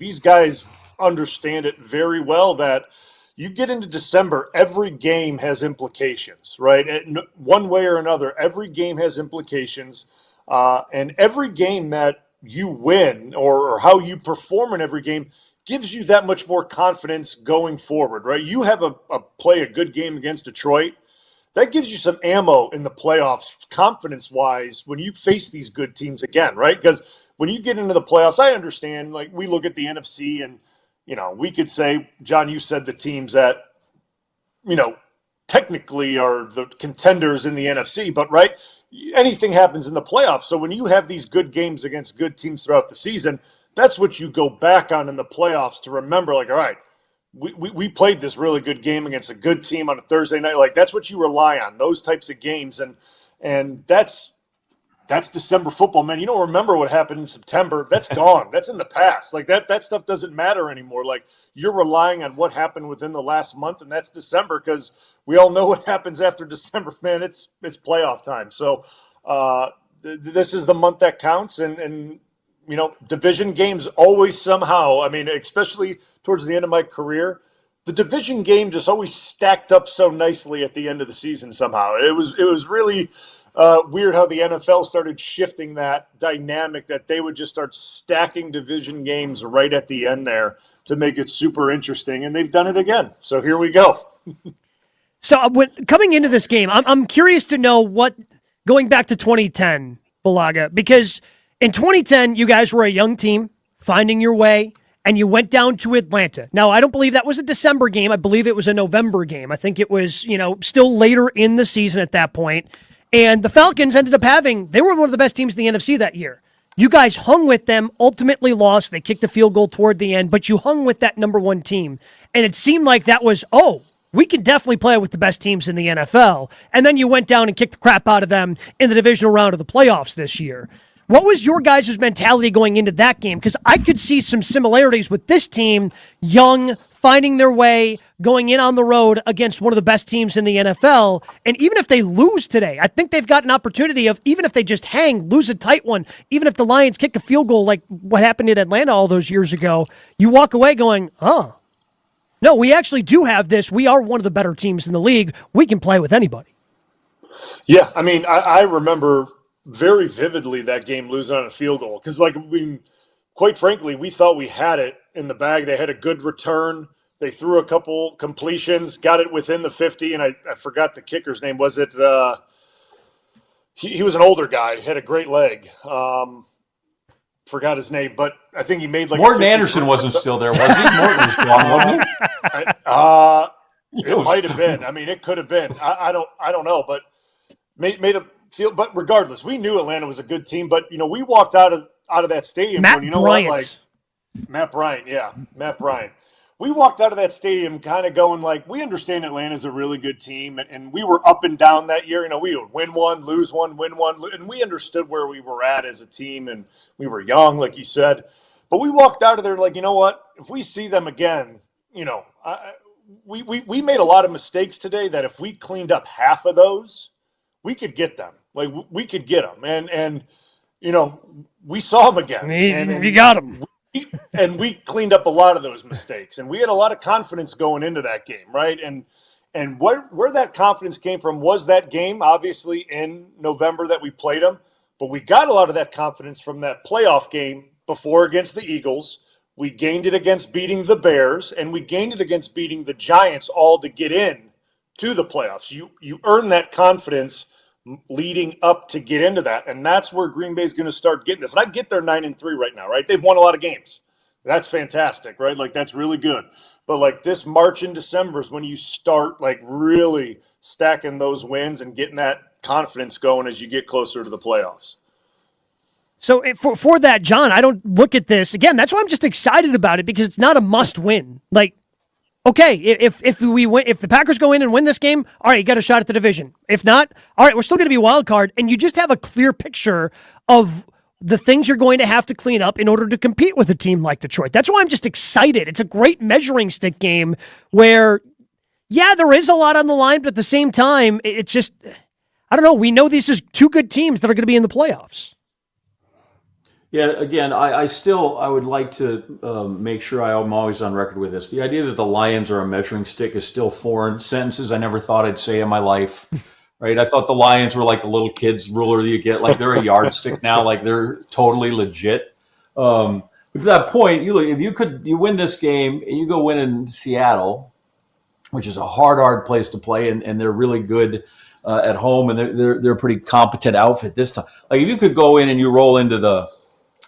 these guys understand it very well that you get into December, every game has implications, right? One way or another, every game has implications. And every game that you win or how you perform in every game gives you that much more confidence going forward, right? You have play a good game against Detroit. That gives you some ammo in the playoffs, confidence-wise, when you face these good teams again, right? Because when you get into the playoffs, I understand, like, we look at the NFC and, we could say, John, you said the teams that, technically are the contenders in the NFC, but, right, anything happens in the playoffs. So when you have these good games against good teams throughout the season, that's what you go back on in the playoffs to remember, like, all right, we played this really good game against a good team on a Thursday night. Like, that's what you rely on, those types of games. And that's December football, man. You don't remember what happened in September. That's gone. That's in the past. Like, that stuff doesn't matter anymore. Like, you're relying on what happened within the last month, and that's December, because we all know what happens after December, man. It's playoff time. So this is the month that counts, and division games always somehow, I mean, especially towards the end of my career, the division game just always stacked up so nicely at the end of the season somehow. It was really weird how the NFL started shifting that dynamic, that they would just start stacking division games right at the end there to make it super interesting, and they've done it again. So here we go. So coming into this game, I'm curious to know what, going back to 2010, Bulaga, because in 2010, you guys were a young team, finding your way, and you went down to Atlanta. Now, I don't believe that was a December game. I believe it was a November game. I think it was, still later in the season at that point. And the Falcons ended up they were one of the best teams in the NFC that year. You guys hung with them, ultimately lost. They kicked a field goal toward the end, but you hung with that number one team. And it seemed like that was, we can definitely play with the best teams in the NFL. And then you went down and kicked the crap out of them in the divisional round of the playoffs this year. What was your guys' mentality going into that game? Because I could see some similarities with this team, young, finding their way, going in on the road against one of the best teams in the NFL. And even if they lose today, I think they've got an opportunity of, even if they just lose a tight one, even if the Lions kick a field goal like what happened in Atlanta all those years ago, you walk away going, no, we actually do have this. We are one of the better teams in the league. We can play with anybody. Yeah, I mean, I remember very vividly that game losing on a field goal, because, quite frankly, we thought we had it in the bag. They had a good return. They threw a couple completions, got it within the 50, and I forgot the kicker's name. Was it he was an older guy, had a great leg. Forgot his name, but I think he made Morton Anderson wasn't still there, was he? Morton was gone, wasn't he? It might have been. I mean, it could have been. I don't know, but made a feel. But regardless, we knew Atlanta was a good team. But we walked out of that stadium. Matt Bryant. Matt Bryant, yeah, Matt Bryant. We walked out of that stadium kind of going we understand Atlanta's a really good team, and we were up and down that year. We would win one, lose one, win one, and we understood where we were at as a team, and we were young, like you said. But we walked out of there you know what? If we see them again, we made a lot of mistakes today that if we cleaned up half of those, we could get them. We could get them, and we saw them again. And we got them. And we cleaned up a lot of those mistakes, and we had a lot of confidence going into that game, right? And where that confidence came from was that game, obviously, in November that we played them. But we got a lot of that confidence from that playoff game before against the Eagles. We gained it against beating the Bears, and we gained it against beating the Giants, all to get in to the playoffs. You earn that confidence leading up to get into that, and that's where Green Bay is going to start getting this. And I get they're 9-3 right now, right? They've won a lot of games. That's fantastic, right? That's really good. But this March and December is when you start really stacking those wins and getting that confidence going as you get closer to the playoffs. So for that, John, I don't look at this again. That's why I'm just excited about it, because it's not a must win. Okay, if the Packers go in and win this game, all right, you got a shot at the division. If not, all right, we're still going to be a wild card, and you just have a clear picture of the things you're going to have to clean up in order to compete with a team like Detroit. That's why I'm just excited. It's a great measuring stick game where, yeah, there is a lot on the line, but at the same time, it's just, I don't know, we know these are two good teams that are going to be in the playoffs. Yeah, again, I would like to make sure I'm always on record with this. The idea that the Lions are a measuring stick is still foreign. Sentences I never thought I'd say in my life. Right? I thought the Lions were like the little kids ruler you get, like they're a yardstick now, like they're totally legit. But to that point, you look, if you win this game and you go win in Seattle, which is a hard place to play, and they're really good at home, and they're a pretty competent outfit this time. Like if you could go in and you roll into the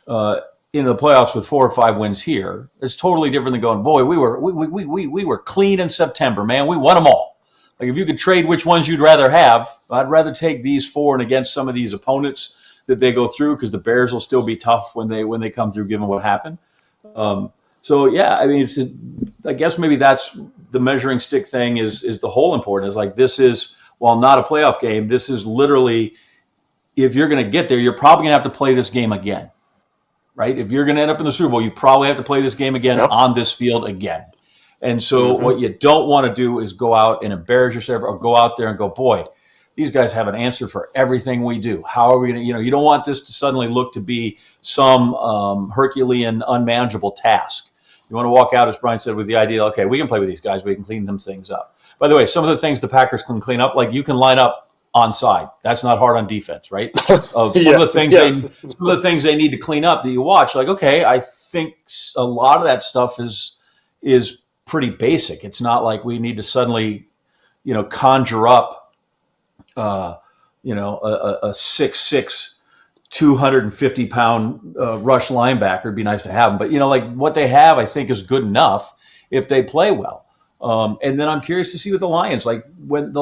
playoffs with 4 or 5 wins here, it's totally different than going, boy, we were clean in September, man. We won them all. Like if you could trade which ones you'd rather have, I'd rather take these 4 and against some of these opponents that they go through, because the Bears will still be tough when they come through, given what happened. So yeah, I mean, I guess maybe that's the measuring stick thing is the whole important. Is like, this is, while not a playoff game, this is literally, if you're going to get there, you're probably going to have to play this game again, right? If you're going to end up in the Super Bowl, you probably have to play this game again on this field again. And so what you don't want to do is go out and embarrass yourself, or go out there and go, boy, these guys have an answer for everything we do. How are we going to, you don't want this to suddenly look to be some Herculean, unmanageable task. You want to walk out, as Bryan said, with the idea, okay, we can play with these guys. We can clean them things up. By the way, some of the things the Packers can clean up, like you can line up onside. That's not hard on defense, right? Of some of the things they need to clean up that you watch, like, okay, I think a lot of that stuff is pretty basic. It's not like we need to suddenly, conjure up, a 6'6", 250-pound rush linebacker. It'd be nice to have him, but like what they have, I think is good enough if they play well. And then I'm curious to see what the Lions, like when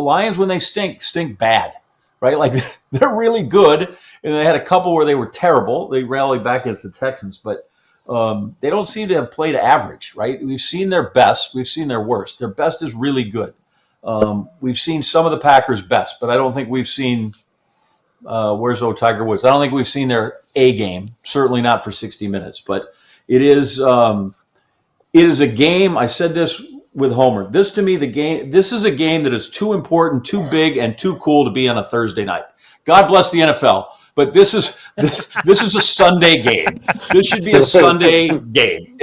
they stink bad, right? Like they're really good, and they had a couple where they were terrible. They rallied back against the Texans, but they don't seem to have played average, right? We've seen their best, we've seen their worst. Their best is really good. We've seen some of the Packers' best, but I don't think we've seen. Where's old Tiger Woods? I don't think we've seen their A game. Certainly not for 60 minutes. But it is a game. I said this with Homer. This to me, this is a game that is too important, too big, and too cool to be on a Thursday night. God bless the NFL, but this is a Sunday game. This should be a Sunday game.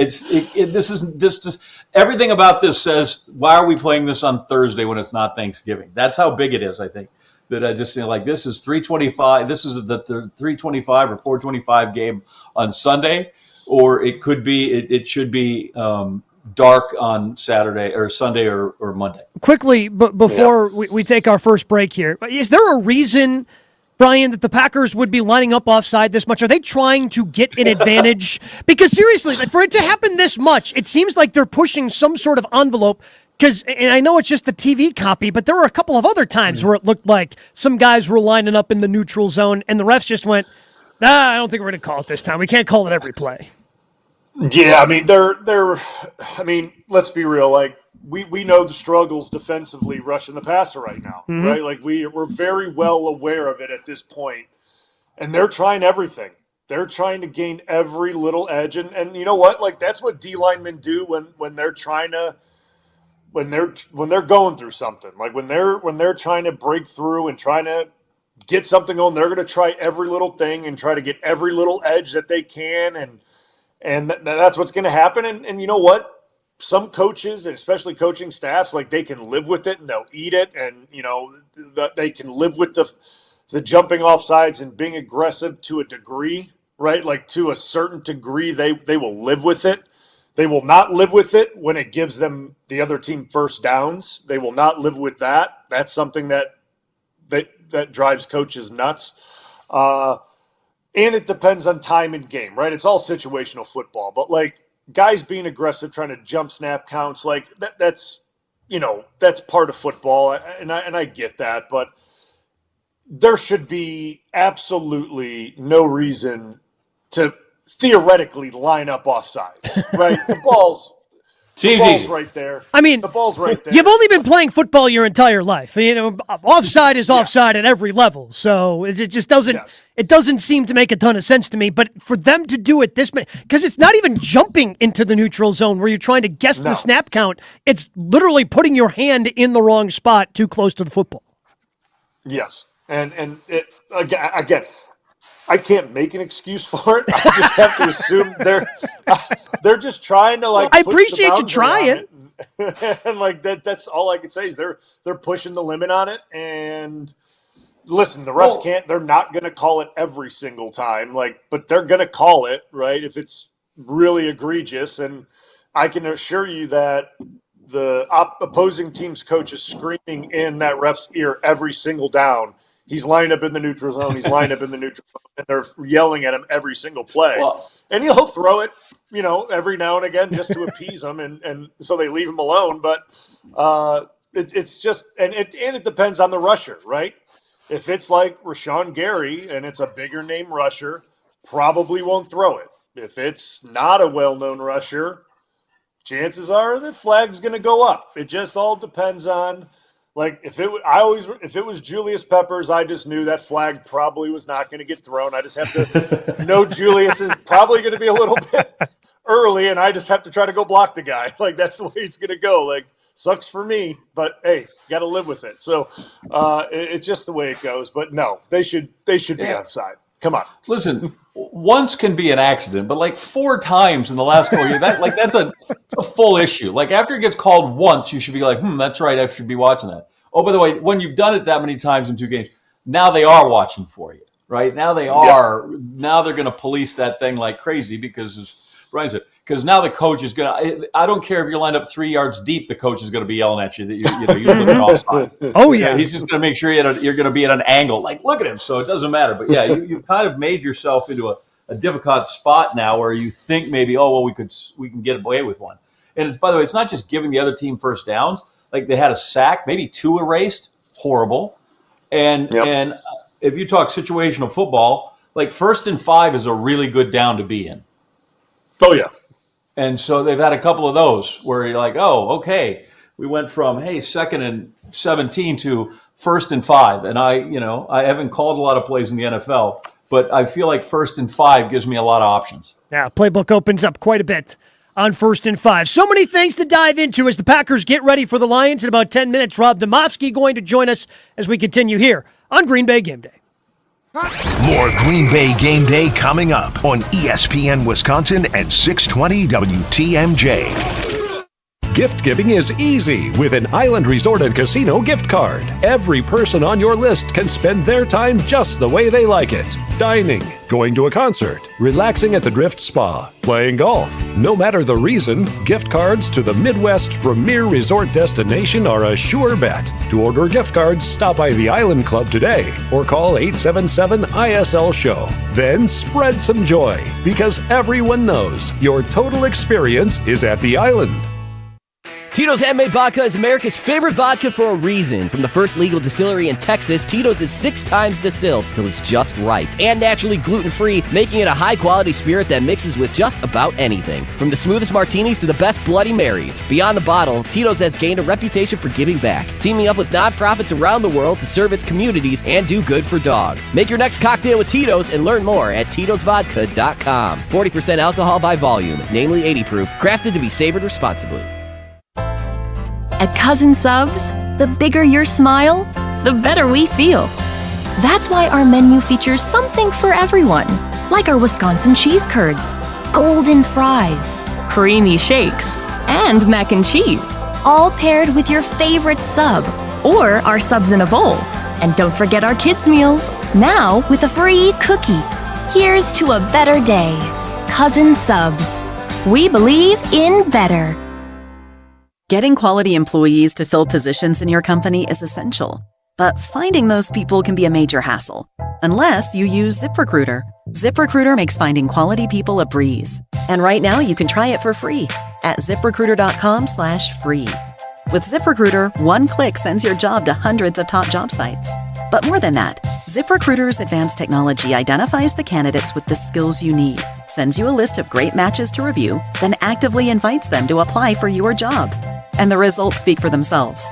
Everything about this says, why are we playing this on Thursday when it's not Thanksgiving? That's how big it is, I think. That I just like, this is 325. This is the 325 or 425 game on Sunday, or it could be, it should be dark on Saturday or Sunday or Monday. Quickly, but before we take our first break here, is there a reason, Bryan, that the Packers would be lining up offside this much? Are they trying to get an advantage? Because seriously, for it to happen this much, it seems like they're pushing some sort of envelope. And I know it's just the TV copy, but there were a couple of other times where it looked like some guys were lining up in the neutral zone, and the refs just went, I don't think we're going to call it this time. We can't call it every play. Yeah, I mean, let's be real. Like, we know the struggles defensively rushing the passer right now, right? Like, we're very well aware of it at this point, and they're trying everything. They're trying to gain every little edge, and you know what? Like, that's what D linemen do when they're trying to. When they're going through something, like when they're trying to break through and trying to get something on, they're going to try every little thing and try to get every little edge that they can, and that's what's going to happen. And you know what? Some coaches, and especially coaching staffs, like they can live with it and they'll eat it, and they can live with the jumping off sides and being aggressive to a degree, right? Like to a certain degree, they will live with it. They will not live with it when it gives them the other team first downs. They will not live with that. That's something that drives coaches nuts. And it depends on time and game, right? It's all situational football. But, like, guys being aggressive, trying to jump snap counts, like, that's part of football. And I get that. But there should be absolutely no reason to – theoretically line up offside, right? The ball's right there. I mean, the ball's right there. You've only been playing football your entire life. Offside is offside at every level. So it just doesn't. It doesn't seem to make a ton of sense to me. But for them to do it this, because it's not even jumping into the neutral zone where you're trying to guess the snap count. It's literally putting your hand in the wrong spot, too close to the football. Yes, and it, again. I can't make an excuse for it. I just have to assume they're just trying to like. I appreciate you trying. And like that's all I can say is they're pushing the limit on it. And listen, the refs can't. They're not going to call it every single time. But they're going to call it, right, if it's really egregious. And I can assure you that the opposing team's coach is screaming in that ref's ear every single down. He's lined up in the neutral zone. He's lined up in the neutral zone. And they're yelling at him every single play. And he'll throw it, every now and again just to appease them. And so they leave him alone. But it's just – and it depends on the rusher, right? If it's like Rashawn Gary and it's a bigger name rusher, probably won't throw it. If it's not a well-known rusher, chances are the flag's going to go up. It just all depends on – if it was Julius Peppers, I just knew that flag probably was not going to get thrown. I just have to know Julius is probably going to be a little bit early, and I just have to try to go block the guy. That's the way it's going to go. Sucks for me, but hey, got to live with it. So it's just the way it goes. But no, they should be onside. Come on. Listen, once can be an accident, but 4 times in the last 4 years, that's a full issue. After it gets called once, you should be that's right, I should be watching that. Oh, by the way, when you've done it that many times in 2 games, now they are watching for you, right? Now they are. Yep. Now they're going to police that thing like crazy because, as Bryan said, because now the coach is going to. I don't care if you're lined up 3 yards deep, the coach is going to be yelling at you that you're looking offside. Oh yeah, he's just going to make sure you're going to be at an angle. Look at him. So it doesn't matter. But yeah, you've kind of made yourself into a difficult spot now where you think maybe we can get away with one. And it's, by the way, it's not just giving the other team first downs. They had a sack, maybe 2 erased, horrible. And if you talk situational football, 1st and 5 is a really good down to be in. Oh yeah. And so they've had a couple of those where you're okay, we went from 2nd and 17 to 1st and 5. And I haven't called a lot of plays in the NFL, but I feel like 1st and 5 gives me a lot of options. Yeah, playbook opens up quite a bit on 1st and 5. So many things to dive into as the Packers get ready for the Lions in about 10 minutes. Rob Demovsky going to join us as we continue here on Green Bay Game Day. More Green Bay Game Day coming up on ESPN Wisconsin and 620 WTMJ. Gift giving is easy with an Island Resort and Casino gift card. Every person on your list can spend their time just the way they like it. Dining, going to a concert, relaxing at the Drift Spa, playing golf. No matter the reason, gift cards to the Midwest's premier resort destination are a sure bet. To order gift cards, stop by the Island Club today or call 877-ISL-SHOW. Then spread some joy because everyone knows your total experience is at the Island. Tito's Handmade Vodka is America's favorite vodka for a reason. From the first legal distillery in Texas, Tito's is 6 times distilled till it's just right. And naturally gluten-free, making it a high-quality spirit that mixes with just about anything. From the smoothest martinis to the best Bloody Marys. Beyond the bottle, Tito's has gained a reputation for giving back, teaming up with nonprofits around the world to serve its communities and do good for dogs. Make your next cocktail with Tito's and learn more at titosvodka.com. 40% alcohol by volume, namely 80 proof, crafted to be savored responsibly. At Cousin Subs, the bigger your smile, the better we feel. That's why our menu features something for everyone, like our Wisconsin cheese curds, golden fries, creamy shakes, and mac and cheese, all paired with your favorite sub, or our subs in a bowl. And don't forget our kids' meals, now with a free cookie. Here's to a better day. Cousin Subs. We believe in better. Getting quality employees to fill positions in your company is essential, but finding those people can be a major hassle, unless you use ZipRecruiter. ZipRecruiter makes finding quality people a breeze. And right now you can try it for free at ZipRecruiter.com/free. With ZipRecruiter, one click sends your job to hundreds of top job sites. But more than that, ZipRecruiter's advanced technology identifies the candidates with the skills you need, sends you a list of great matches to review, then actively invites them to apply for your job. And the results speak for themselves.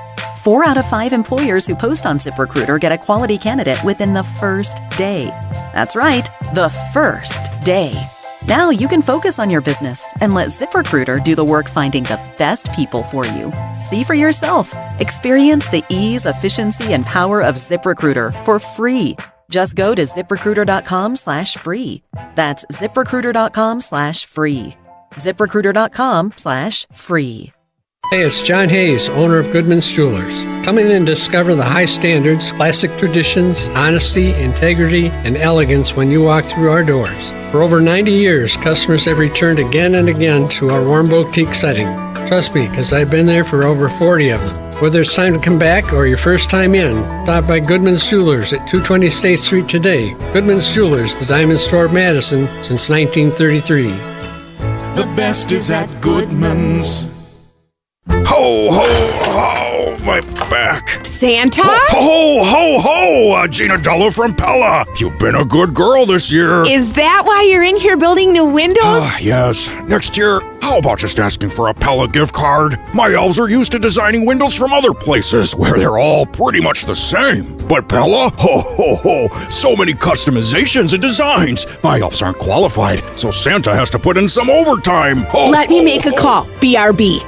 4 out of 5 employers who post on ZipRecruiter get a quality candidate within the first day. That's right, the first day. Now you can focus on your business and let ZipRecruiter do the work finding the best people for you. See for yourself. Experience the ease, efficiency, and power of ZipRecruiter for free Just go to ziprecruiter.com/free. That's ziprecruiter.com/free. ziprecruiter.com/free. Hey, it's John Hayes, owner of Goodman's Jewelers. Come in and discover the high standards, classic traditions, honesty, integrity, and elegance when you walk through our doors. For over 90 years, customers have returned again and again to our warm boutique setting. Trust me, because I've been there for over 40 of them. Whether it's time to come back or your first time in, stop by Goodman's Jewelers at 220 State Street today. Goodman's Jewelers, the diamond store of Madison since 1933. The best is at Goodman's. Ho, ho, ho, my back. Santa? Ho, ho, ho, Gina Della from Pella. You've been a good girl this year. Is that why you're in here building new windows? Yes. Next year, how about just asking for a Pella gift card? My elves are used to designing windows from other places where they're all pretty much the same. But Pella? Ho, ho, ho, so many customizations and designs. My elves aren't qualified, so Santa has to put in some overtime. Ho, Let me make a call. BRB.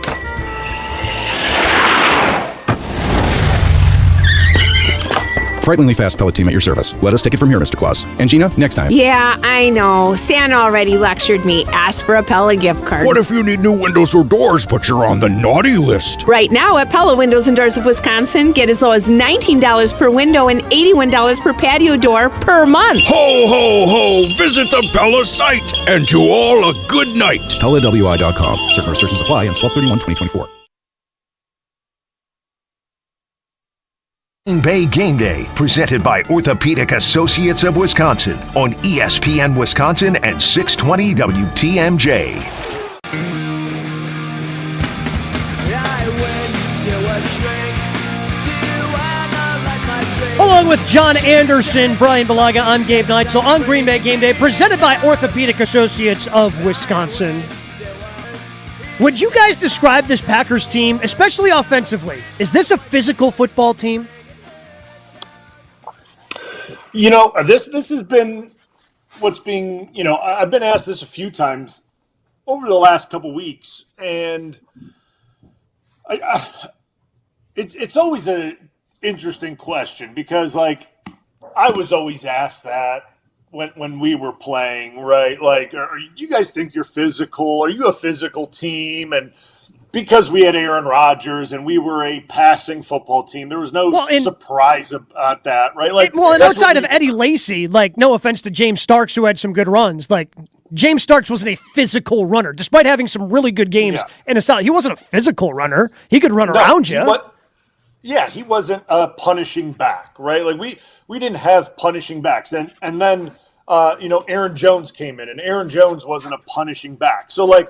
Frighteningly fast pellet team at your service. Let us take it from here, Mr. Claus. And Gina, next time. Yeah, I know. Santa already lectured me. Ask for a Pella gift card. What if you need new windows or doors, but you're on the naughty list? Right now at Pella Windows and Doors of Wisconsin, get as low as $19 per window and $81 per patio door per month. Ho, ho, ho! Visit the Pella site, and to all a good night. PellaWI.com. Certain restrictions apply and 12/31/2024. Green Bay Game Day, presented by Orthopedic Associates of Wisconsin on ESPN Wisconsin and 620 WTMJ. Along with John Anderson, Bryan Bulaga, I'm Gabe Neitzel on Green Bay Game Day, presented by Orthopedic Associates of Wisconsin. Would you guys describe this Packers team, especially offensively? Is this a physical football team? You know, this has been what's being, I've been asked this a few times over the last couple weeks, and it's always an interesting question because, like, I was always asked that when we were playing, right? Like, do you guys think you're physical? Are you a physical team? And because we had Aaron Rodgers and we were a passing football team, there was no surprise about that, right? Like, and outside of Eddie Lacy, like, no offense to James Starks, who had some good runs, like, James Starks wasn't a physical runner, despite having some really good games in a solid. He wasn't a physical runner. He could run around you. He wasn't a punishing back, right? Like, we didn't have punishing backs. And then Aaron Jones came in, and Aaron Jones wasn't a punishing back. So, like,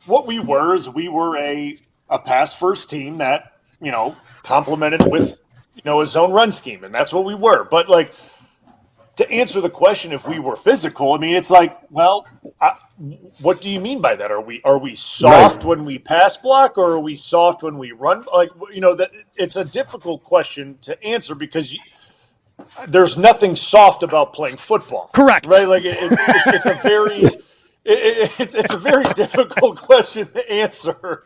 what we were is we were a pass-first team that, complemented with, a zone run scheme, and that's what we were. But, like, to answer the question if we were physical, I mean, it's like, well, what do you mean by that? Are we soft when we pass block, or are we soft when we run? Like, that it's a difficult question to answer because there's nothing soft about playing football. Correct. Right? Like, it's a very... It's a very difficult question to answer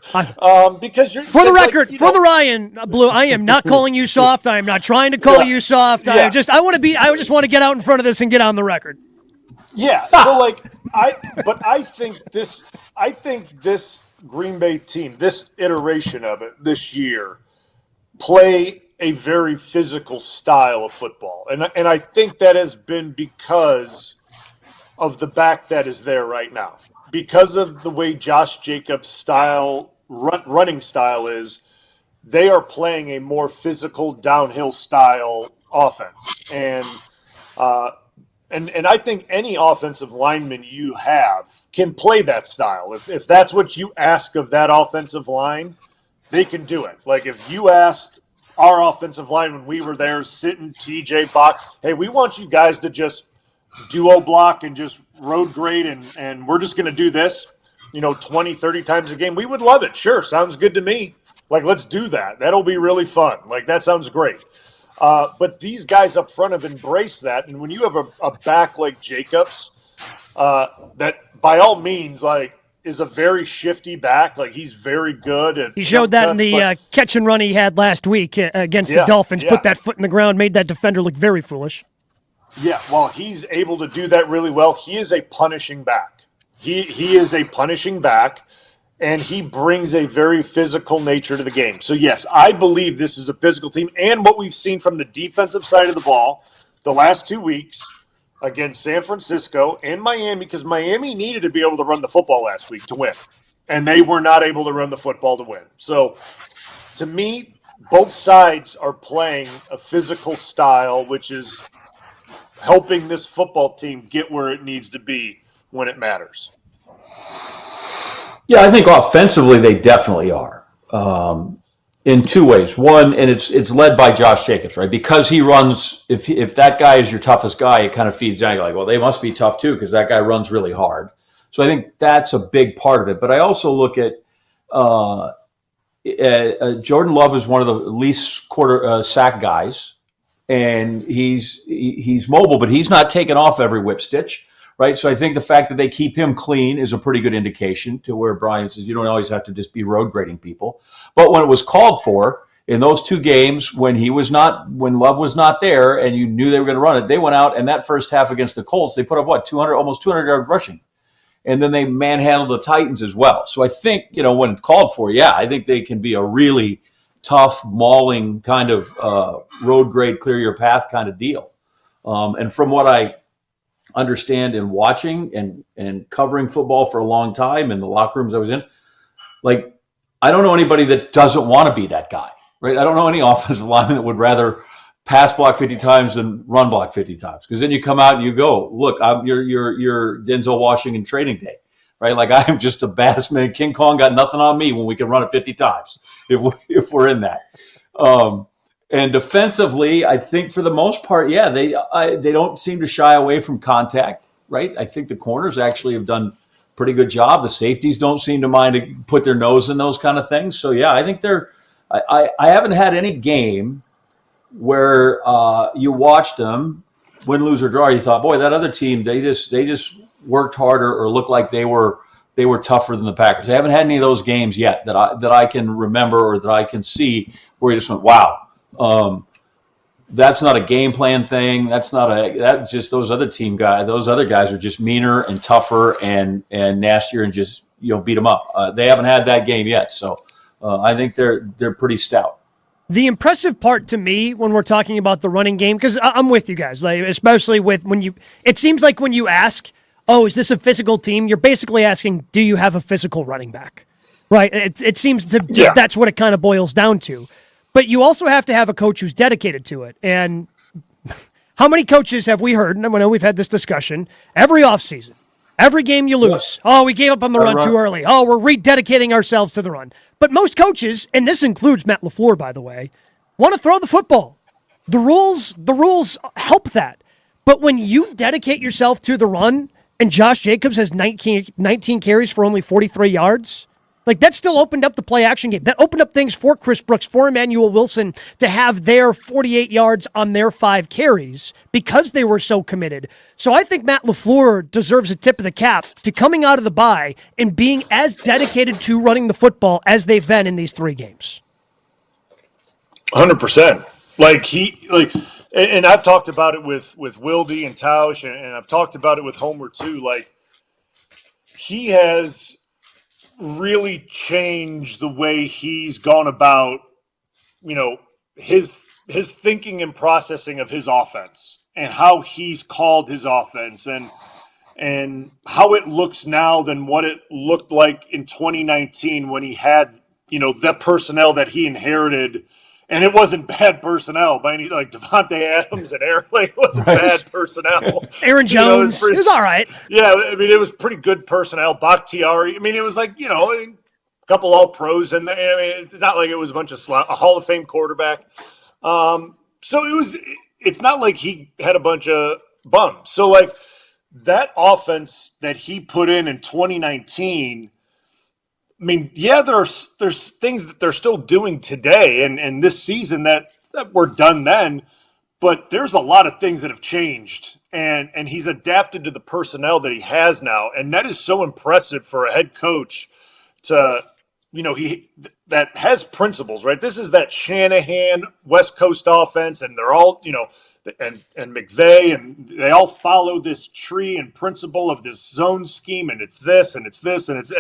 because you're for the record, for the Ryan Blue. I am not calling you soft. I am not trying to call you soft. I just want to get out in front of this and get on the record. Yeah. So, like, I think this Green Bay team, this iteration of it this year, play a very physical style of football, and I think that has been because of the back that is there right now. Because of the way Josh Jacobs' style, running style is, they are playing a more physical downhill style offense. And I think any offensive lineman you have can play that style. If that's what you ask of that offensive line, they can do it. Like, if you asked our offensive line when we were there, sitting TJ Bach, hey, we want you guys to just duo block and just road grade and we're just going to do this, 20, 30 times a game, we would love it. Sure, sounds good to me. Like, let's do that. That'll be really fun. Like, that sounds great. But these guys up front have embraced that, and when you have a back like Jacobs, that by all means, like, is a very shifty back. Like, he's very good at. He showed that in the catch and run he had last week against the Dolphins. Put that foot in the ground, made that defender look very foolish. Yeah, well, he's able to do that really well. He is a punishing back. He is a punishing back, and he brings a very physical nature to the game. So, yes, I believe this is a physical team. And what we've seen from the defensive side of the ball the last 2 weeks against San Francisco and Miami, because Miami needed to be able to run the football last week to win, and they were not able to run the football to win. So, to me, both sides are playing a physical style, which is helping this football team get where it needs to be when it matters. Yeah, I think offensively they definitely are in two ways. One, and it's led by Josh Jacobs, right? Because he runs. If that guy is your toughest guy, it kind of feeds down. You're like, well, they must be tough too because that guy runs really hard. So I think that's a big part of it. But I also look at Jordan Love is one of the least quarter sack guys. And he's mobile, but he's not taking off every whip stitch, right? So I think the fact that they keep him clean is a pretty good indication to where Bryan says you don't always have to just be road grading people. But when it was called for in those two games, when Love was not there, and you knew they were going to run it, they went out and that first half against the Colts, they put up almost 200 yard rushing, and then they manhandled the Titans as well. So I think when it's called for, I think they can be a really tough, mauling kind of road grade, clear your path kind of deal. And from what I understand in watching and covering football for a long time in the locker rooms I was in, like, I don't know anybody that doesn't want to be that guy, right? I don't know any offensive lineman that would rather pass block 50 times than run block 50 times. Because then you come out and you go, look, you're Denzel Washington training day. Right, like I am just a baddest man. King Kong got nothing on me when we can run it 50 times if we're in that. And defensively, I think for the most part, they don't seem to shy away from contact. Right, I think the corners actually have done a pretty good job. The safeties don't seem to mind to put their nose in those kind of things. So I think they're. I haven't had any game where you watched them win, lose, or draw. You thought, boy, that other team they just worked harder or looked like they were tougher than the Packers. I haven't had any of those games yet that I can remember or that I can see where you just went, wow, that's not a game plan thing. That's just those other guys. Those other guys are just meaner and tougher and nastier and just beat them up. They haven't had that game yet, so I think they're pretty stout. The impressive part to me when we're talking about the running game, because I'm with you guys, like especially with it seems like when you ask, oh, is this a physical team? You're basically asking, do you have a physical running back? Right? It seems that's what it kind of boils down to. But you also have to have a coach who's dedicated to it. And how many coaches have we heard, and I know we've had this discussion, every offseason, every game you lose, oh, we gave up on the run too early. Oh, we're rededicating ourselves to the run. But most coaches, and this includes Matt LaFleur, by the way, want to throw the football. The rules help that. But when you dedicate yourself to the run, and Josh Jacobs has 19 carries for only 43 yards. Like, that still opened up the play-action game. That opened up things for Chris Brooks, for Emmanuel Wilson to have their 48 yards on their 5 carries because they were so committed. So I think Matt LaFleur deserves a tip of the cap to coming out of the bye and being as dedicated to running the football as they've been in these 3 games. 100%. And I've talked about it with Wilde and Tausch, and I've talked about it with Homer too. Like, he has really changed the way he's gone about, his thinking and processing of his offense and how he's called his offense and how it looks now than what it looked like in 2019 when he had, the personnel that he inherited. And it wasn't bad personnel by any, like Devontae Adams and Aaron. It wasn't bad personnel. Aaron Jones, it was all right. Yeah, I mean, it was pretty good personnel. Bakhtiari, I mean, it was like, a couple all-pros in there. I mean, it's not like it was a bunch of a Hall of Fame quarterback. So it's not like he had a bunch of bums. So, like, that offense that he put in 2019 – I mean, there's things that they're still doing today and this season that were done then, but there's a lot of things that have changed, and he's adapted to the personnel that he has now, and that is so impressive for a head coach to, that has principles, right? This is that Shanahan West Coast offense, and they're all, and McVay, and they all follow this tree and principle of this zone scheme, and it's this and it's this and it's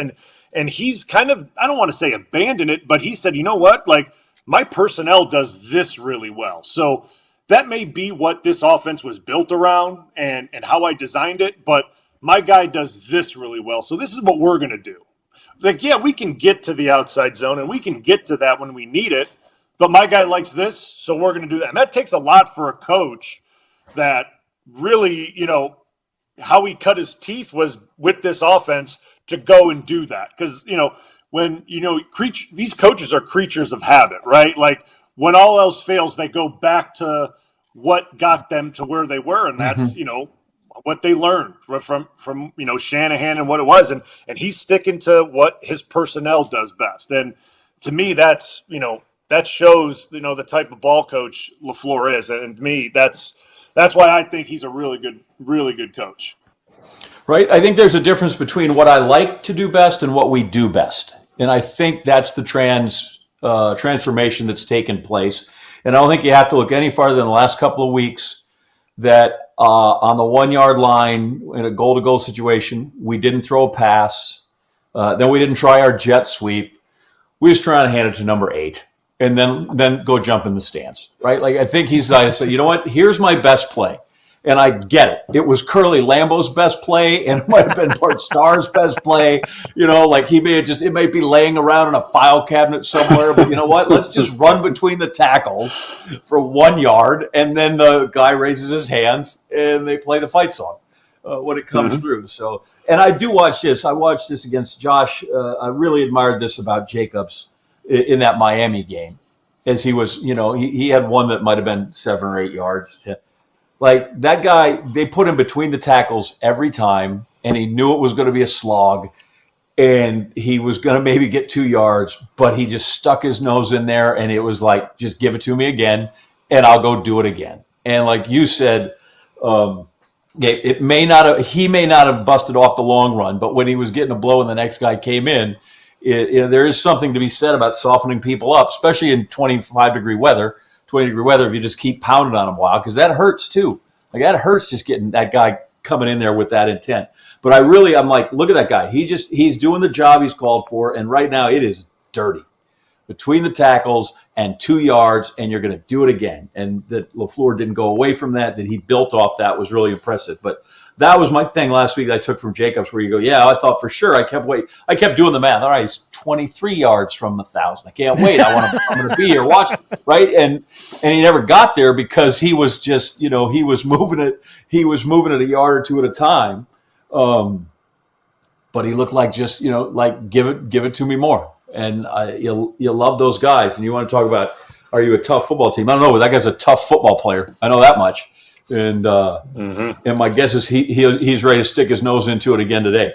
and he's kind of, I don't want to say abandoned it, but he said, you know what, like my personnel does this really well. So that may be what this offense was built around and how I designed it, but my guy does this really well. So this is what we're going to do. Like, yeah, we can get to the outside zone and we can get to that when we need it, but my guy likes this, so we're going to do that. And that takes a lot for a coach that really, you know, how he cut his teeth was with this offense to go and do that. Because, you know, when, you know, these coaches are creatures of habit, right? Like, when all else fails, they go back to what got them to where they were, and that's, you know, what they learned from you know, Shanahan and what it was, and he's sticking to what his personnel does best. And to me, that's, you know, that shows, you know, the type of ball coach LaFleur is, and to me, that's why I think he's a really good coach. Right. I think there's a difference between what I like to do best and what we do best, and I think that's the transformation that's taken place. And I don't think you have to look any farther than the last couple of weeks that on the 1 yard line in a goal-to-goal situation, we didn't throw a pass. Then we didn't try our jet sweep. We was trying to hand it to number 8 and then go jump in the stands, right? Like, I think he's like, you know what? Here's my best play. And I get it. It was Curly Lambeau's best play, and it might have been Bart Starr's best play. You know, like it might be laying around in a file cabinet somewhere, but you know what? Let's just run between the tackles for 1 yard, and then the guy raises his hands, and they play the fight song when it comes through. So, and I do watch this. I watched this against Josh. I really admired this about Jacobs in that Miami game, as he was, you know, he had one that might have been 7 or 8 yards. Like, that guy, they put him between the tackles every time, and he knew it was going to be a slog, and he was going to maybe get 2 yards, but he just stuck his nose in there, and it was like, just give it to me again, and I'll go do it again. And like you said, he may not have busted off the long run, but when he was getting a blow and the next guy came in, there is something to be said about softening people up, especially in 20-degree weather, if you just keep pounding on him a while, because that hurts too. Like, that hurts just getting that guy coming in there with that intent. But I'm like, look at that guy. He's doing the job he's called for, and right now it is dirty. Between the tackles and 2 yards, and you're going to do it again. And that LaFleur didn't go away from that he built off that was really impressive. But that was my thing last week that I took from Jacobs, where you go, yeah, I thought for sure. I kept doing the math. All right, he's 23 yards from 1,000. I can't wait. I'm going to be here watching, right? And he never got there because he was just, you know, he was moving it a yard or two at a time. But he looked like, just, you know, like, give it to me more. And you'll love those guys. And you want to talk about, are you a tough football team? I don't know, but that guy's a tough football player. I know that much. And my guess is he's ready to stick his nose into it again today.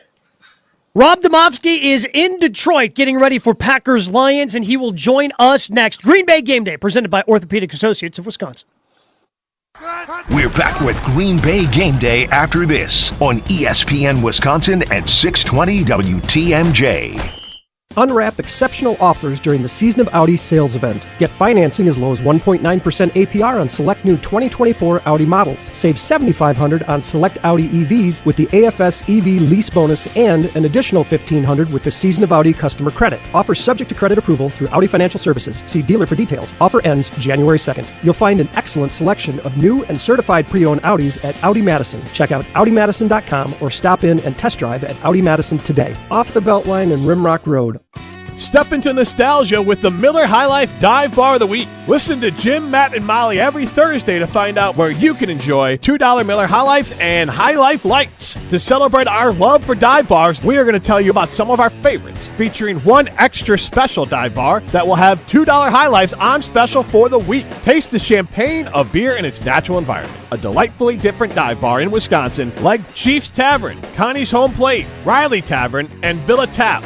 Rob Demovsky is in Detroit getting ready for Packers-Lions, and he will join us next. Green Bay Game Day, presented by Orthopedic Associates of Wisconsin. We're back with Green Bay Game Day after this on ESPN Wisconsin and 620 WTMJ. Unwrap exceptional offers during the Season of Audi sales event. Get financing as low as 1.9% APR on select new 2024 Audi models. Save $7,500 on select Audi EVs with the AFS EV lease bonus and an additional $1,500 with the Season of Audi customer credit. Offer subject to credit approval through Audi Financial Services. See dealer for details. Offer ends January 2nd. You'll find an excellent selection of new and certified pre-owned Audis at Audi Madison. Check out AudiMadison.com or stop in and test drive at Audi Madison today. Off the Beltline and Rimrock Road. Step into nostalgia with the Miller High Life Dive Bar of the Week. Listen to Jim, Matt, and Molly every Thursday to find out where you can enjoy $2 Miller High Lifes and High Life Lights. To celebrate our love for dive bars, we are going to tell you about some of our favorites, featuring one extra special dive bar that will have $2 High Lifes on special for the week. Taste the champagne of beer in its natural environment. A delightfully different dive bar in Wisconsin, like Chief's Tavern, Connie's Home Plate, Riley Tavern, and Villa Tap.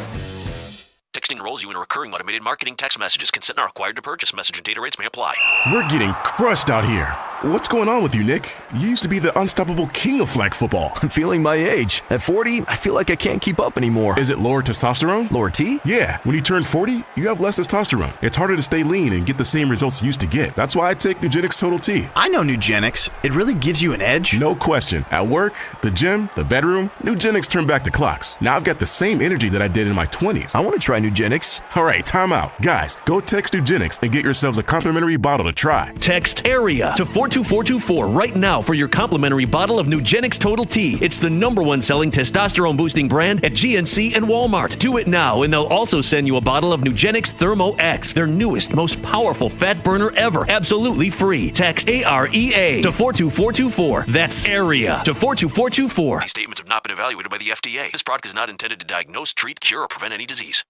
Texting enrolls enrolls you in a recurring automated marketing text messages. Consent not required to purchase. Message and data rates may apply. We're getting crushed out here. What's going on with you, Nick? You used to be the unstoppable king of flag football. I'm feeling my age. At 40, I feel like I can't keep up anymore. Is it lower testosterone? Lower T? Yeah, when you turn 40, you have less testosterone. It's harder to stay lean and get the same results you used to get. That's why I take Nugenix Total T. I know Nugenix. It really gives you an edge. No question. At work, the gym, the bedroom, Nugenix turned back the clocks. Now I've got the same energy that I did in my 20s. I want to try Nugenix. All right, time out. Guys, go text Nugenix and get yourselves a complimentary bottle to try. Text AREA to 42424 right now for your complimentary bottle of Nugenix Total T. It's the #1 selling testosterone boosting brand at GNC and Walmart. Do it now, and they'll also send you a bottle of Nugenix Thermo X, their newest, most powerful fat burner ever, absolutely free. Text AREA to 42424. That's AREA to 42424. These statements have not been evaluated by the FDA. This product is not intended to diagnose, treat, cure, or prevent any disease.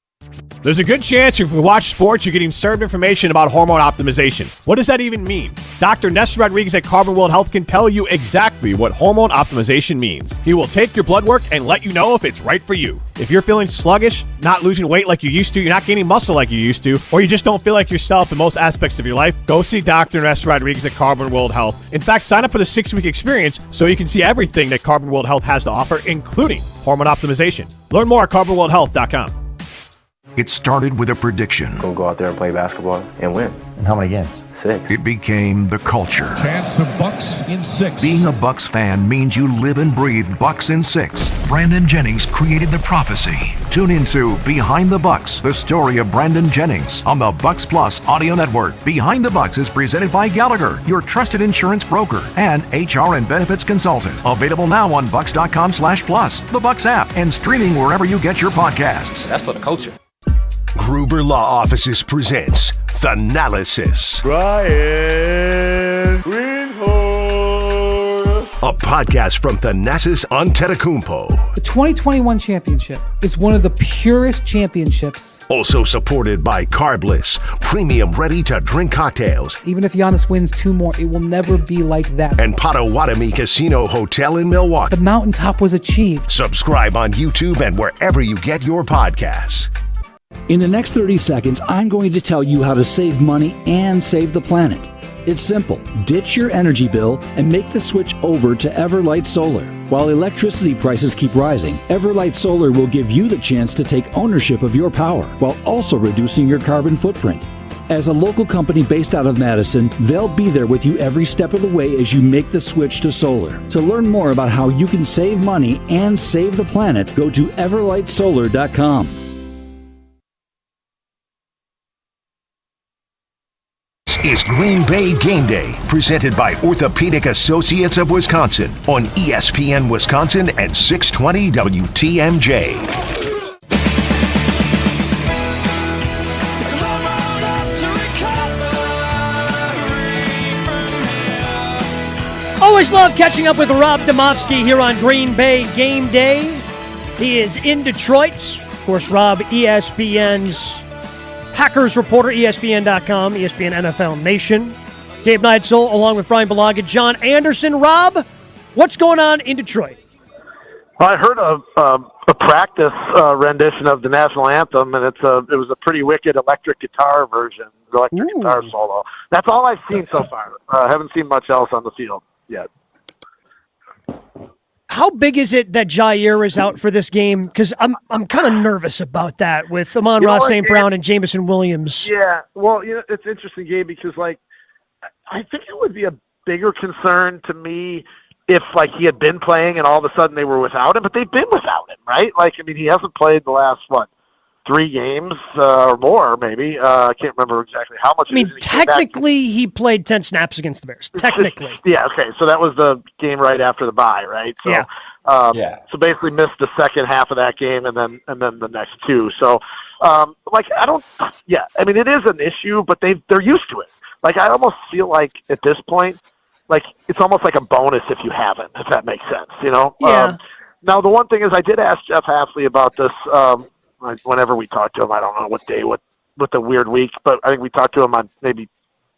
There's a good chance if you watch sports, you're getting served information about hormone optimization. What does that even mean? Dr. Ness Rodriguez at Carbon World Health can tell you exactly what hormone optimization means. He will take your blood work and let you know if it's right for you. If you're feeling sluggish, not losing weight like you used to, you're not gaining muscle like you used to, or you just don't feel like yourself in most aspects of your life, go see Dr. Ness Rodriguez at Carbon World Health. In fact, sign up for the 6-week experience so you can see everything that Carbon World Health has to offer, including hormone optimization. Learn more at carbonworldhealth.com. It started with a prediction. Go out there and play basketball and win. And how many games? 6. It became the culture. Chance of Bucks in 6. Being a Bucks fan means you live and breathe Bucks in 6. Brandon Jennings created the prophecy. Tune into Behind the Bucks, the story of Brandon Jennings on the Bucks Plus audio network. Behind the Bucks is presented by Gallagher, your trusted insurance broker and HR and benefits consultant. Available now on bucks.com/plus, the Bucks app, and streaming wherever you get your podcasts. That's for the culture. Gruber Law Offices presents Thanalysis. Bryan Greenhorse. A podcast from Thanasis Antetokounmpo. The 2021 championship is one of the purest championships. Also supported by Carbless, premium ready-to-drink cocktails. Even if Giannis wins 2 more, it will never be like that. And Potawatomi Casino Hotel in Milwaukee. The mountaintop was achieved. Subscribe on YouTube and wherever you get your podcasts. In the next 30 seconds, I'm going to tell you how to save money and save the planet. It's simple. Ditch your energy bill and make the switch over to Everlight Solar. While electricity prices keep rising, Everlight Solar will give you the chance to take ownership of your power while also reducing your carbon footprint. As a local company based out of Madison, they'll be there with you every step of the way as you make the switch to solar. To learn more about how you can save money and save the planet, go to everlightsolar.com. Is Green Bay Game Day, presented by Orthopedic Associates of Wisconsin on ESPN Wisconsin and 620 WTMJ. Always love catching up with Rob Demovsky here on Green Bay Game Day. He is in Detroit. Of course, Rob, ESPN's Packers reporter, ESPN.com, ESPN NFL Nation. Gabe Neitzel, along with Bryan Bulaga, John Anderson. Rob, what's going on in Detroit? Well, I heard a practice rendition of the national anthem, and it was a pretty wicked electric guitar version, guitar solo. That's all I've seen so far. I haven't seen much else on the field yet. How big is it that Jair is out for this game? Because I'm kind of nervous about that with Amon-Ra St. Brown and Jameson Williams. Yeah, well, it's interesting, Gabe, because I think it would be a bigger concern to me if he had been playing and all of a sudden they were without him, but they've been without him, right? He hasn't played the last 3 games or more, maybe. I can't remember exactly how much. Technically, he played 10 snaps against the Bears. Technically. Yeah, okay. So that was the game right after the bye, right? So, So basically missed the second half of that game and then the next 2. So, it is an issue, but they're used to it. I almost feel like at this point, it's almost like a bonus if you haven't, if that makes sense, Yeah. Now, the one thing is I did ask Jeff Hafley about this whenever we talked to him. I don't know what day, what the weird week, but I think we talked to him on maybe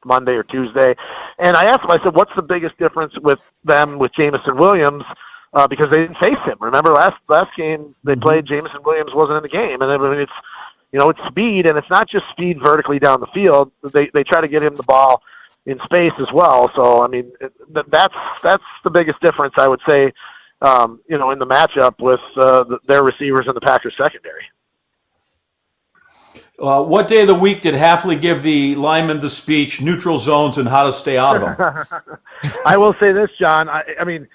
Monday or Tuesday. And I asked him, I said, what's the biggest difference with them with Jameson Williams? Because they didn't face him. Remember last game they played, Jameson Williams wasn't in the game. And it's speed, and it's not just speed vertically down the field. They try to get him the ball in space as well. So, I mean, that's the biggest difference, I would say, in the matchup with their receivers in the Packers secondary. What day of the week did Hafley give the linemen the speech, neutral zones, and how to stay out of them? I will say this, John. I mean,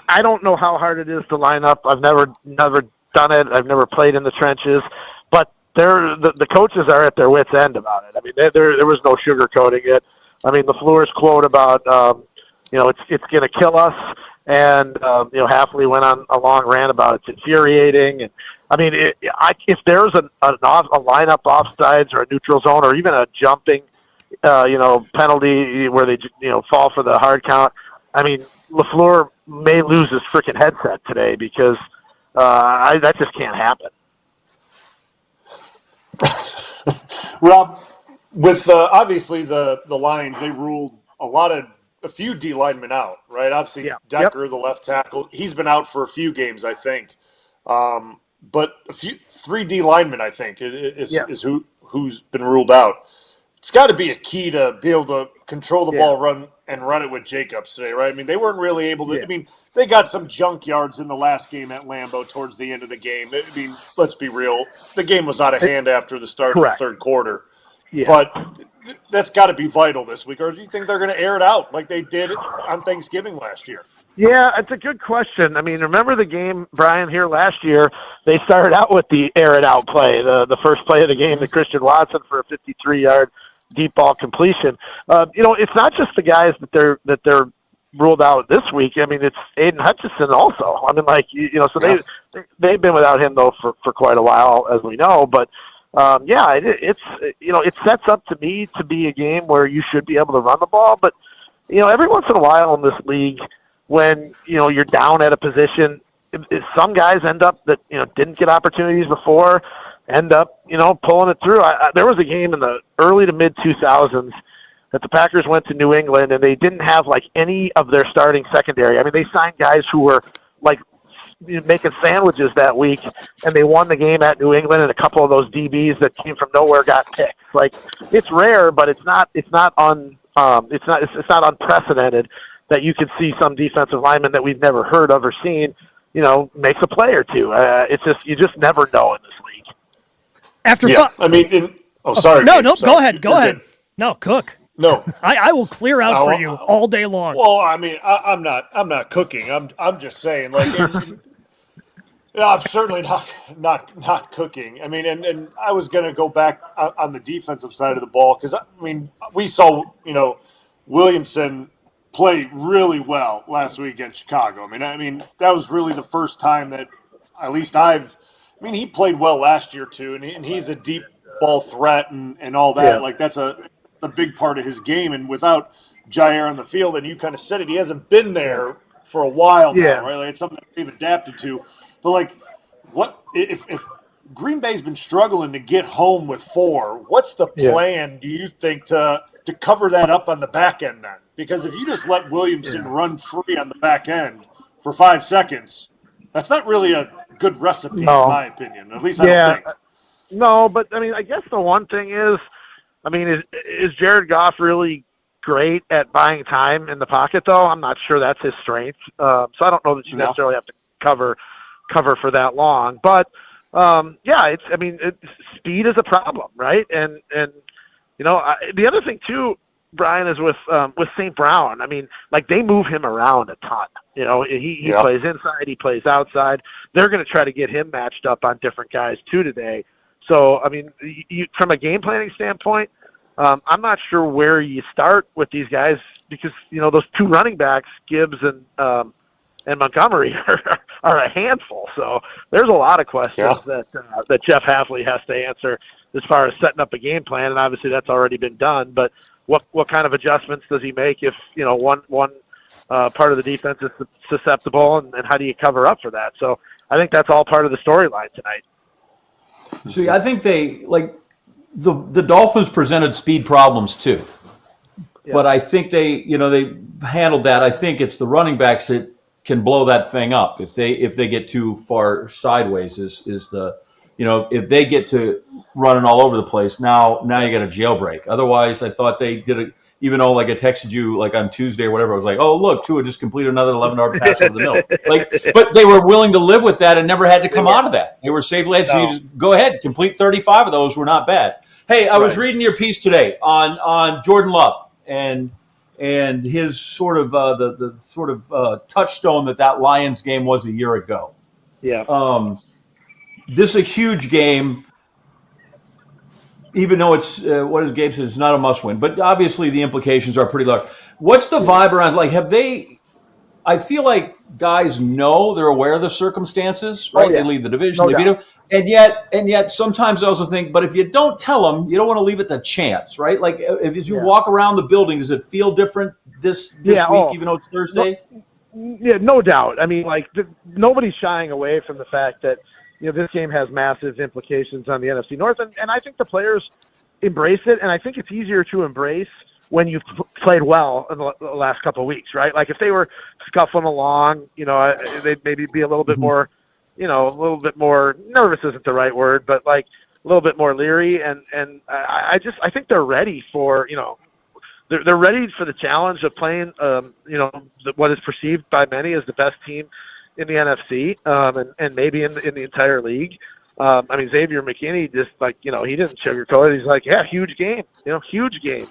I don't know how hard it is to line up. I've never done it. I've never played in the trenches. But the coaches are at their wits' end about it. I mean, there was no sugarcoating it. I mean, LaFleur's quote about, it's going to kill us. And, Hafley went on a long rant about it's infuriating. And, I mean, if there's a lineup offsides or a neutral zone or even a jumping, penalty where they, fall for the hard count, I mean, LaFleur may lose his freaking headset today because that just can't happen. Rob, with obviously the Lions, they ruled a few D linemen out, right? Obviously, Decker, the left tackle, he's been out for a few games, I think. But 3 D linemen, I think, is who's been ruled out. It's got to be a key to be able to control the ball, run it with Jacobs today, right? I mean, they weren't really able to. I mean, they got some junk yards in the last game at Lambeau towards the end of the game. I mean, let's be real. The game was out of hand after the start of the third quarter. Yeah. But that's got to be vital this week. Or do you think they're going to air it out like they did on Thanksgiving last year? Yeah, it's a good question. I mean, remember the game, Bryan, here last year, they started out with the air it out play, the first play of the game, the Christian Watson for a 53-yard deep ball completion. It's not just the guys that they're ruled out this week. I mean, it's Aiden Hutchinson also. I mean, so they've been without him though for quite a while, as we know. But it sets up to me to be a game where you should be able to run the ball. But every once in a while in this league, when you're down at a position, some guys end up that didn't get opportunities before, end up pulling it through. There was a game in the early to mid 2000s that the Packers went to New England and they didn't have like any of their starting secondary. I mean, they signed guys who were like making sandwiches that week, and they won the game at New England. And a couple of those DBs that came from nowhere got picked. Like, it's rare, but it's not unprecedented that you could see some defensive lineman that we've never heard of or seen, makes a play or two. It's just, you just never know in this league. Sorry. No, go ahead. No, cook. No, I will clear out for you all day long. Well, I mean, I'm not cooking. I'm just saying, like, I'm certainly not cooking. I mean, and I was going to go back on the defensive side of the ball because I mean, we saw Williamson play really well last week against Chicago. I mean that was really the first time that at least he played well last year too, and he's a deep ball threat and all that. Yeah. Like that's a big part of his game, and without Jair on the field, and you kind of said it, he hasn't been there for a while now, right? Like it's something they've adapted to. But like, what if Green Bay's been struggling to get home with 4? What's the plan? Do you think to cover that up on the back end then? Because if you just let Williamson run free on the back end for 5 seconds, that's not really a good recipe, in my opinion. At least I don't think. No, but I mean, I guess the one thing is, I mean, is Jared Goff really great at buying time in the pocket, though? I'm not sure that's his strength. So I don't know that you necessarily have to cover for that long. But speed is a problem, right? And the other thing too, Bryan, is with St. Brown. I mean, like they move him around a ton. He plays inside, he plays outside. They're going to try to get him matched up on different guys too today. So, I mean, from a game planning standpoint, I'm not sure where you start with these guys because, those 2 running backs, Gibbs and Montgomery, are a handful. So there's a lot of questions that Jeff Hafley has to answer as far as setting up a game plan, and obviously that's already been done. But what kind of adjustments does he make if, one part of the defense is susceptible, and how do you cover up for that? So I think that's all part of the storyline tonight. See, I think the Dolphins presented speed problems too, but I think they handled that. I think it's the running backs that can blow that thing up if they get too far sideways. Is the if they get to running all over the place, now you got a jailbreak. Otherwise, I thought they did it. Even though, like, I texted you like on Tuesday or whatever, I was like, "Oh, look, Tua just completed another 11-yard pass over the middle." But they were willing to live with that and never had to come out of that. They were safely. So you just go ahead, complete 35 of those. Were not bad. Hey, I was reading your piece today on Jordan Love and his sort of the sort of touchstone that Lions game was a year ago. Yeah. This is a huge game. Even though it's, what does Gabe say, it's not a must-win. But obviously the implications are pretty large. What's the vibe around, like, I feel like guys know, they're aware of the circumstances, right? They lead the division, they beat them. And yet sometimes I also think, but if you don't tell them, you don't want to leave it to chance, right? Like, as you walk around the building, does it feel different this week, even though it's Thursday? Yeah, no doubt. I mean, like, nobody's shying away from the fact that, this game has massive implications on the NFC North, and I think the players embrace it, and I think it's easier to embrace when you've played well in the last couple of weeks, right? Like, if they were scuffling along, they'd maybe be a little bit more, a little bit more nervous isn't the right word, but like a little bit more leery, and I think they're ready for, they're ready for the challenge of playing, what is perceived by many as the best team in the NFC, and maybe in the entire league. I mean, Xavier McKinney just, like, he didn't sugarcoat it. He's like, yeah, huge game, huge game.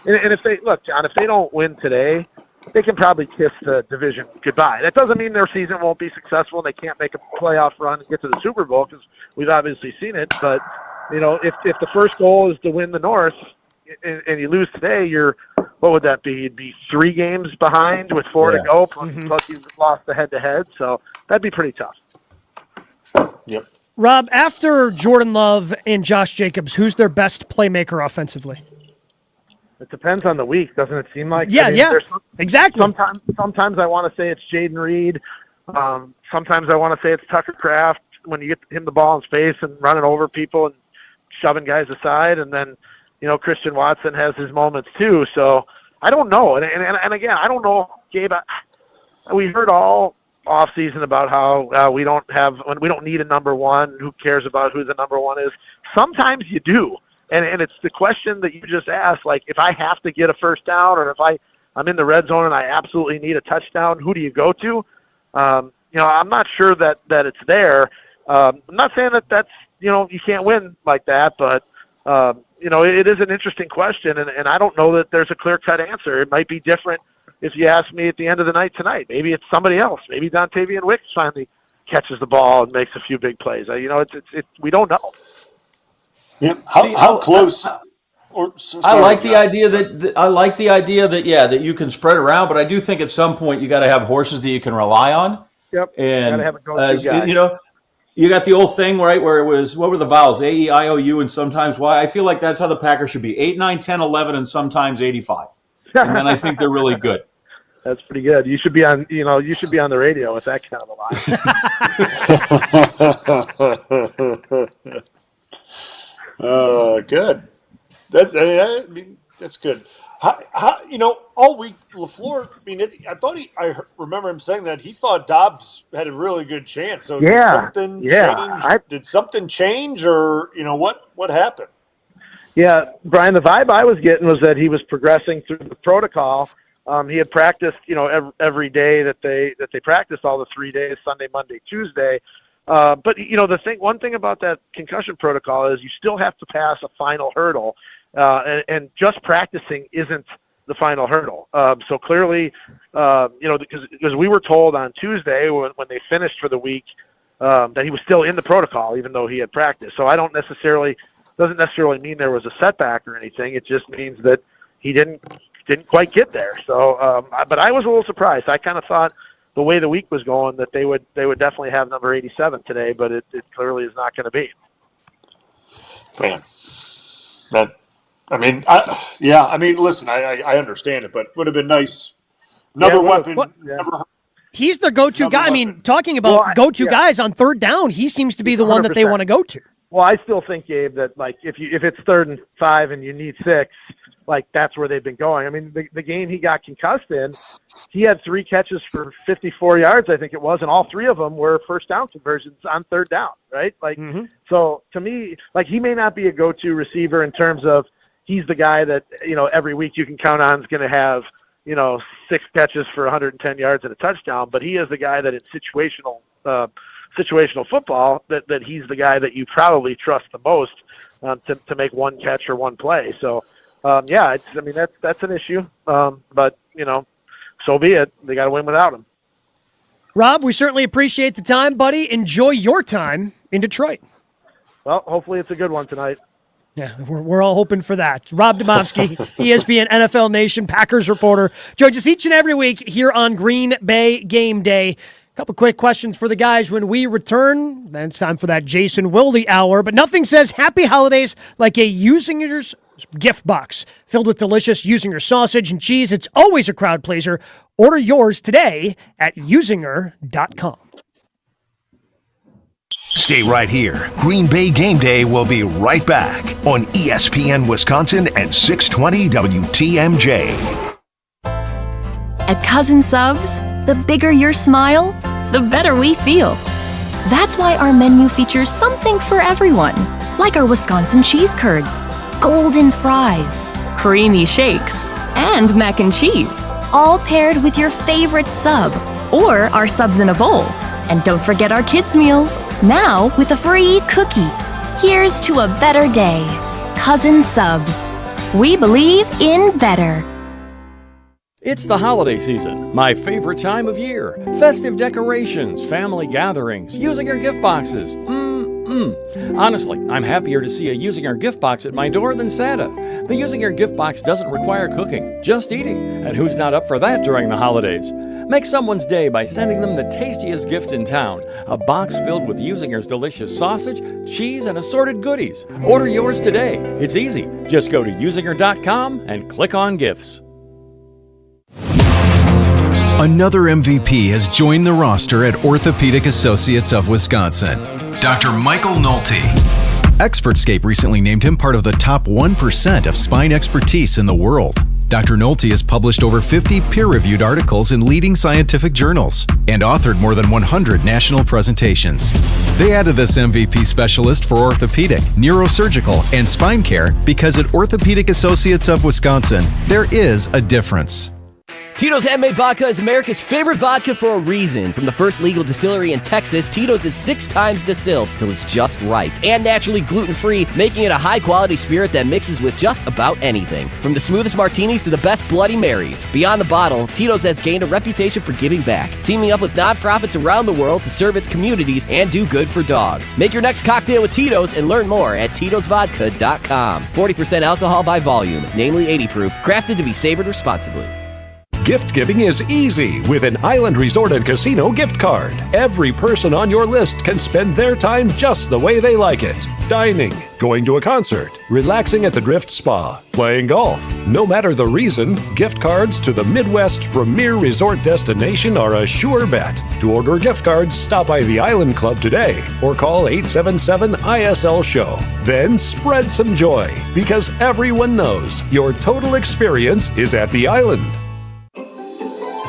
And if they, look, John, if they don't win today, they can probably kiss the division goodbye. That doesn't mean their season won't be successful and they can't make a playoff run and get to the Super Bowl, because we've obviously seen it. But, if the first goal is to win the North and you lose today, what would that be? You'd be 3 games behind with 4 to go, plus you've lost the head-to-head. So that'd be pretty tough. Yep. Rob, after Jordan Love and Josh Jacobs, who's their best playmaker offensively? It depends on the week, doesn't it seem like? Yeah, exactly. Sometimes I want to say it's Jaden Reed. Sometimes I want to say it's Tucker Kraft when you get him the ball in space and running over people and shoving guys aside. And then, Christian Watson has his moments too. So I don't know. And again, I don't know, Gabe. We heard all offseason about how we don't need a number one. Who cares about who the number one is? Sometimes you do. And it's the question that you just asked, like, if I have to get a first down or if I'm in the red zone and I absolutely need a touchdown, who do you go to? I'm not sure that it's there. I'm not saying that's, you can't win like that, but, it is an interesting question, and I don't know that there's a clear-cut answer. It might be different if you ask me at the end of the night tonight. Maybe it's somebody else. Maybe Dontavian Wicks finally catches the ball and makes a few big plays. We don't know. Yeah. How close? I like the idea that you can spread around, but I do think at some point you got to have horses that you can rely on. Yep. And gotta have a go-to guy. You got the old thing, right, where it was, what were the vowels? A, E, I, O, U, and sometimes Y. I feel like that's how the Packers should be. 8, 9, 10, 11, and sometimes 85. And then I think they're really good. That's pretty good. You should be on, the radio with that kind of a line. Good. That's good. All week LaFleur. I remember him saying that he thought Dobbs had a really good chance. So did something change, or what happened? Yeah, Brian. The vibe I was getting was that he was progressing through the protocol. He had practiced, every day that they practiced, all the 3 days, Sunday, Monday, Tuesday. But one thing about that concussion protocol is you still have to pass a final hurdle, and just practicing isn't the final hurdle. So clearly, because we were told on Tuesday when they finished for the week that he was still in the protocol, even though he had practiced. So doesn't necessarily mean there was a setback or anything. It just means that he didn't quite get there. So, but I was a little surprised. I kind of thought, the way the week was going, that they would definitely have number 87 today, but it clearly is not going to be. Man, listen, I understand it, but would have been nice. Another weapon. He's the go-to guy. Talking about go-to guys on third down, he seems to be the one that they want to go to. Well, I still think, Gabe, that like if it's 3rd and 5 and you need 6, like that's where they've been going. I mean, the game he got concussed in, he had 3 catches for 54 yards, I think it was, and all 3 of them were first down conversions on 3rd down, right? Like, so to me, like he may not be a go-to receiver in terms of he's the guy that, every week you can count on is going to have, 6 catches for 110 yards and a touchdown, but he is the guy that in situational football that he's the guy that you probably trust the most to make 1 catch or 1 play. So, that's an issue. But, so be it. They got to win without him. Rob, we certainly appreciate the time, buddy. Enjoy your time in Detroit. Well, hopefully it's a good one tonight. Yeah, we're all hoping for that. Rob Demovsky, ESPN NFL Nation Packers reporter, joins us each and every week here on Green Bay Game Day. Couple quick questions for the guys when we return. Then it's time for that Jason Wilde hour. But nothing says happy holidays like a Usinger's gift box filled with delicious Usinger sausage and cheese. It's always a crowd pleaser. Order yours today at usinger.com. Stay right here. Green Bay Game Day will be right back on ESPN Wisconsin and 620 WTMJ. At Cousin Subs, the bigger your smile, the better we feel. That's why our menu features something for everyone, like our Wisconsin cheese curds, golden fries, creamy shakes, and mac and cheese, all paired with your favorite sub, or our subs in a bowl. And don't forget our kids' meals, now with a free cookie. Here's to a better day. Cousin Subs. We believe in better. It's the holiday season, my favorite time of year. Festive decorations, family gatherings, using our gift boxes. Honestly, I'm happier to see a Using Our gift box at my door than Santa. The Using Our gift box doesn't require cooking, just eating. And who's not up for that during the holidays? Make someone's day by sending them the tastiest gift in town, a box filled with Usinger's delicious sausage, cheese, and assorted goodies. Order yours today. It's easy. Just go to usinger.com and click on gifts. Another MVP has joined the roster at Orthopedic Associates of Wisconsin, Dr. Michael Nolte. Expertscape recently named him part of the top 1% of spine expertise in the world. Dr. Nolte has published over 50 peer-reviewed articles in leading scientific journals and authored more than 100 national presentations. They added this MVP specialist for orthopedic, neurosurgical, and spine care because at Orthopedic Associates of Wisconsin, there is a difference. Tito's Handmade Vodka is America's favorite vodka for a reason. From the first legal distillery in Texas, Tito's is 6 times distilled till it's just right. And naturally gluten-free, making it a high-quality spirit that mixes with just about anything. From the smoothest martinis to the best Bloody Marys. Beyond the bottle, Tito's has gained a reputation for giving back, teaming up with nonprofits around the world to serve its communities and do good for dogs. Make your next cocktail with Tito's and learn more at titosvodka.com. 40% alcohol by volume, namely 80 proof, crafted to be savored responsibly. Gift giving is easy with an Island Resort and Casino gift card. Every person on your list can spend their time just the way they like it. Dining, going to a concert, relaxing at the Drift Spa, playing golf. No matter the reason, gift cards to the Midwest's premier resort destination are a sure bet. To order gift cards, stop by the Island Club today or call 877-ISL-SHOW. Then spread some joy because everyone knows your total experience is at the Island.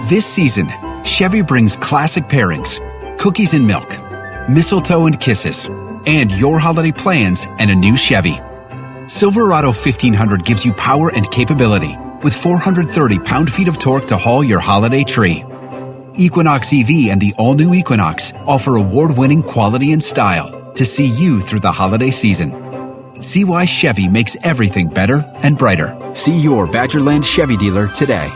This season, Chevy brings classic pairings, cookies and milk, mistletoe and kisses, and your holiday plans and a new Chevy. Silverado 1500 gives you power and capability with 430 pound-feet of torque to haul your holiday tree. Equinox EV and the all-new Equinox offer award-winning quality and style to see you through the holiday season. See why Chevy makes everything better and brighter. See your Badgerland Chevy dealer today.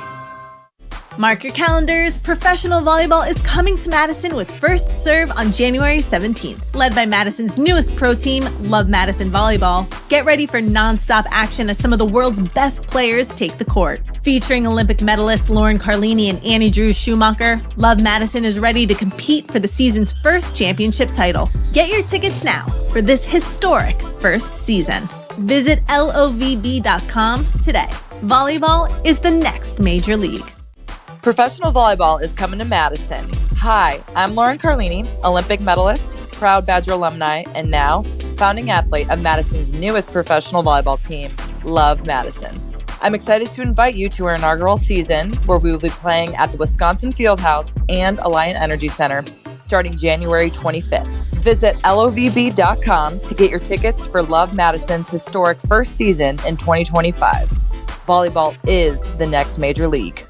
Mark your calendars. Professional volleyball is coming to Madison with First Serve on January 17th. Led by Madison's newest pro team, Love Madison Volleyball. Get ready for non-stop action as some of the world's best players take the court. Featuring Olympic medalists Lauren Carlini and Annie Drew Schumacher, Love Madison is ready to compete for the season's first championship title. Get your tickets now for this historic first season. Visit lovb.com today. Volleyball is the next major league. Professional volleyball is coming to Madison. Hi, I'm Lauren Carlini, Olympic medalist, proud Badger alumni, and now founding athlete of Madison's newest professional volleyball team, Love Madison. I'm excited to invite you to our inaugural season, where we will be playing at the Wisconsin Fieldhouse and Alliant Energy Center starting January 25th. Visit lovb.com to get your tickets for Love Madison's historic first season in 2025. Volleyball is the next major league.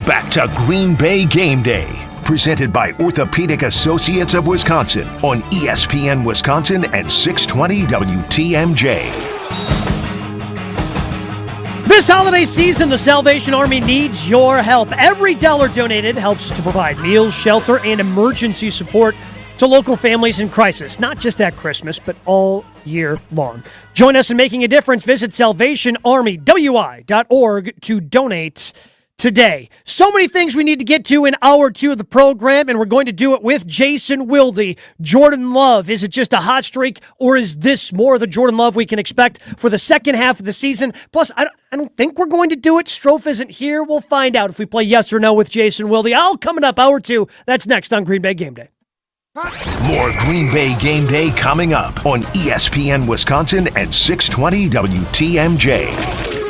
Back to Green Bay Game Day, presented by Orthopedic Associates of Wisconsin on ESPN Wisconsin and 620 WTMJ. This holiday season, the Salvation Army needs your help. Every dollar donated helps to provide meals, shelter, and emergency support to local families in crisis, not just at Christmas, but all year long. Join us in making a difference. Visit salvationarmywi.org to donate today. So many things we need to get to in hour 2 of the program, and we're going to do it with Jason Wilde. Jordan Love, is it just a hot streak, or is this more of the Jordan Love we can expect for the second half of the season? Plus, I don't think we're going to do it. Strofe isn't here. We'll find out if we play yes or no with Jason Wilde. All coming up hour 2. That's next on Green Bay Game Day. More Green Bay Game Day coming up on ESPN Wisconsin and 620 WTMJ.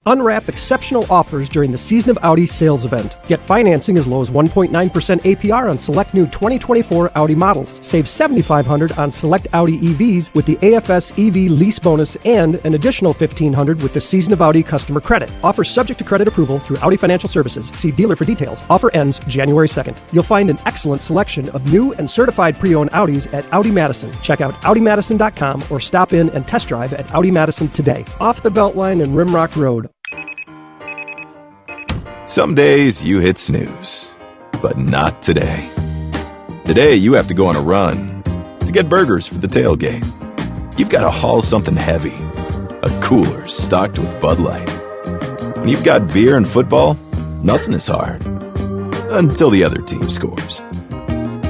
Unwrap exceptional offers during the Season of Audi sales event. Get financing as low as 1.9% APR on select new 2024 Audi models. Save $7,500 on select Audi EVs with the AFS EV lease bonus and an additional $1,500 with the Season of Audi customer credit. Offer subject to credit approval through Audi Financial Services. See dealer for details. Offer ends January 2nd. You'll find an excellent selection of new and certified pre-owned Audis at Audi Madison. Check out AudiMadison.com or stop in and test drive at Audi Madison today. Off the Beltline and Rimrock Road. Some days you hit snooze, but not today. Today you have to go on a run to get burgers for the tailgate. You've got to haul something heavy, a cooler stocked with Bud Light. When you've got beer and football, nothing is hard. Until the other team scores.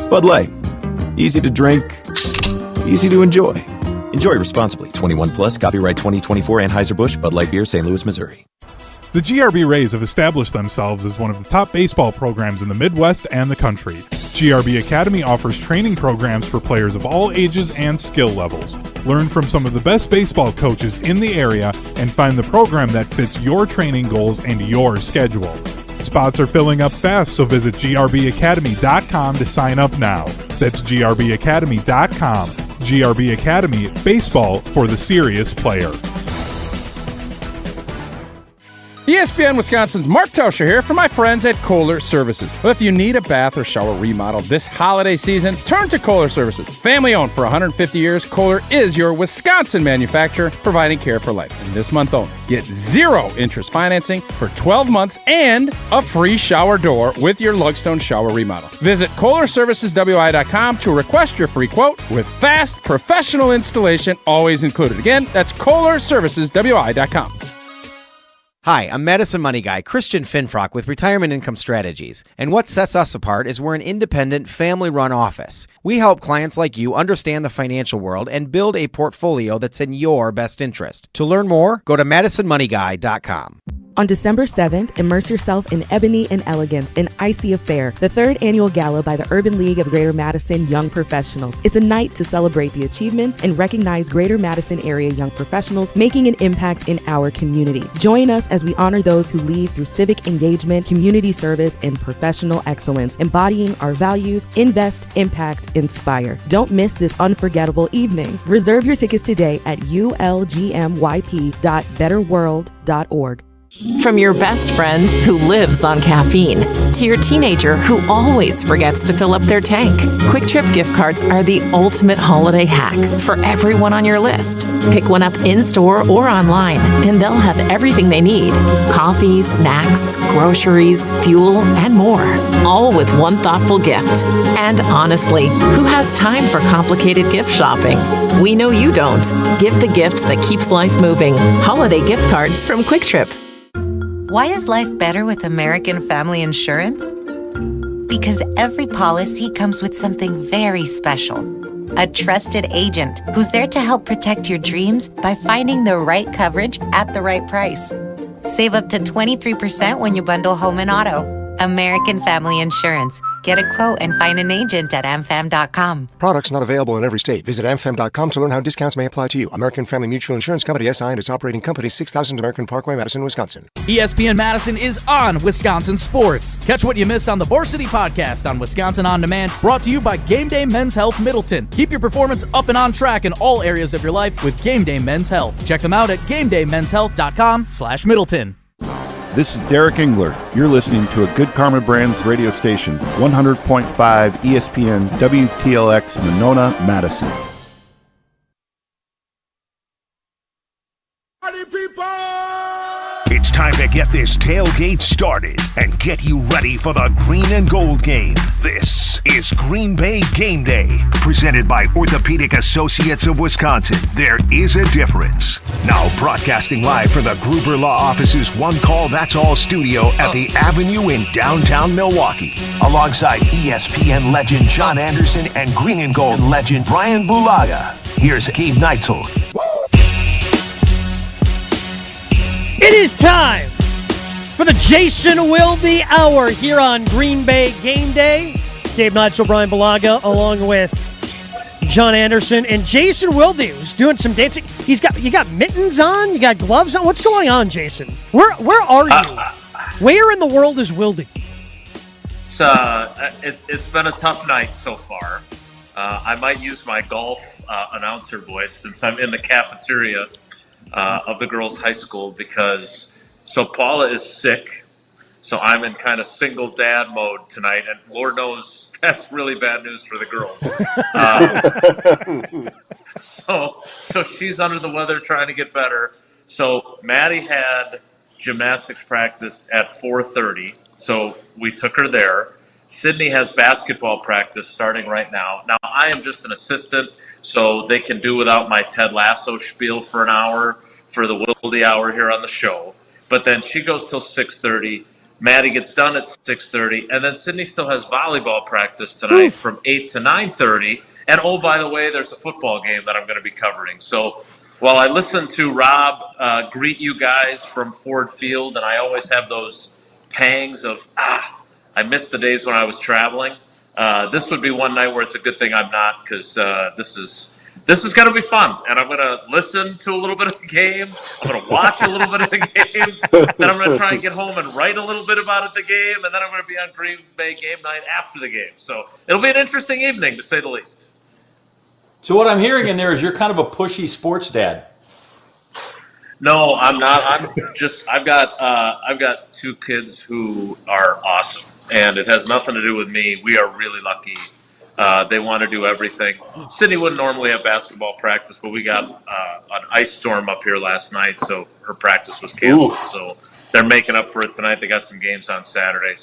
Bud Light. Easy to drink, easy to enjoy. Enjoy responsibly. 21 plus, copyright 2024 Anheuser-Busch, Bud Light Beer, St. Louis, Missouri. The GRB Rays have established themselves as one of the top baseball programs in the Midwest and the country. GRB Academy offers training programs for players of all ages and skill levels. Learn from some of the best baseball coaches in the area and find the program that fits your training goals and your schedule. Spots are filling up fast, so visit grbacademy.com to sign up now. That's grbacademy.com. GRB Academy, baseball for the serious player. ESPN Wisconsin's Mark Toscher here for my friends at Kohler Services. Well, if you need a bath or shower remodel this holiday season, turn to Kohler Services. Family owned for 150 years, Kohler is your Wisconsin manufacturer providing care for life. And this month only, get 0 interest financing for 12 months and a free shower door with your Lugstone shower remodel. Visit KohlerServicesWI.com to request your free quote with fast, professional installation always included. Again, that's KohlerServicesWI.com. Hi, I'm Madison Money Guy, Christian Finfrock with Retirement Income Strategies. And what sets us apart is we're an independent, family-run office. We help clients like you understand the financial world and build a portfolio that's in your best interest. To learn more, go to MadisonMoneyGuy.com. On December 7th, immerse yourself in Ebony and Elegance, an icy affair, the 3rd annual gala by the Urban League of Greater Madison Young Professionals. It's a night to celebrate the achievements and recognize Greater Madison area young professionals making an impact in our community. Join us as we honor those who lead through civic engagement, community service, and professional excellence, embodying our values: invest, impact, inspire. Don't miss this unforgettable evening. Reserve your tickets today at ulgmyp.betterworld.org. From your best friend who lives on caffeine to your teenager who always forgets to fill up their tank, Quick Trip gift cards are the ultimate holiday hack for everyone on your list. Pick one up in-store or online, and they'll have everything they need: coffee, snacks, groceries, fuel, and more, all with one thoughtful gift. And honestly, who has time for complicated gift shopping? We know you don't. Give the gift that keeps life moving. Holiday gift cards from Quick Trip. Why is life better with American Family Insurance? Because every policy comes with something very special. A trusted agent who's there to help protect your dreams by finding the right coverage at the right price. Save up to 23% when you bundle home and auto. American Family Insurance. Get a quote and find an agent at amfam.com. Products not available in every state. Visit amfam.com to learn how discounts may apply to you. American Family Mutual Insurance Company, SI, and its operating company, 6000 American Parkway, Madison, Wisconsin. ESPN Madison is on Wisconsin sports. Catch what you missed on the Varsity Podcast on Wisconsin On Demand, brought to you by GameDay Men's Health Middleton. Keep your performance up and on track in all areas of your life with GameDay Men's Health. Check them out at GameDayMen'sHealth.com/Middleton. This is Derek Engler. You're listening to a Good Karma Brands radio station, 100.5 ESPN WTLX Monona, Madison. It's time to get this tailgate started and get you ready for the green and gold game. This is Green Bay Game Day, presented by Orthopedic Associates of Wisconsin. There is a difference. Now broadcasting live from the Gruber Law Office's One Call That's All studio at the Avenue in downtown Milwaukee. Alongside ESPN legend John Anderson and green and gold legend Bryan Bulaga. Here's Gabe Neitzel. It is time for the Jason Wilde Hour here on Green Bay Game Day. Gabe Neitzel, Bryan Bulaga, along with John Anderson and Jason Wilde, who's doing some dancing. You got mittens on, you got gloves on. What's going on, Jason? Where are you? Where in the world is Wilde? It's been a tough night so far. I might use my golf announcer voice since I'm in the cafeteria of the girls' high school because Paula is sick, so I'm in kind of single dad mode tonight, and Lord knows that's really bad news for the girls. So she's under the weather, trying to get better. So Maddie had gymnastics practice at 4:30, so we took her there. Sydney has basketball practice starting right now. Now, I am just an assistant, so they can do without my Ted Lasso spiel for an hour for the Wilde Hour here on the show. But then she goes till 6:30. Maddie gets done at 6:30. And then Sydney still has volleyball practice tonight from 8 to 9:30. And, oh, by the way, there's a football game that I'm going to be covering. So while I listen to Rob greet you guys from Ford Field, and I always have those pangs of, I miss the days when I was traveling. This would be one night where it's a good thing I'm not, because this is going to be fun. And I'm going to listen to a little bit of the game. I'm going to watch a little bit of the game. Then I'm going to try and get home and write a little bit about the game. And then I'm going to be on Green Bay game night after the game. So it'll be an interesting evening, to say the least. So what I'm hearing in there is you're kind of a pushy sports dad. No, I'm not. I've got two kids who are awesome. And it has nothing to do with me. We are really lucky. They want to do everything. Sydney wouldn't normally have basketball practice, but we got an ice storm up here last night, so her practice was canceled. Ooh. So they're making up for it tonight. They got some games on Saturday.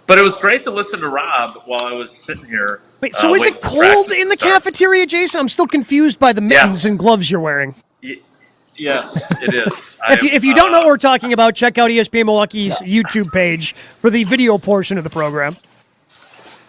But it was great to listen to Rob while I was sitting here. Wait, so is it cold in the cafeteria, Jason? I'm still confused by the mittens and gloves you're wearing. Yes, it is. If you don't know what we're talking about, check out ESPN Milwaukee's YouTube page for the video portion of the program.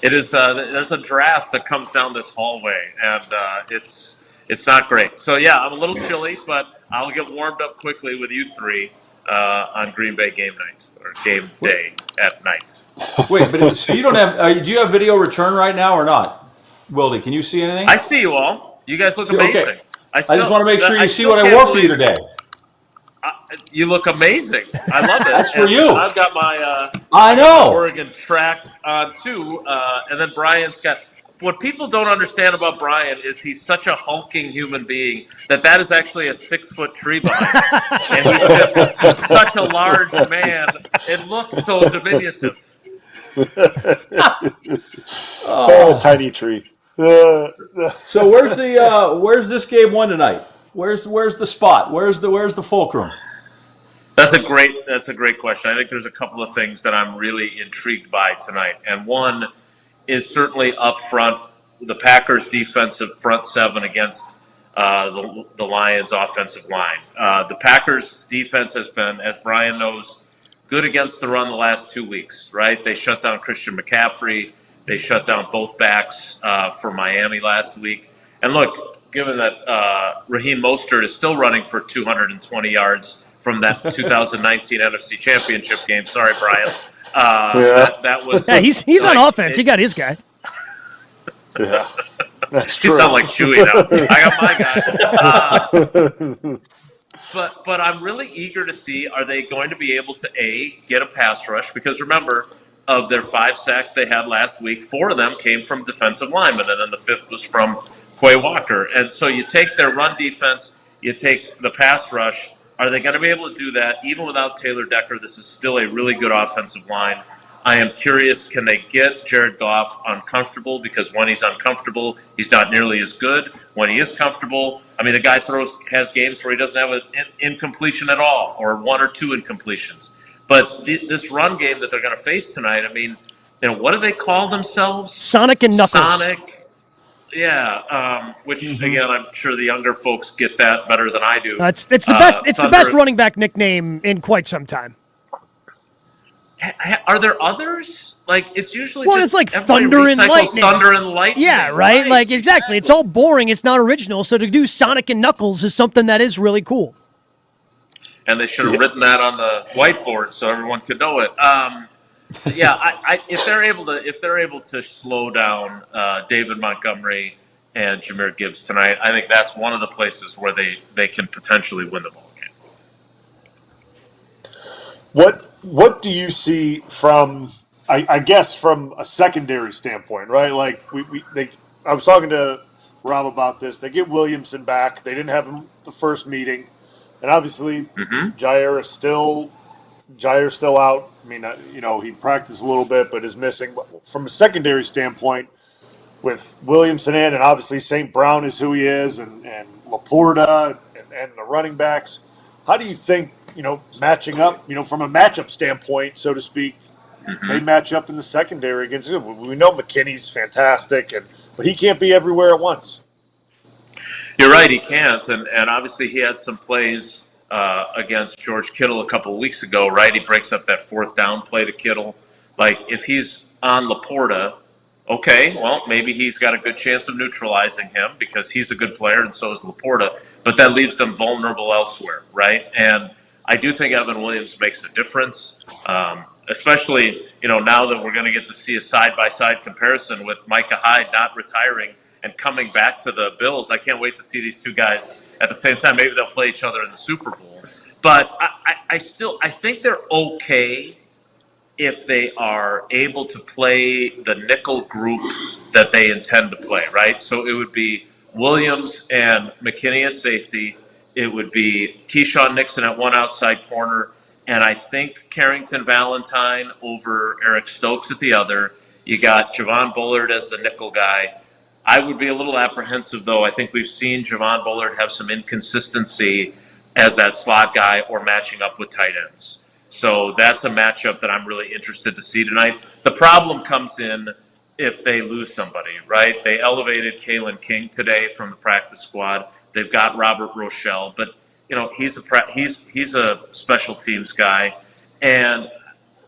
It is. There's a draft that comes down this hallway, and it's not great. So yeah, I'm a little chilly, but I'll get warmed up quickly with you three on Green Bay game night or game day at night. Wait, but so you don't have? Do you have video return right now or not, Wilde? Can you see anything? I see you all. You guys look amazing. Okay. I just want to make sure you see what I wore for you today. You look amazing. I love it. That's for you. I've got my I know Oregon track on too, and then Brian's got. What people don't understand about Bryan is he's such a hulking human being that is actually a 6-foot tree behind him. And he's just such a large man. It looks so diminutive. Tiny tree. So where's this game one tonight? Where's the spot? Where's the fulcrum? That's a great question. I think there's a couple of things that I'm really intrigued by tonight, and one is certainly up front, the Packers' defensive front seven against the Lions' offensive line. The Packers' defense has been, as Bryan knows, good against the run the last 2 weeks. Right? They shut down Christian McCaffrey. They shut down both backs for Miami last week. And look, given that Raheem Mostert is still running for 220 yards from that 2019 NFC Championship game. Sorry, Bryan. That was. Yeah, he's on offense. He got his guy. Yeah, that's true. You sound like Chewy now. I got my guy. But I'm really eager to see, are they going to be able to, get a pass rush? Because remember, of their 5 sacks they had last week, 4 of them came from defensive linemen, and then the 5th was from Quay Walker. And so you take their run defense, you take the pass rush. Are they going to be able to do that even without Taylor Decker? This is still a really good offensive line. I am curious, can they get Jared Goff uncomfortable? Because when he's uncomfortable, he's not nearly as good. When he is comfortable, I mean, the guy has games where he doesn't have an incompletion at all, or 1 or 2 incompletions. But this run game that they're going to face tonight, I mean, what do they call themselves? Sonic and Knuckles. Sonic. Yeah, which again, I'm sure the younger folks get that better than I do. It's the best. It's the best running back nickname in quite some time. Are there others? Like, it's usually it's like Thunder and Lightning. Thunder and Lightning. Yeah, right? Like, exactly. It's all boring. It's not original. So to do Sonic and Knuckles is something that is really cool. And they should have written that on the whiteboard so everyone could know it. If they're able to slow down David Montgomery and Jahmyr Gibbs tonight, I think that's one of the places where they can potentially win the ball game. What do you see from, I guess, from a secondary standpoint, right? Like I was talking to Rob about this. They get Williamson back. They didn't have him the first meeting, and obviously Jair's still out. I mean, he practiced a little bit, but is missing. From a secondary standpoint, with Williamson in, and obviously St. Brown is who he is, and Laporta and the running backs. How do you think, matching up, from a matchup standpoint, so to speak, they match up in the secondary against him? We know McKinney's fantastic, but he can't be everywhere at once. You're right, he can't, and obviously he had some plays against George Kittle a couple of weeks ago, right? He breaks up that 4th down play to Kittle. Like, if he's on Laporta, okay, well, maybe he's got a good chance of neutralizing him because he's a good player and so is Laporta, but that leaves them vulnerable elsewhere, right? And I do think Evan Williams makes a difference, especially, now that we're going to get to see a side-by-side comparison with Micah Hyde not retiring and coming back to the Bills. I can't wait to see these two guys at the same time. Maybe they'll play each other in the Super Bowl. But I think they're okay if they are able to play the nickel group that they intend to play, right? So it would be Williams and McKinney at safety. It would be Keyshawn Nixon at one outside corner, and I think Carrington Valentine over Eric Stokes at the other. You got Javon Bullard as the nickel guy. I would be a little apprehensive, though. I think we've seen Javon Bullard have some inconsistency as that slot guy or matching up with tight ends. So that's a matchup that I'm really interested to see tonight. The problem comes in if they lose somebody, right? They elevated Kalen King today from the practice squad. They've got Robert Rochelle, but he's a special teams guy, and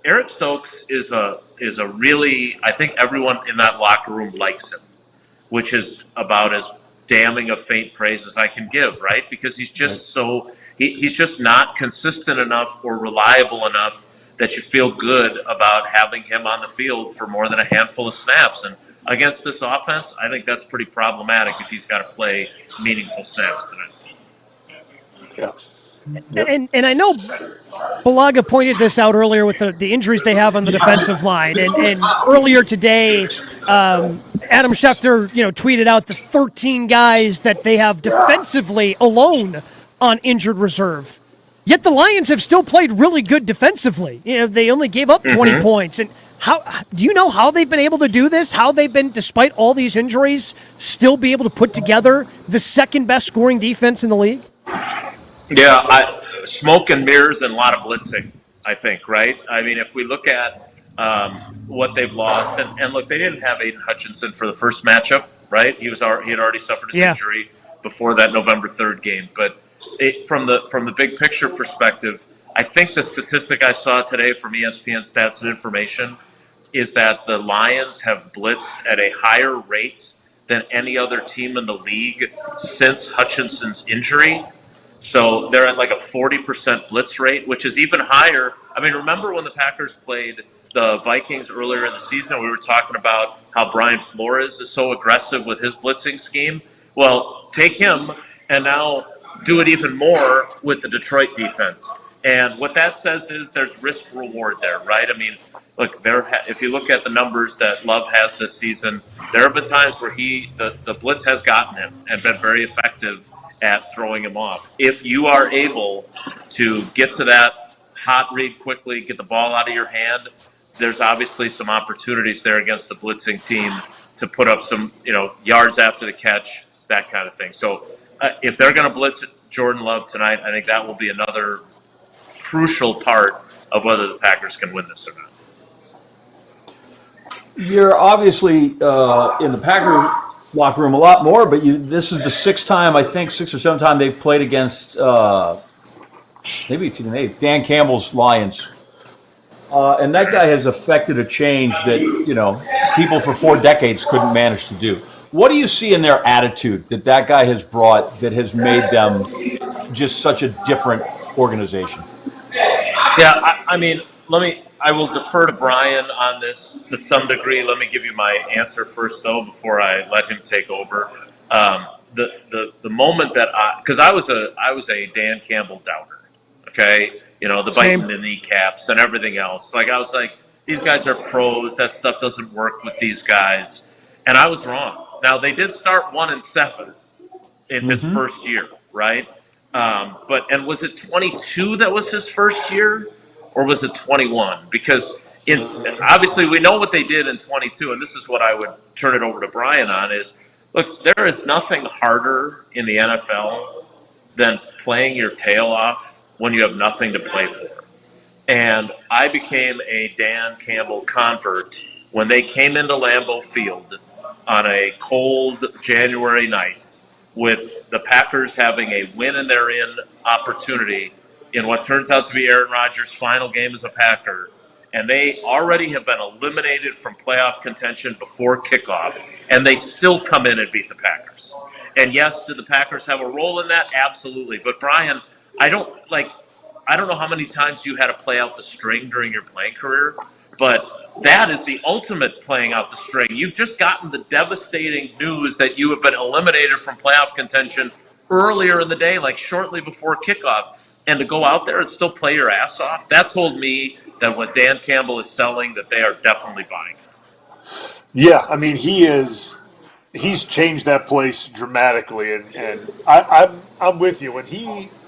Eric Stokes is a really, I think everyone in that locker room likes him, which is about as damning of faint praise as I can give, right? Because he's just he's just not consistent enough or reliable enough that you feel good about having him on the field for more than a handful of snaps. And against this offense, I think that's pretty problematic if he's got to play meaningful snaps tonight. Yeah. Yep. And I know Bulaga pointed this out earlier with the injuries they have on the defensive line. And earlier today, Adam Schefter, tweeted out the 13 guys that they have defensively alone on injured reserve. Yet the Lions have still played really good defensively. They only gave up 20 points. And how do you know how they've been able to do this? How they've been, despite all these injuries, still be able to put together the second best scoring defense in the league? Yeah, smoke and mirrors and a lot of blitzing, I think, right? I mean, if we look at what they've lost, and look, they didn't have Aiden Hutchinson for the first matchup, right? He had already suffered his injury before that November 3rd game. But from the big picture perspective, I think the statistic I saw today from ESPN Stats and Information is that the Lions have blitzed at a higher rate than any other team in the league since Hutchinson's injury. So they're at like a 40% blitz rate, which is even higher. I mean, remember when the Packers played the Vikings earlier in the season. We were talking about how Brian Flores is so aggressive with his blitzing scheme. Well, take him and now do it even more with the Detroit defense. And what that says is there's risk reward there, right? I mean, look, if you look at the numbers that Love has this season, there have been times where the blitz has gotten him and been very effective at throwing him off. If you are able to get to that hot read quickly, get the ball out of your hand, there's obviously some opportunities there against the blitzing team to put up some, yards after the catch, that kind of thing. So if they're going to blitz Jordan Love tonight, I think that will be another crucial part of whether the Packers can win this or not. You're obviously in the Packer locker room a lot more, but this is the sixth or seventh time they've played against maybe it's even eighth, Dan Campbell's Lions. And that guy has affected a change that, people for 4 decades couldn't manage to do. What do you see in their attitude that guy has brought that has made them just such a different organization? Yeah, I will defer to Bryan on this to some degree. Let me give you my answer first, though, before I let him take over. The moment that because I was a Dan Campbell doubter, okay, the biting the kneecaps and everything else. Like I was like, these guys are pros. That stuff doesn't work with these guys, and I was wrong. Now they did start 1-7 in his first year, right? But was it 22 that was his first year? Or was it 21? Because obviously we know what they did in 22, and this is what I would turn it over to Bryan on is, look, there is nothing harder in the NFL than playing your tail off when you have nothing to play for. And I became a Dan Campbell convert when they came into Lambeau Field on a cold January night with the Packers having a win-and-they're-in opportunity in what turns out to be Aaron Rodgers' final game as a Packer, and they already have been eliminated from playoff contention before kickoff, and they still come in and beat the Packers. And yes, did the Packers have a role in that? Absolutely. But Bryan, I don't know how many times you had to play out the string during your playing career, but that is the ultimate playing out the string. You've just gotten the devastating news that you have been eliminated from playoff contention earlier in the day, like shortly before kickoff, and to go out there and still play your ass off, that told me that what Dan Campbell is selling, that they are definitely buying it. Yeah, I mean, he's changed that place dramatically, and I'm with you. When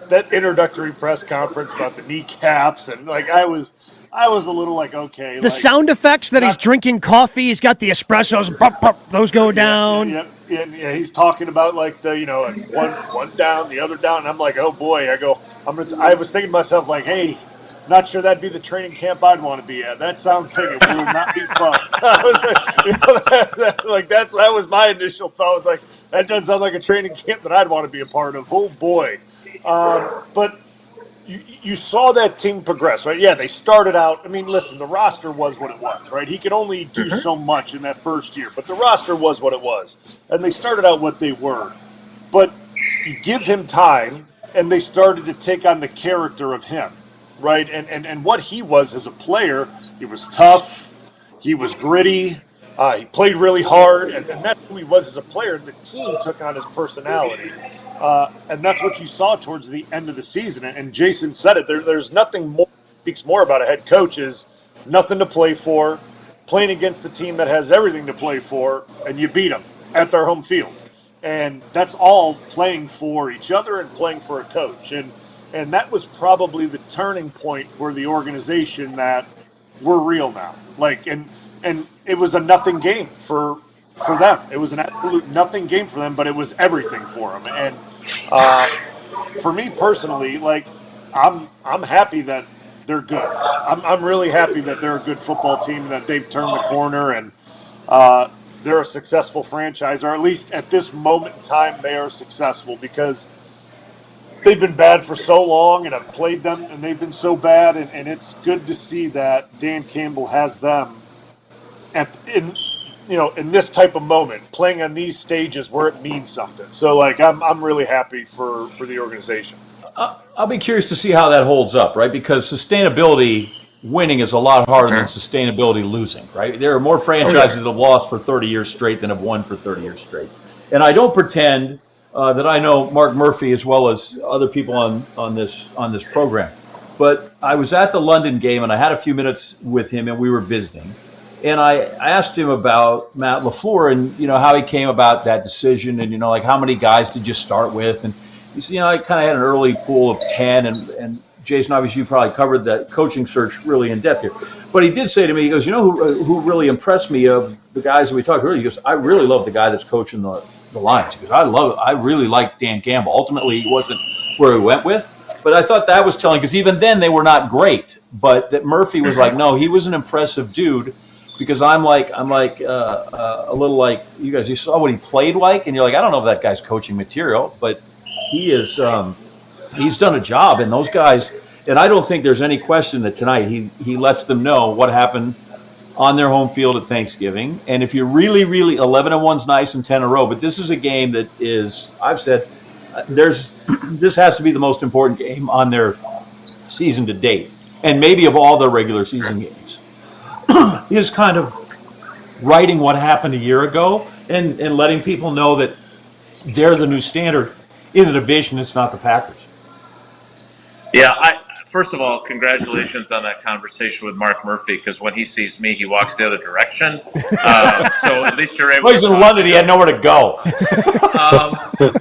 that introductory press conference about the kneecaps, and I was a little like, okay. The sound effects that he's drinking coffee, he's got the espressos, pop, pop, those go down. Yeah, he's talking about one down, the other down, and I'm like, oh boy. I was thinking to myself like, hey, not sure that'd be the training camp I'd want to be at. That sounds like it will not be fun. That was my initial thought. I was like, that doesn't sound like a training camp that I'd want to be a part of. Oh boy. But you saw that team progress, right? Yeah, they started out. I mean, listen, the roster was what it was, right? He could only do so much in that first year, but the roster was what it was. And they started out what they were. But you give him time, and they started to take on the character of him, right? And what he was as a player, he was tough, he was gritty, he played really hard, and that's who he was as a player. The team took on his personality. And that's what you saw towards the end of the season. And Jason said it. There's nothing more speaks more about a head coach is nothing to play for, playing against the team that has everything to play for, and you beat them at their home field. And that's all playing for each other and playing for a coach. And that was probably the turning point for the organization that we're real now. And it was a nothing game for them. It was an absolute nothing game for them, but it was everything for them. And for me personally, I'm happy that they're good. I'm really happy that they're a good football team, that they've turned the corner, and they're a successful franchise, or at least at this moment in time, they are successful because they've been bad for so long, and I've played them, and they've been so bad, and it's good to see that Dan Campbell has them in this type of moment, playing on these stages where it means something. So, I'm really happy for the organization. I'll be curious to see how that holds up, right? Because sustainability winning is a lot harder than sustainability losing, right? There are more franchises that have lost for 30 years straight than have won for 30 years straight. And I don't pretend that I know Mark Murphy as well as other people on this program. But I was at the London game, and I had a few minutes with him, and we were visiting. And I asked him about Matt LaFleur and, how he came about that decision and, like how many guys did you start with? And he said, I kind of had an early pool of 10 and Jason, obviously you probably covered that coaching search really in depth here. But he did say to me, he goes, who really impressed me of the guys that we talked earlier? He goes, I really love the guy that's coaching the Lions. He goes, I really like Dan Campbell. Ultimately, he wasn't where he went with. But I thought that was telling because even then they were not great. But that Murphy was like, no, he was an impressive dude. Because I'm like a little like you guys. You saw what he played like, and you're like, I don't know if that guy's coaching material, but he is. He's done a job, and those guys. And I don't think there's any question that tonight he lets them know what happened on their home field at Thanksgiving. And if you're really 11-1's nice and 10 in a row, but this is a game that is. I've said this has to be the most important game on their season to date, and maybe of all their regular season games. Is kind of writing what happened a year ago and letting people know that they're the new standard in the division. It's not the Packers. Yeah, first of all, congratulations on that conversation with Mark Murphy, because when he sees me, he walks the other direction. So at least you're able Well, he's in London. He had nowhere to go.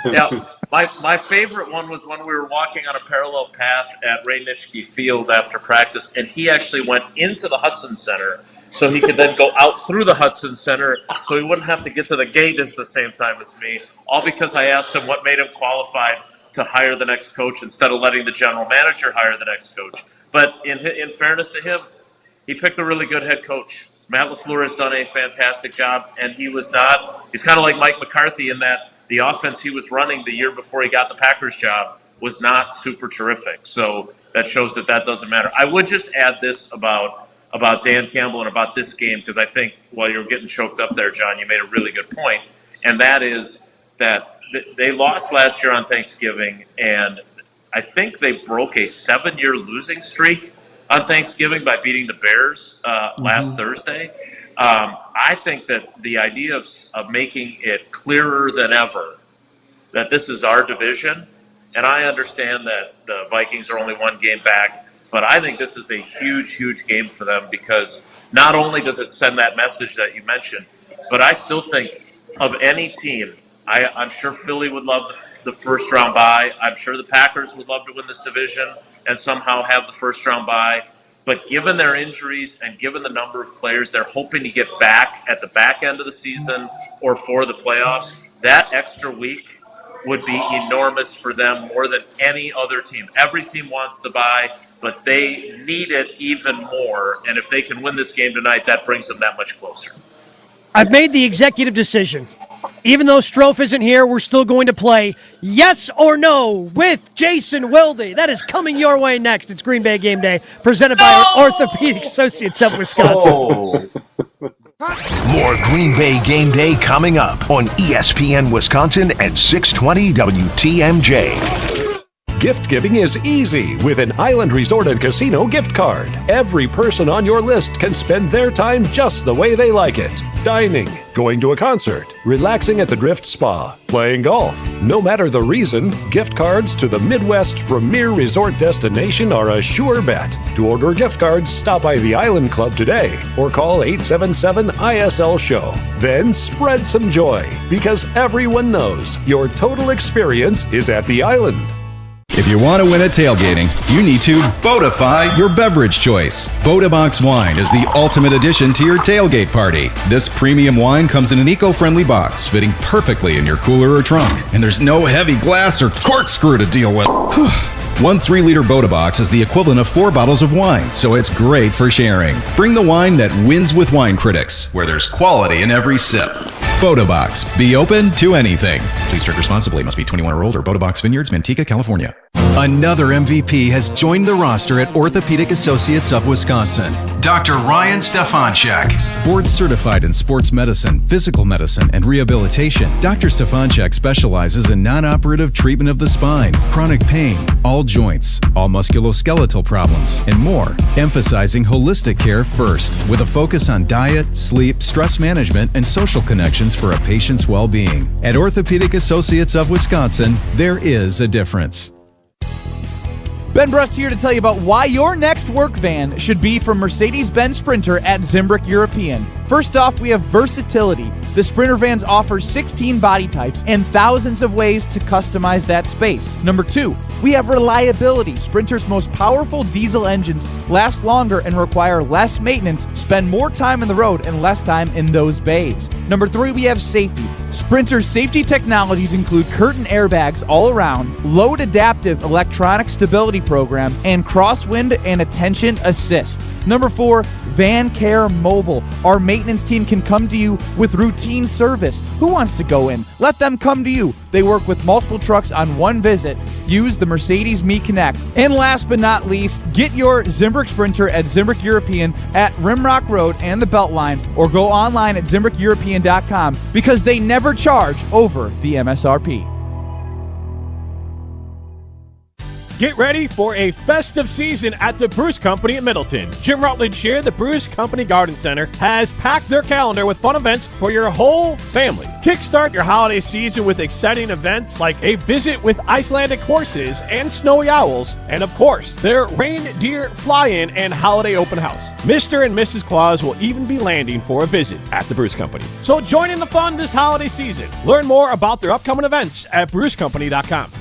Yeah. My favorite one was when we were walking on a parallel path at Ray Nitschke Field after practice, and he actually went into the Hudson Center so he could then go out through the Hudson Center so he wouldn't have to get to the gate at the same time as me, all because I asked him what made him qualified to hire the next coach instead of letting the general manager hire the next coach. But in fairness to him, he picked a really good head coach. Matt LaFleur has done a fantastic job, and he's kind of like Mike McCarthy in that the offense he was running the year before he got the Packers job was not super terrific. So that shows that doesn't matter. I would just add this about Dan Campbell and about this game, because I think while you're getting choked up there, John, you made a really good point, and that is that they lost last year on Thanksgiving, and I think they broke a 7-year losing streak on Thanksgiving by beating the Bears last Thursday. I think that the idea of making it clearer than ever that this is our division, and I understand that the Vikings are only one game back, but I think this is a huge, huge game for them, because not only does it send that message that you mentioned, but I still think of any team, I'm sure Philly would love the first round bye. I'm sure the Packers would love to win this division and somehow have the first round bye. But given their injuries and given the number of players they're hoping to get back at the back end of the season or for the playoffs, that extra week would be enormous for them more than any other team. Every team wants the bye, but they need it even more. And if they can win this game tonight, that brings them that much closer. I've made the executive decision. Even though Strofe isn't here, we're still going to play Yes or No with Jason Wilde. That is coming your way next. It's Green Bay Game Day, presented by Orthopedic Associates of Wisconsin. More Green Bay Game Day coming up on ESPN Wisconsin at 620 WTMJ. Gift giving is easy with an Island Resort and Casino gift card. Every person on your list can spend their time just the way they like it. Dining, going to a concert, relaxing at the Drift Spa, playing golf. No matter the reason, gift cards to the Midwest's premier resort destination are a sure bet. To order gift cards, stop by the Island Club today or call 877-ISL-SHOW. Then spread some joy, because everyone knows your total experience is at the Island. If you want to win at tailgating, you need to Boatify your beverage choice. Boaterbox wine is the ultimate addition to your tailgate party. This premium wine comes in an eco-friendly box, fitting perfectly in your cooler or trunk. And there's no heavy glass or corkscrew to deal with. One 3-liter Boaterbox is the equivalent of 4 bottles of wine, so it's great for sharing. Bring the wine that wins with wine critics, where there's quality in every sip. Boaterbox. Be open to anything. Please drink responsibly. Must be 21 or older. Boaterbox Vineyards, Manteca, California. Another MVP has joined the roster at Orthopedic Associates of Wisconsin. Dr. Ryan Stefanchuk. Board certified in sports medicine, physical medicine, and rehabilitation, Dr. Stefanchuk specializes in non-operative treatment of the spine, chronic pain, all joints, all musculoskeletal problems, and more, emphasizing holistic care first, with a focus on diet, sleep, stress management, and social connections for a patient's well-being. At Orthopedic Associates of Wisconsin, there is a difference. Ben Brust here to tell you about why your next work van should be from Mercedes-Benz Sprinter at Zimbrick European. First off, we have versatility. The Sprinter vans offer 16 body types and thousands of ways to customize that space. Number 2, we have reliability. Sprinter's most powerful diesel engines last longer and require less maintenance, spend more time on the road and less time in those bays. Number 3, we have safety. Sprinter's safety technologies include curtain airbags all around, load adaptive electronic stability program, and crosswind and attention assist. Number 4, Van Care Mobile. Our maintenance team can come to you with routine service. Who wants to go in? Let them come to you. They work with multiple trucks on one visit. Use the Mercedes Me Connect. And last but not least, get your Zimbrick Sprinter at Zimbrick European at Rimrock Road and the Beltline, or go online at ZimbrickEuropean.com because they never charge over the MSRP. Get ready for a festive season at the Bruce Company in Middleton. Jim Rutledge here, the Bruce Company Garden Center, has packed their calendar with fun events for your whole family. Kickstart your holiday season with exciting events like a visit with Icelandic horses and snowy owls, and of course, their reindeer fly-in and holiday open house. Mr. and Mrs. Claus will even be landing for a visit at the Bruce Company. So join in the fun this holiday season. Learn more about their upcoming events at brucecompany.com.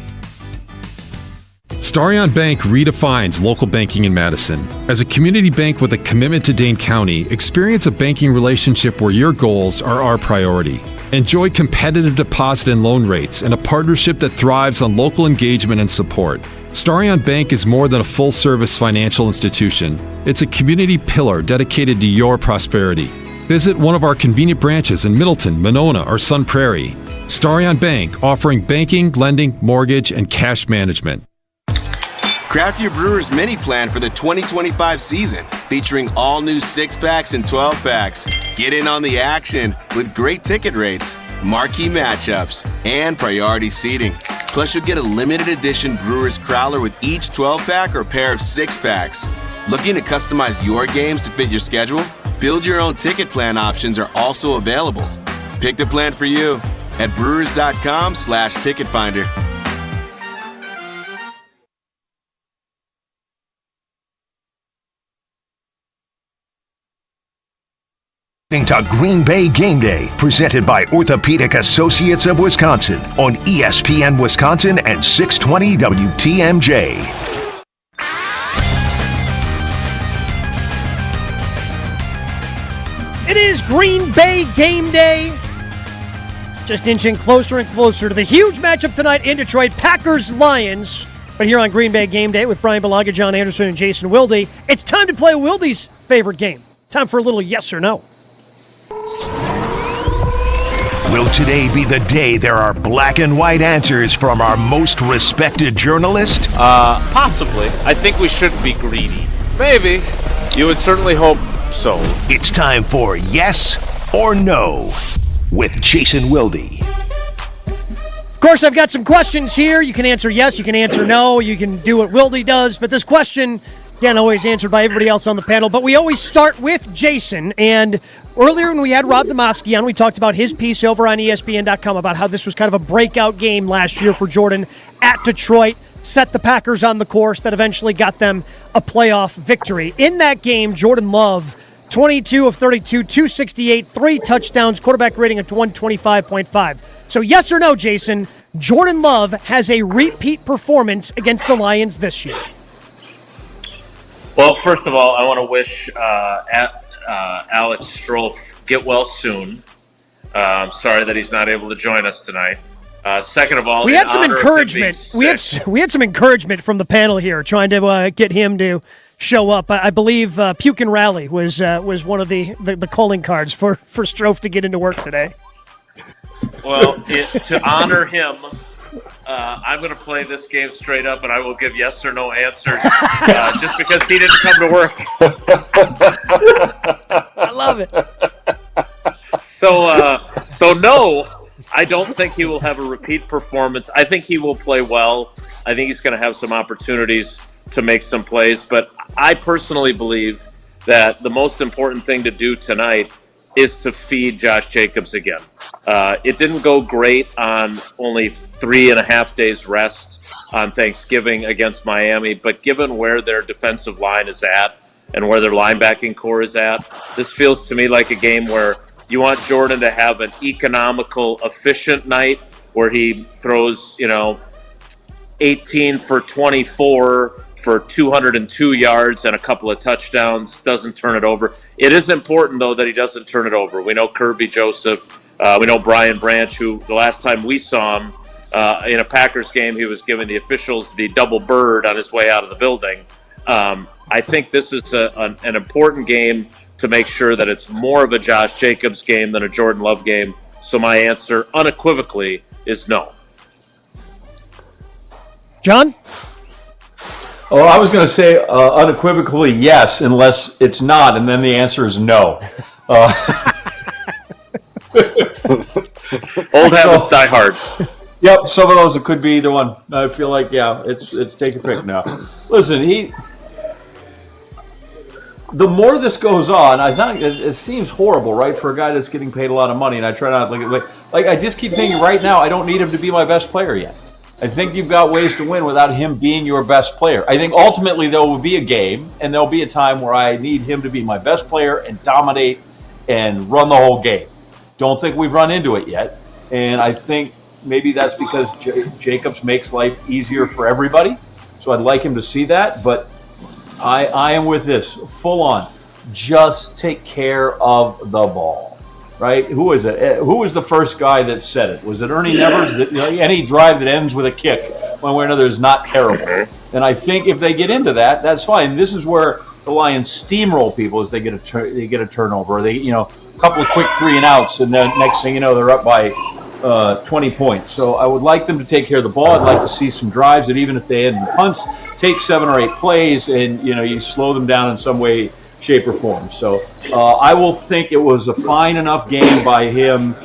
Starion Bank redefines local banking in Madison. As a community bank with a commitment to Dane County, experience a banking relationship where your goals are our priority. Enjoy competitive deposit and loan rates and a partnership that thrives on local engagement and support. Starion Bank is more than a full-service financial institution. It's a community pillar dedicated to your prosperity. Visit one of our convenient branches in Middleton, Monona, or Sun Prairie. Starion Bank, offering banking, lending, mortgage, and cash management. Craft your Brewers mini plan for the 2025 season, featuring all new 6-packs and 12-packs. Get in on the action with great ticket rates, marquee matchups, and priority seating. Plus, you'll get a limited edition Brewers Crowler with each 12-pack or pair of 6-packs. Looking to customize your games to fit your schedule? Build your own ticket plan options are also available. Pick the plan for you at brewers.com/ticket finder. To Green Bay Game Day, presented by Orthopedic Associates of Wisconsin on ESPN Wisconsin and 620 WTMJ. It is Green Bay Game Day. Just inching closer and closer to the huge matchup tonight in Detroit, Packers-Lions. But here on Green Bay Game Day with Bryan Bulaga, John Anderson, and Jason Wilde, it's time to play Wilde's favorite game. Time for a little yes or no. Will today be the day there are black and white answers from our most respected journalist? Possibly. I think we shouldn't be greedy. Maybe. You would certainly hope so. It's time for Yes or No with Jason Wilde. Of course, I've got some questions here. You can answer yes, you can answer no, you can do what Wilde does, but this question, again, always answered by everybody else on the panel, but we always start with Jason. And earlier when we had Rob Demovsky on, we talked about his piece over on ESPN.com about how this was kind of a breakout game last year for Jordan at Detroit, set the Packers on the course that eventually got them a playoff victory. In that game, Jordan Love, 22 of 32, 268, 3 touchdowns, quarterback rating of 125.5. So yes or no, Jason, Jordan Love has a repeat performance against the Lions this year? Well, first of all, I want to wish Alex Stroll get well soon. I'm sorry that he's not able to join us tonight. Second of all, we had some encouragement. We had some encouragement from the panel here, trying to get him to show up. I believe Puke and Rally was one of the calling cards for Strofe to get into work today. Well, to honor him I'm going to play this game straight up, and I will give yes or no answers just because he didn't come to work. I love it. So no, I don't think he will have a repeat performance. I think he will play well. I think he's going to have some opportunities to make some plays. But I personally believe that the most important thing to do tonight is to feed Josh Jacobs again. It didn't go great on only 3.5 days rest on Thanksgiving against Miami, but given where their defensive line is at and where their linebacking core is at, this feels to me like a game where you want Jordan to have an economical, efficient night where he throws, 18 for 24 for 202 yards and a couple of touchdowns, doesn't turn it over. It is important, though, that he doesn't turn it over. We know Kirby Joseph. We know Bryan Branch, who the last time we saw him in a Packers game, he was giving the officials the double bird on his way out of the building. I think this is an important game to make sure that it's more of a Josh Jacobs game than a Jordan Love game. So my answer unequivocally is no. John? Oh, I was going to say unequivocally yes, unless it's not, and then the answer is no. Old habits die hard. Yep, some of those, it could be either one. I feel like, it's take a pick now. Listen, the more this goes on, I think it seems horrible, right, for a guy that's getting paid a lot of money, and I try not to look at like I just keep thinking right now, I don't need him to be my best player yet. I think you've got ways to win without him being your best player. I think ultimately there will be a game, and there'll be a time where I need him to be my best player and dominate and run the whole game. Don't think we've run into it yet, and I think maybe that's because Jacobs makes life easier for everybody, so I'd like him to see that, but I am with this, full on. Just take care of the ball, right? Who is it? Who was the first guy that said it? Was it Ernie Nevers? That any drive that ends with a kick, one way or another, is not terrible. And I think if they get into that, that's fine. This is where the Lions steamroll people as they get a turnover. They, a couple of quick 3 and outs, and then next thing you know, they're up by 20 points. So I would like them to take care of the ball. I'd like to see some drives that even if they end in punts, take 7 or 8 plays, and you slow them down in some way, shape, or form. So I will think it was a fine enough game by him,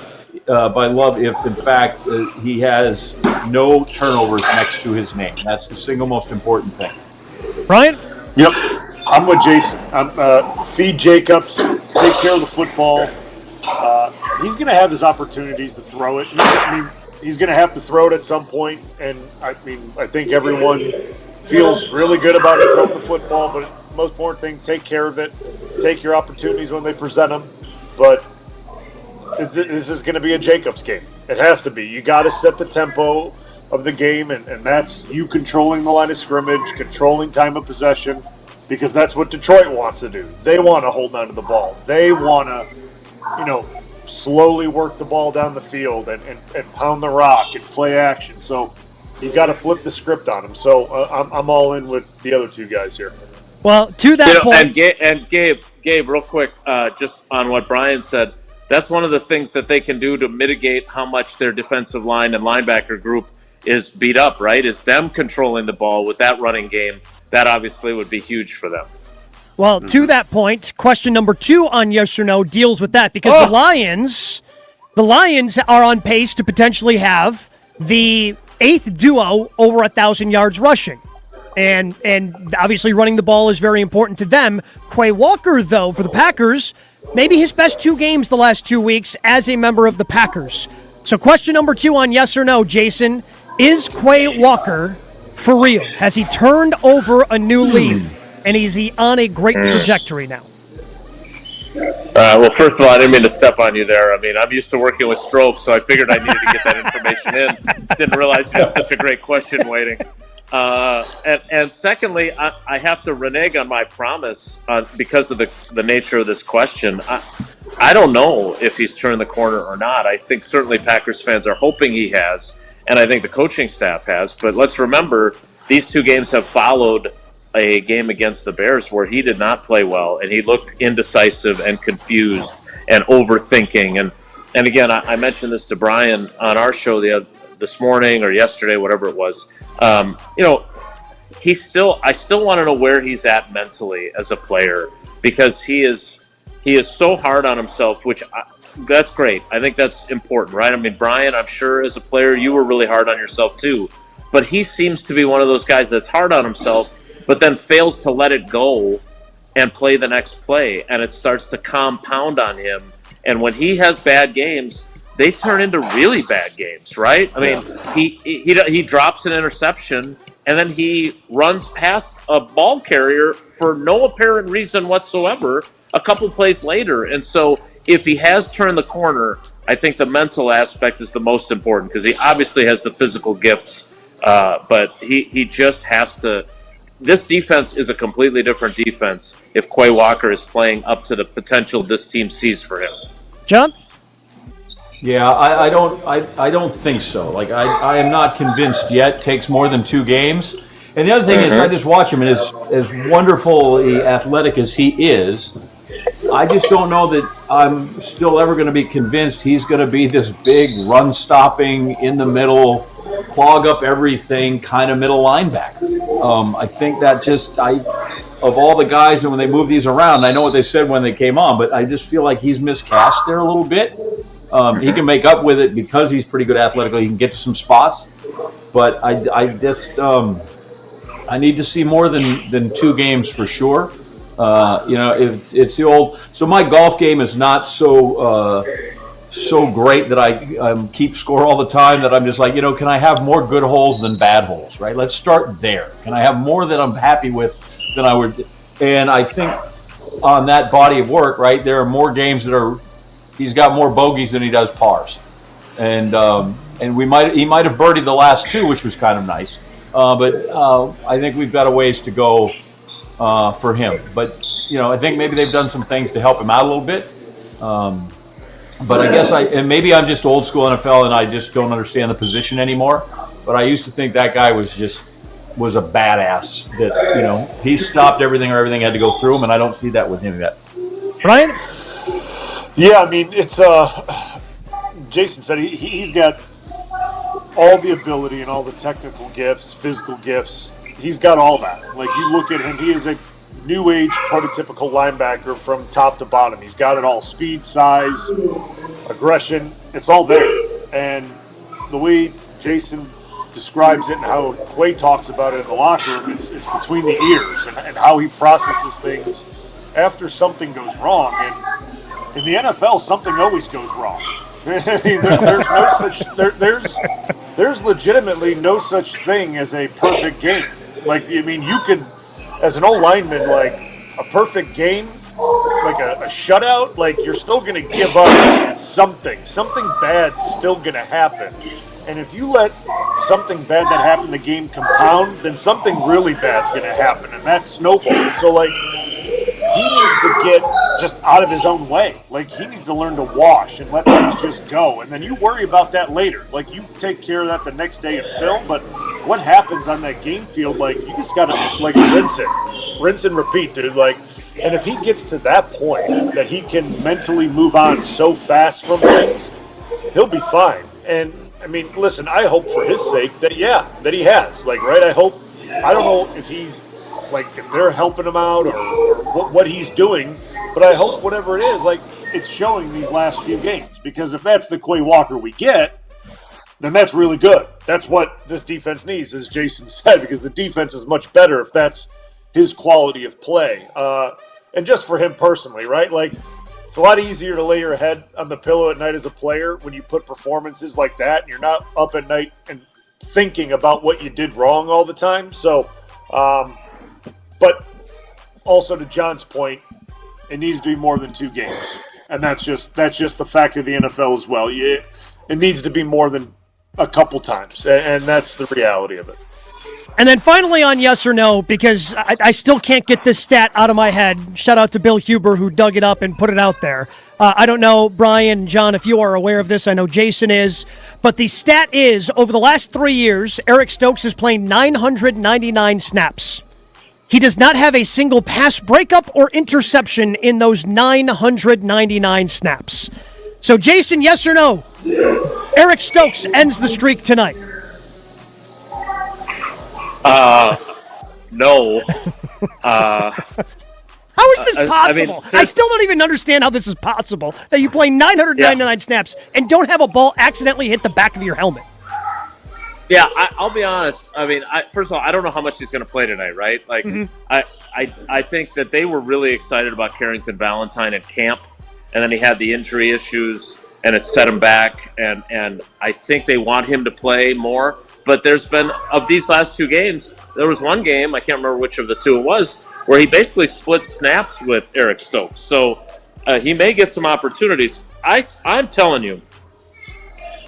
by Love, if in fact he has no turnovers next to his name. That's the single most important thing. Bryan? Yep, I'm with Jason. Feed Jacobs, take care of the football. He's going to have his opportunities to throw it. He's going to have to throw it at some point, and I think everyone feels really good about it throwing the football, but the most important thing, take care of it. Take your opportunities when they present them. But this is going to be a Jacobs game. It has to be. You got to set the tempo of the game, and that's you controlling the line of scrimmage, controlling time of possession, because that's what Detroit wants to do. They want to hold on to the ball. They want to, slowly work the ball down the field and pound the rock and play action. So you got to flip the script on them. So I'm all in with the other two guys here. Well, to that point, and Gabe, real quick, just on what Bryan said, that's one of the things that they can do to mitigate how much their defensive line and linebacker group is beat up. Right, is them controlling the ball with that running game. That obviously would be huge for them. Well, to that point, question number 2 on yes or no deals with that, because the Lions are on pace to potentially have the 8th duo over 1,000 yards rushing. And obviously running the ball is very important to them. Quay Walker, though, for the Packers, maybe his best 2 games the last 2 weeks as a member of the Packers. So question number 2 on yes or no, Jason, is Quay Walker for real? Has he turned over a new leaf? And is he on a great trajectory now? Well, first of all, I didn't mean to step on you there. I'm used to working with Strofe, so I figured I needed to get that information in. Didn't realize you had such a great question waiting. And secondly, I have to renege on my promise because of the nature of this question. I don't know if he's turned the corner or not. I think certainly Packers fans are hoping he has, and I think the coaching staff has. But let's remember, these 2 games have followed a game against the Bears where he did not play well, and he looked indecisive and confused and overthinking. And again, I mentioned this to Bryan on our show this morning or yesterday, whatever it was. I still want to know where he's at mentally as a player, because he is so hard on himself, that's great. I think that's important, right? I mean, Bryan, I'm sure as a player you were really hard on yourself too, but he seems to be one of those guys that's hard on himself, but then fails to let it go and play the next play, and it starts to compound on him. And when he has bad games, they turn into really bad games, right? I mean, he drops an interception, and then he runs past a ball carrier for no apparent reason whatsoever a couple plays later. And so if he has turned the corner, I think the mental aspect is the most important, because he obviously has the physical gifts, but he just has to. This defense is a completely different defense if Quay Walker is playing up to the potential this team sees for him. John? Yeah, I don't think so. Like, I am not convinced yet. Takes more than 2 games. And the other thing is, I just watch him, and as wonderfully athletic as he is, I just don't know that I'm still ever going to be convinced he's going to be this big run-stopping, in the middle, clog up everything kind of middle linebacker. I think that of all the guys, and when they move these around, I know what they said when they came on, but I just feel like he's miscast there a little bit. He can make up with it because he's pretty good athletically. He can get to some spots, but I just I need to see more than 2 games for sure. It's the old. So my golf game is not so great that I keep score all the time, that I'm just like, can I have more good holes than bad holes, right? Let's start there. Can I have more that I'm happy with than I would? And I think on that body of work, right, there are more games he's got more bogeys than he does pars. And he might have birdied the last 2, which was kind of nice. But I think we've got a ways to go for him. But, I think maybe they've done some things to help him out a little bit. But I guess and maybe I'm just old school NFL and I just don't understand the position anymore. But I used to think that guy was a badass, that, he stopped everything, or everything had to go through him, and I don't see that with him yet. Bryan? Yeah, I mean, it's Jason said he's got all the ability and all the technical gifts, physical gifts. He's got all that. Like, you look at him, he is a new age prototypical linebacker from top to bottom. He's got it all: speed, size, aggression. It's all there. And the way Jason describes it and how Quay talks about it in the locker room, it's between the ears, and how he processes things after something goes wrong. And in the NFL, something always goes wrong. I mean, there's legitimately no such thing as a perfect game. Like, I mean, you could, as an old lineman, like, a perfect game, like a shutout, like, you're still going to give up something. Something bad's still going to happen. And if you let something bad that happened in the game compound, then something really bad's going to happen, and that's snowball. So, like, he needs to get just out of his own way. Like, he needs to learn to wash and let things just go. And then you worry about that later. Like, you take care of that the next day in film, but what happens on that game field, like, you just got to, like, rinse and repeat, dude. Like, and if he gets to that point that he can mentally move on so fast from things, he'll be fine. And, I mean, listen, I hope for his sake that he has. Like, right, I don't know if he's, like, if they're helping him out or what he's doing, but I hope whatever it is, like, it's showing these last few games. Because if that's the Quay Walker we get, then that's really good. That's what this defense needs, as Jason said, because the defense is much better if that's his quality of play. And just for him personally, right? Like, it's a lot easier to lay your head on the pillow at night as a player when you put performances like that and you're not up at night and thinking about what you did wrong all the time. So, but also to John's point, it needs to be more than 2 games. And that's just the fact of the NFL as well. It needs to be more than a couple times, and that's the reality of it. And then finally on yes or no, because I still can't get this stat out of my head. Shout out to Bill Huber, who dug it up and put it out there. I don't know, Bryan, John, if you are aware of this. I know Jason is. But the stat is, over the last 3 years, Eric Stokes is playing 999 snaps. He does not have a single pass breakup or interception in those 999 snaps. So, Jason, yes or no? Eric Stokes ends the streak tonight. No. How is this possible? I mean, still don't even understand how this is possible, that you play 999 snaps and don't have a ball accidentally hit the back of your helmet. Yeah, I'll be honest. I mean, first of all, I don't know how much he's going to play tonight, right? Like, I think that they were really excited about Carrington Valentine at camp, and then he had the injury issues, and it set him back, and I think they want him to play more. But there's been, of these last two games, there was one game, I can't remember which of the two it was, where he basically split snaps with Eric Stokes. So he may get some opportunities. I'm telling you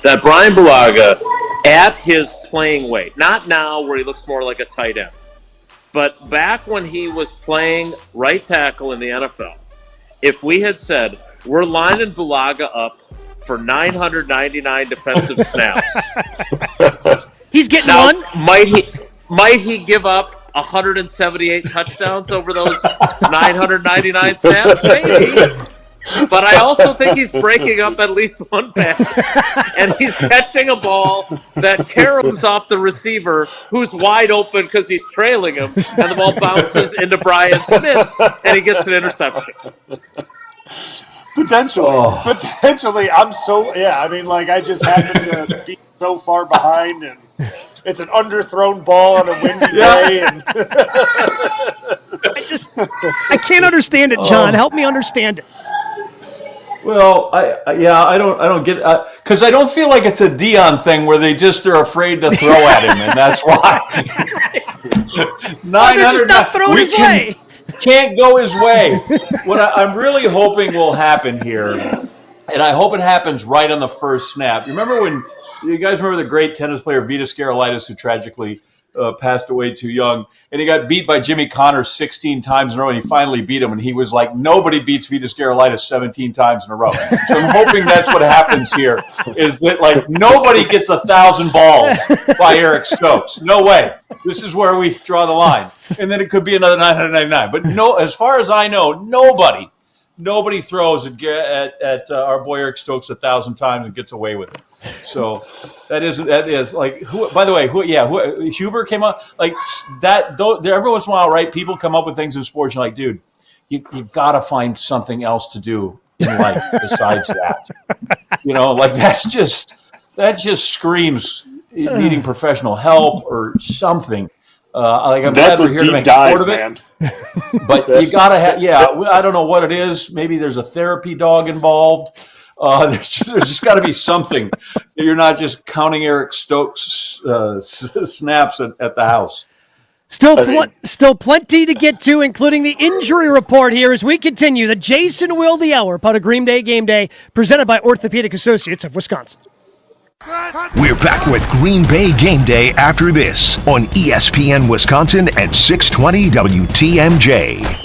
that Bryan Bulaga, at his playing weight, not now where he looks more like a tight end, but back when he was playing right tackle in the NFL, if we had said, we're lining Bulaga up for 999 defensive snaps. He's getting now, one? Might he give up 178 touchdowns over those 999 snaps? Maybe. But I also think he's breaking up at least one pass, and he's catching a ball that caroms off the receiver who's wide open because he's trailing him, and the ball bounces into Bryan Smith, and he gets an interception. Potentially. I just happen to be so far behind, and it's an underthrown ball on a windy day. And I can't understand it, John. Help me understand it. Well, I don't get because I don't feel like it's a Dion thing where they're afraid to throw at him, and that's why. They're just not throwing his way. Can't go his way. What I'm really hoping will happen here, and I hope it happens right on the first snap. You guys remember the great tennis player Vitas Gerulaitis, who tragically passed away too young, and he got beat by Jimmy Connors 16 times in a row, and he finally beat him, and he was like, nobody beats Vitas Gerulaitis 17 times in a row. So I'm hoping that's what happens here, is that like nobody gets 1,000 balls by Eric Stokes. No way. This is where we draw the line. And then it could be another 999. But no, as far as I know, nobody throws at our boy Eric Stokes 1,000 times and gets away with it. So that is like, by the way, Huber came up like that. Every once in a while, right? People come up with things in sports. You're like, dude, you got to find something else to do in life besides that. Like that just screams needing professional help or something. I'm glad we're here to make sport of it. Man. But you gotta have, I don't know what it is. Maybe there's a therapy dog involved. There's just got to be something that you're not just counting Eric Stokes snaps at the house. Still plenty to get to, including the injury report here as we continue the Jason Wilde Hour, part of Green Bay Game Day, presented by Orthopedic Associates of Wisconsin. We're back with Green Bay Game Day after this on ESPN Wisconsin at 620 WTMJ.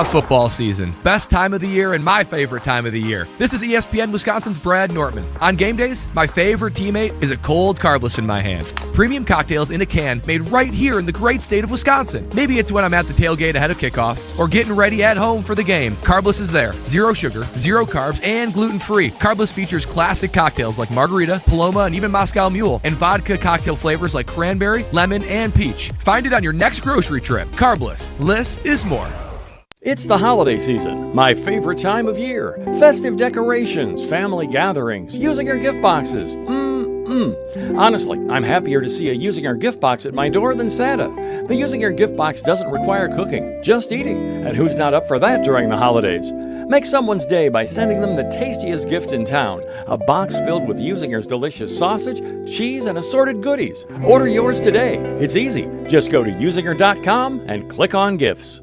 Football season. Best time of the year and my favorite time of the year. This is ESPN Wisconsin's Brad Nortman. On game days, my favorite teammate is a cold carbless in my hand. Premium cocktails in a can made right here in the great state of Wisconsin. Maybe it's when I'm at the tailgate ahead of kickoff or getting ready at home for the game. Carbless is there. 0 sugar, 0 carbs, and gluten-free. Carbless features classic cocktails like margarita, Paloma, and even Moscow Mule, and vodka cocktail flavors like cranberry, lemon, and peach. Find it on your next grocery trip. Carbless. Less is more. It's the holiday season, my favorite time of year. Festive decorations, family gatherings, using our gift boxes. Honestly, I'm happier to see a Using Our Gift Box at my door than Santa. The Using Our Gift Box doesn't require cooking, just eating. And who's not up for that during the holidays? Make someone's day by sending them the tastiest gift in town, a box filled with Using Our's delicious sausage, cheese, and assorted goodies. Order yours today. It's easy. Just go to usingar.com and click on gifts.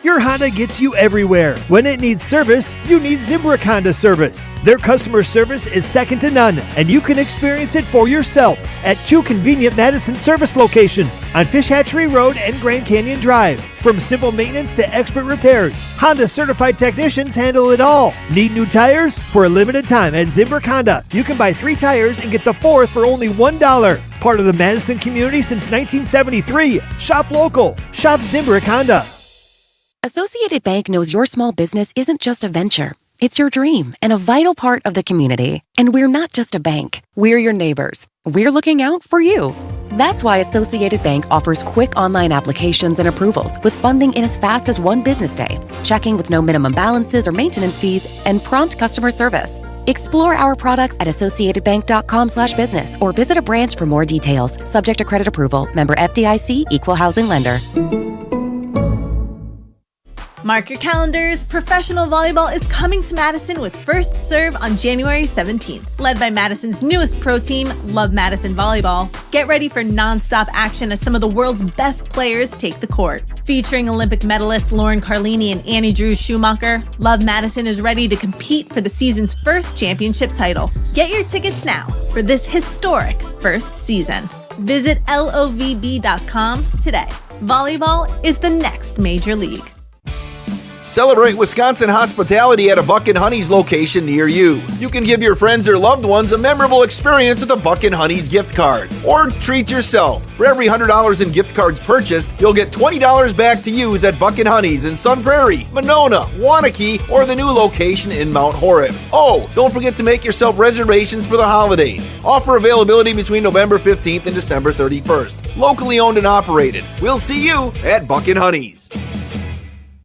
Your Honda gets you everywhere. When it needs service, you need Zimbrick Honda service. Their customer service is second to none, and you can experience it for yourself at 2 convenient Madison service locations on Fish Hatchery Road and Grand Canyon Drive. From simple maintenance to expert repairs, Honda certified technicians handle it all. Need new tires? For a limited time at Zimbrick Honda, you can buy 3 tires and get the 4th for only $1. Part of the Madison community since 1973. Shop local. Shop Zimbrick Honda. Associated Bank knows your small business isn't just a venture. It's your dream and a vital part of the community. And we're not just a bank. We're your neighbors. We're looking out for you. That's why Associated Bank offers quick online applications and approvals with funding in as fast as one business day, checking with no minimum balances or maintenance fees, and prompt customer service. Explore our products at associatedbank.com/business or visit a branch for more details. Subject to credit approval. Member FDIC, Equal Housing Lender. Mark your calendars. Professional volleyball is coming to Madison with First Serve on January 17th. Led by Madison's newest pro team, Love Madison Volleyball. Get ready for nonstop action as some of the world's best players take the court. Featuring Olympic medalists Lauren Carlini and Annie Drew Schumacher, Love Madison is ready to compete for the season's first championship title. Get your tickets now for this historic first season. Visit lovb.com today. Volleyball is the next major league. Celebrate Wisconsin hospitality at a Buck & Honey's location near you. You can give your friends or loved ones a memorable experience with a Buck & Honey's gift card. Or treat yourself. For every $100 in gift cards purchased, you'll get $20 back to use at Buck & Honey's in Sun Prairie, Monona, Waunakee, or the new location in Mount Horeb. Oh, don't forget to make yourself reservations for the holidays. Offer availability between November 15th and December 31st. Locally owned and operated. We'll see you at Buck & Honey's.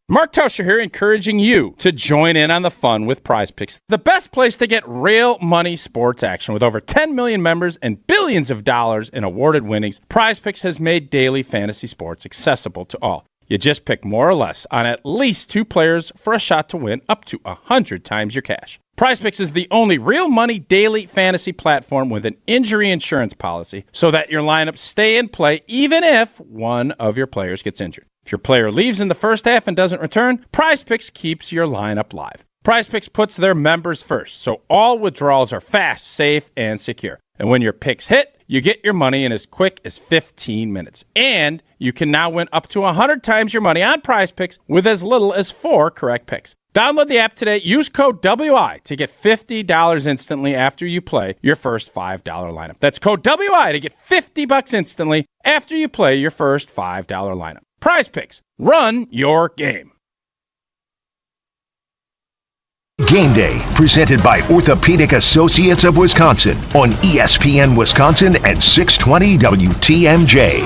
Mark Tauscher here, encouraging you to join in on the fun with Prize Picks, the best place to get real money sports action. With over 10 million members and billions of dollars in awarded winnings, Prize Picks has made daily fantasy sports accessible to all. You just pick more or less on at least 2 players for a shot to win up to 100 times your cash. Prize Picks is the only real money daily fantasy platform with an injury insurance policy so that your lineups stay in play even if one of your players gets injured. If your player leaves in the first half and doesn't return, Prize Picks keeps your lineup live. Prize Picks puts their members first, so all withdrawals are fast, safe, and secure. And when your picks hit, you get your money in as quick as 15 minutes. And you can now win up to 100 times your money on Prize Picks with as little as 4 correct picks. Download the app today. Use code WI to get $50 instantly after you play your first $5 lineup. That's code WI to get $50 instantly after you play your first $5 lineup. Prize Picks. Run your game. Game Day, presented by Orthopedic Associates of Wisconsin on ESPN Wisconsin and 620 WTMJ.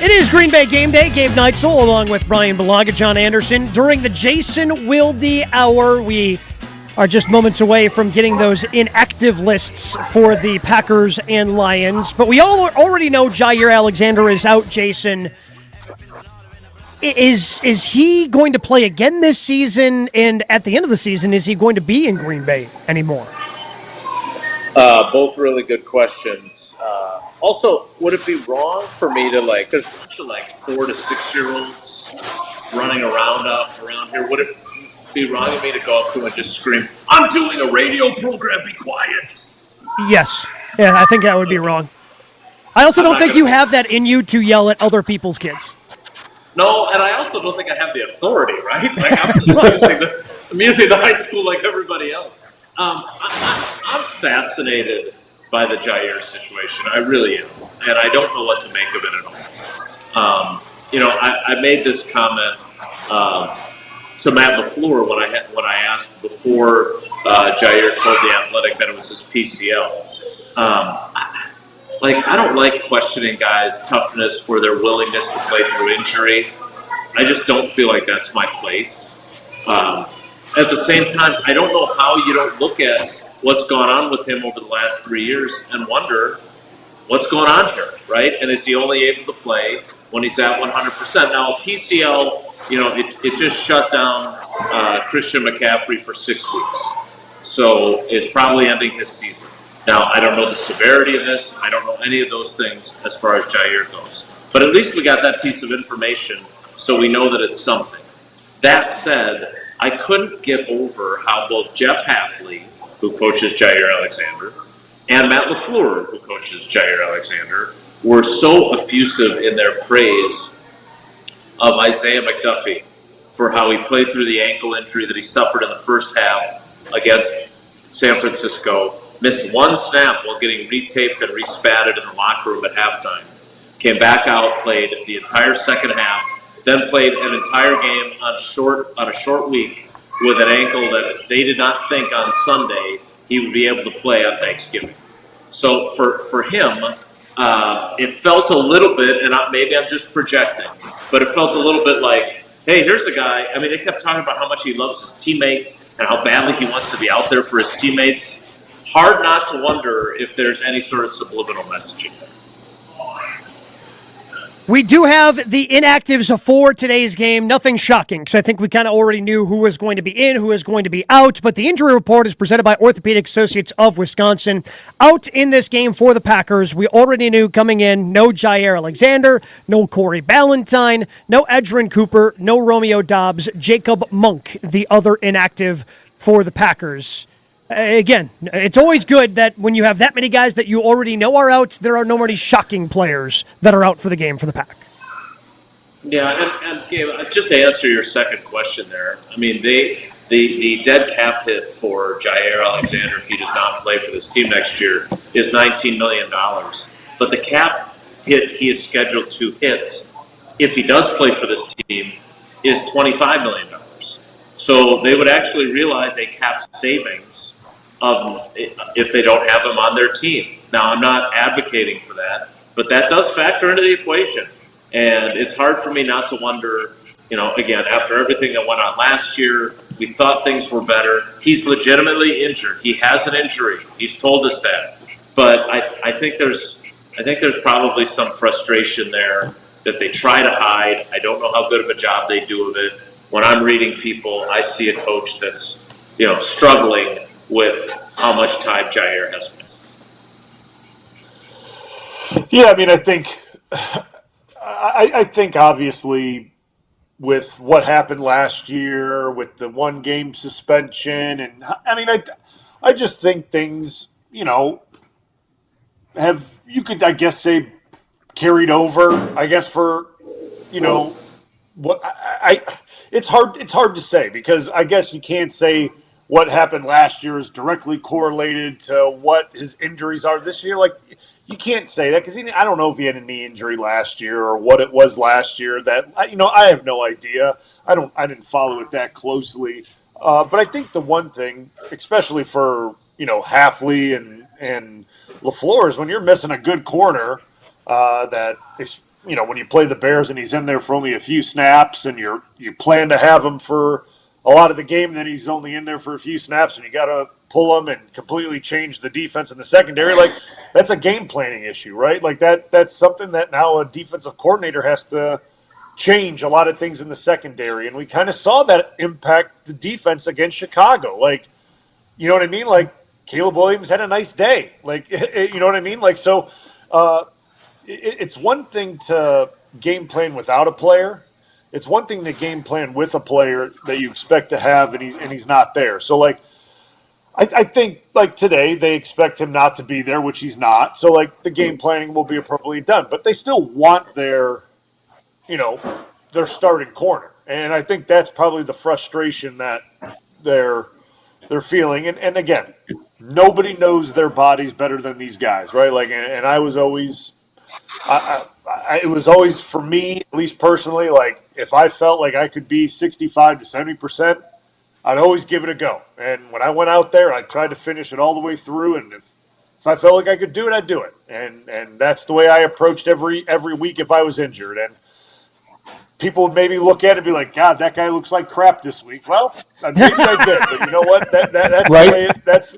It is Green Bay Game Day. Gabe Neitzel along with Bryan Bulaga, John Anderson. During the Jason Wilde Hour, we are just moments away from getting those inactive lists for the Packers and Lions. But we all already know Jair Alexander is out, Jason. Is he going to play again this season? And at the end of the season, is he going to be in Green Bay anymore? Both really good questions. Also, would it be wrong for me to there's a bunch of 4 to 6 year olds running around here. Would it be wrong of me to go up to him and just scream, "I'm doing a radio program, be quiet"? Yes. Yeah, I think that would be wrong. I also don't think you have that in you to yell at other people's kids. No, and I also don't think I have the authority, right? I'm using the high school like everybody else. I'm fascinated by the Jair situation. I really am. And I don't know what to make of it at all. I made this comment to Matt LaFleur when I asked before Jair told The Athletic that it was his PCL. I don't like questioning guys' toughness or their willingness to play through injury. I just don't feel like that's my place. At the same time, I don't know how you don't look at what's gone on with him over the last 3 years and wonder what's going on here, right? And is he only able to play when he's at 100%? Now, PCL, it just shut down Christian McCaffrey for 6 weeks. So it's probably ending his season. Now, I don't know the severity of this. I don't know any of those things as far as Jair goes. But at least we got that piece of information so we know that it's something. That said, I couldn't get over how both Jeff Hafley, who coaches Jair Alexander, and Matt LaFleur, who coaches Jair Alexander, were so effusive in their praise of Isaiah McDuffie for how he played through the ankle injury that he suffered in the first half against San Francisco, missed one snap while getting retaped and respatted in the locker room at halftime. came back out, played the entire second half, then played an entire game on a short week with an ankle that they did not think on Sunday he would be able to play on Thanksgiving. So for him, it felt a little bit, and maybe I'm just projecting, but it felt a little bit like, hey, here's the guy. I mean, they kept talking about how much he loves his teammates and how badly he wants to be out there for his teammates. Hard not to wonder if there's any sort of subliminal messaging there. We do have the inactives for today's game. Nothing shocking, because I think we kind of already knew who was going to be in, who was going to be out. But the injury report is presented by Orthopedic Associates of Wisconsin. Out in this game for the Packers, we already knew coming in, no Jair Alexander, no Corey Ballantyne, no Edgerrin Cooper, no Romeo Doubs, Jacob Monk, the other inactive for the Packers. Again, it's always good that when you have that many guys that you already know are out, there are no many shocking players that are out for the game for the Pack. Yeah, and Gabe, just to answer your second question there, I mean, the dead cap hit for Jair Alexander, if he does not play for this team next year, is $19 million. But the cap hit he is scheduled to hit, if he does play for this team, is $25 million. So they would actually realize a cap savings if they don't have him on their team. Now, I'm not advocating for that, but that does factor into the equation. And it's hard for me not to wonder, again, after everything that went on last year, we thought things were better. He's legitimately injured. He has an injury. He's told us that. But I think there's probably some frustration there that they try to hide. I don't know how good of a job they do of it. When I'm reading people, I see a coach that's, struggling with how much time Jair has missed. Yeah, I mean, I think obviously with what happened last year with the 1-game suspension, and I mean, I just think things, have, you could, I guess, say carried over, I guess, for, what it's hard to say, because I guess you can't say what happened last year is directly correlated to what his injuries are this year. Like, you can't say that, because I don't know if he had a knee injury last year or what it was last year. That I have no idea. I didn't follow it that closely. But I think the one thing, especially for Halfley and LaFleur, is when you're missing a good corner that when you play the Bears and he's in there for only a few snaps, and you plan to have him for a lot of the game, and then he's only in there for a few snaps, and you got to pull him and completely change the defense in the secondary. Like, that's a game planning issue, right? Like, that's something that now a defensive coordinator has to change a lot of things in the secondary, and we kind of saw that impact the defense against Chicago. Like, you know what I mean? Like, Caleb Williams had a nice day. Like, you know what I mean? Like, so it's one thing to game plan without a player. It's one thing to game plan with a player that you expect to have, and he's not there. So, like, I think, like, today they expect him not to be there, which he's not. So, like, the game planning will be appropriately done. But they still want their starting corner. And I think that's probably the frustration that they're feeling. And again, nobody knows their bodies better than these guys, right? Like, and I was always it was always, for me, at least personally, like, if I felt like I could be 65 to 70%, I'd always give it a go. And when I went out there, I tried to finish it all the way through. And if I felt like I could do it, I'd do it. And that's the way I approached every week if I was injured. And people would maybe look at it and be like, God, that guy looks like crap this week. Well, maybe I did. But you know what? That's right. The way that's,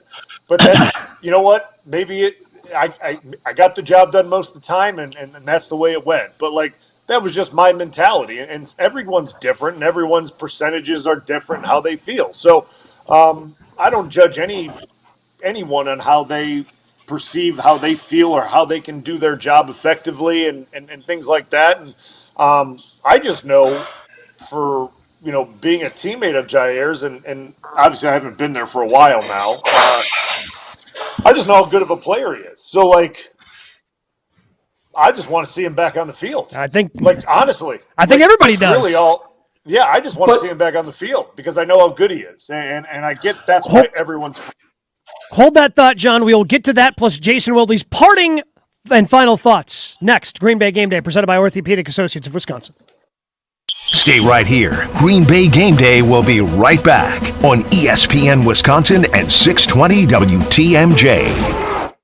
you know what? Maybe I got the job done most of the time, and that's the way it went. But, like, that was just my mentality. And everyone's different, and everyone's percentages are different, how they feel. So I don't judge anyone on how they perceive how they feel or how they can do their job effectively and things like that. And I just know for, being a teammate of Jair's, and obviously I haven't been there for a while now, I just know how good of a player he is. So, like, I just want to see him back on the field. I think, like, honestly, I think everybody does. Really I just want to see him back on the field because I know how good he is, and I get that's why everyone's. Hold that thought, John. We will get to that. Plus, Jason Wilde's parting And final thoughts. Next, Green Bay Game Day, presented by Orthopedic Associates of Wisconsin. Stay right here. Green Bay Game Day will be right back on ESPN Wisconsin and 620 WTMJ.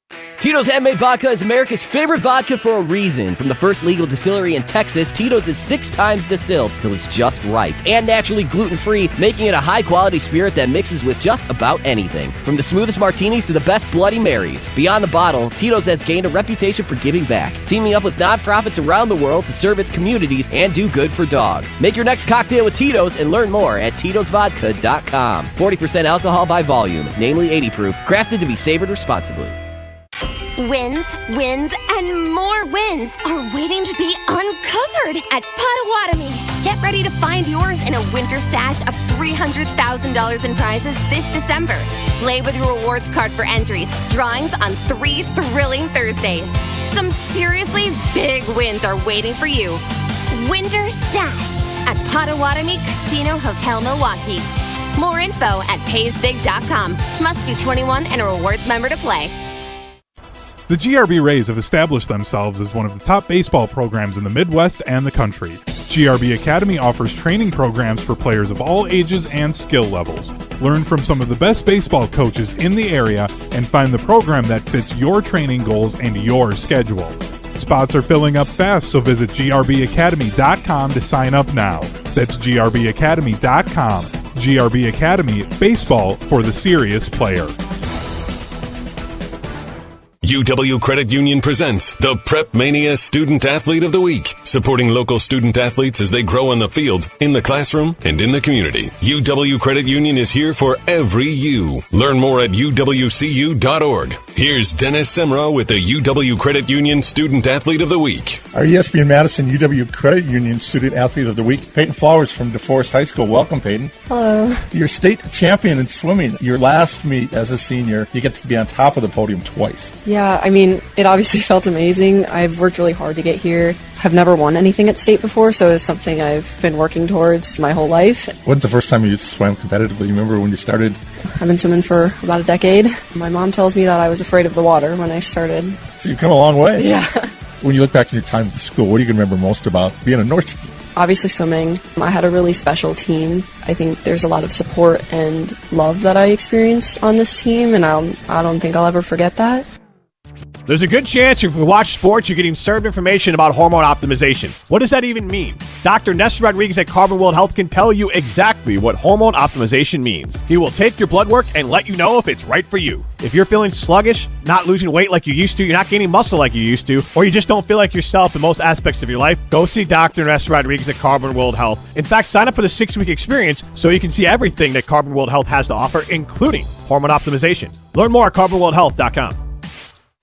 Tito's Handmade Vodka is America's favorite vodka for a reason. From the first legal distillery in Texas, Tito's is 6 times distilled till it's just right. And naturally gluten-free, making it a high-quality spirit that mixes with just about anything. From the smoothest martinis to the best Bloody Marys. Beyond the bottle, Tito's has gained a reputation for giving back, teaming up with nonprofits around the world to serve its communities and do good for dogs. Make your next cocktail with Tito's and learn more at Tito'sVodka.com. 40% alcohol by volume, namely 80 proof, crafted to be savored responsibly. Wins, wins, and more wins are waiting to be uncovered at Potawatomi. Get ready to find yours in a winter stash of $300,000 in prizes this December. Play with your rewards card for entries, drawings on 3 thrilling Thursdays. Some seriously big wins are waiting for you. Winter Stash at Potawatomi Casino Hotel Milwaukee. More info at paysbig.com. Must be 21 and a rewards member to play. The GRB Rays have established themselves as one of the top baseball programs in the Midwest and the country. GRB Academy offers training programs for players of all ages and skill levels. Learn from some of the best baseball coaches in the area and find the program that fits your training goals and your schedule. Spots are filling up fast, so visit grbacademy.com to sign up now. That's grbacademy.com. GRB Academy, baseball for the serious player. UW Credit Union presents the Prep Mania Student Athlete of the Week, supporting local student athletes as they grow on the field, in the classroom, and in the community. UW Credit Union is here for every you. Learn more at uwcu.org. Here's Dennis Semra with the UW Credit Union Student Athlete of the Week. Our ESPN Madison UW Credit Union Student Athlete of the Week, Peyton Flowers from DeForest High School. Welcome, Peyton. Hello. You're state champion in swimming. Your last meet as a senior, you get to be on top of the podium twice. Yeah, I mean, it obviously felt amazing. I've worked really hard to get here. I've never won anything at state before, so it's something I've been working towards my whole life. When's the first time you swam competitively? You remember when you started? I've been swimming for about a decade. My mom tells me that I was afraid of the water when I started. So you've come a long way. Yeah. When you look back in your time at the school, what do you remember most about being a North team? Obviously swimming. I had a really special team. I think there's a lot of support and love that I experienced on this team, and I don't think I'll ever forget that. There's a good chance if you watch sports, you're getting served information about hormone optimization. What does that even mean? Dr. Nestor Rodriguez at Carbon World Health can tell you exactly what hormone optimization means. He will take your blood work and let you know if it's right for you. If you're feeling sluggish, not losing weight like you used to, you're not gaining muscle like you used to, or you just don't feel like yourself in most aspects of your life, go see Dr. Nestor Rodriguez at Carbon World Health. In fact, sign up for the 6-week experience so you can see everything that Carbon World Health has to offer, including hormone optimization. Learn more at carbonworldhealth.com.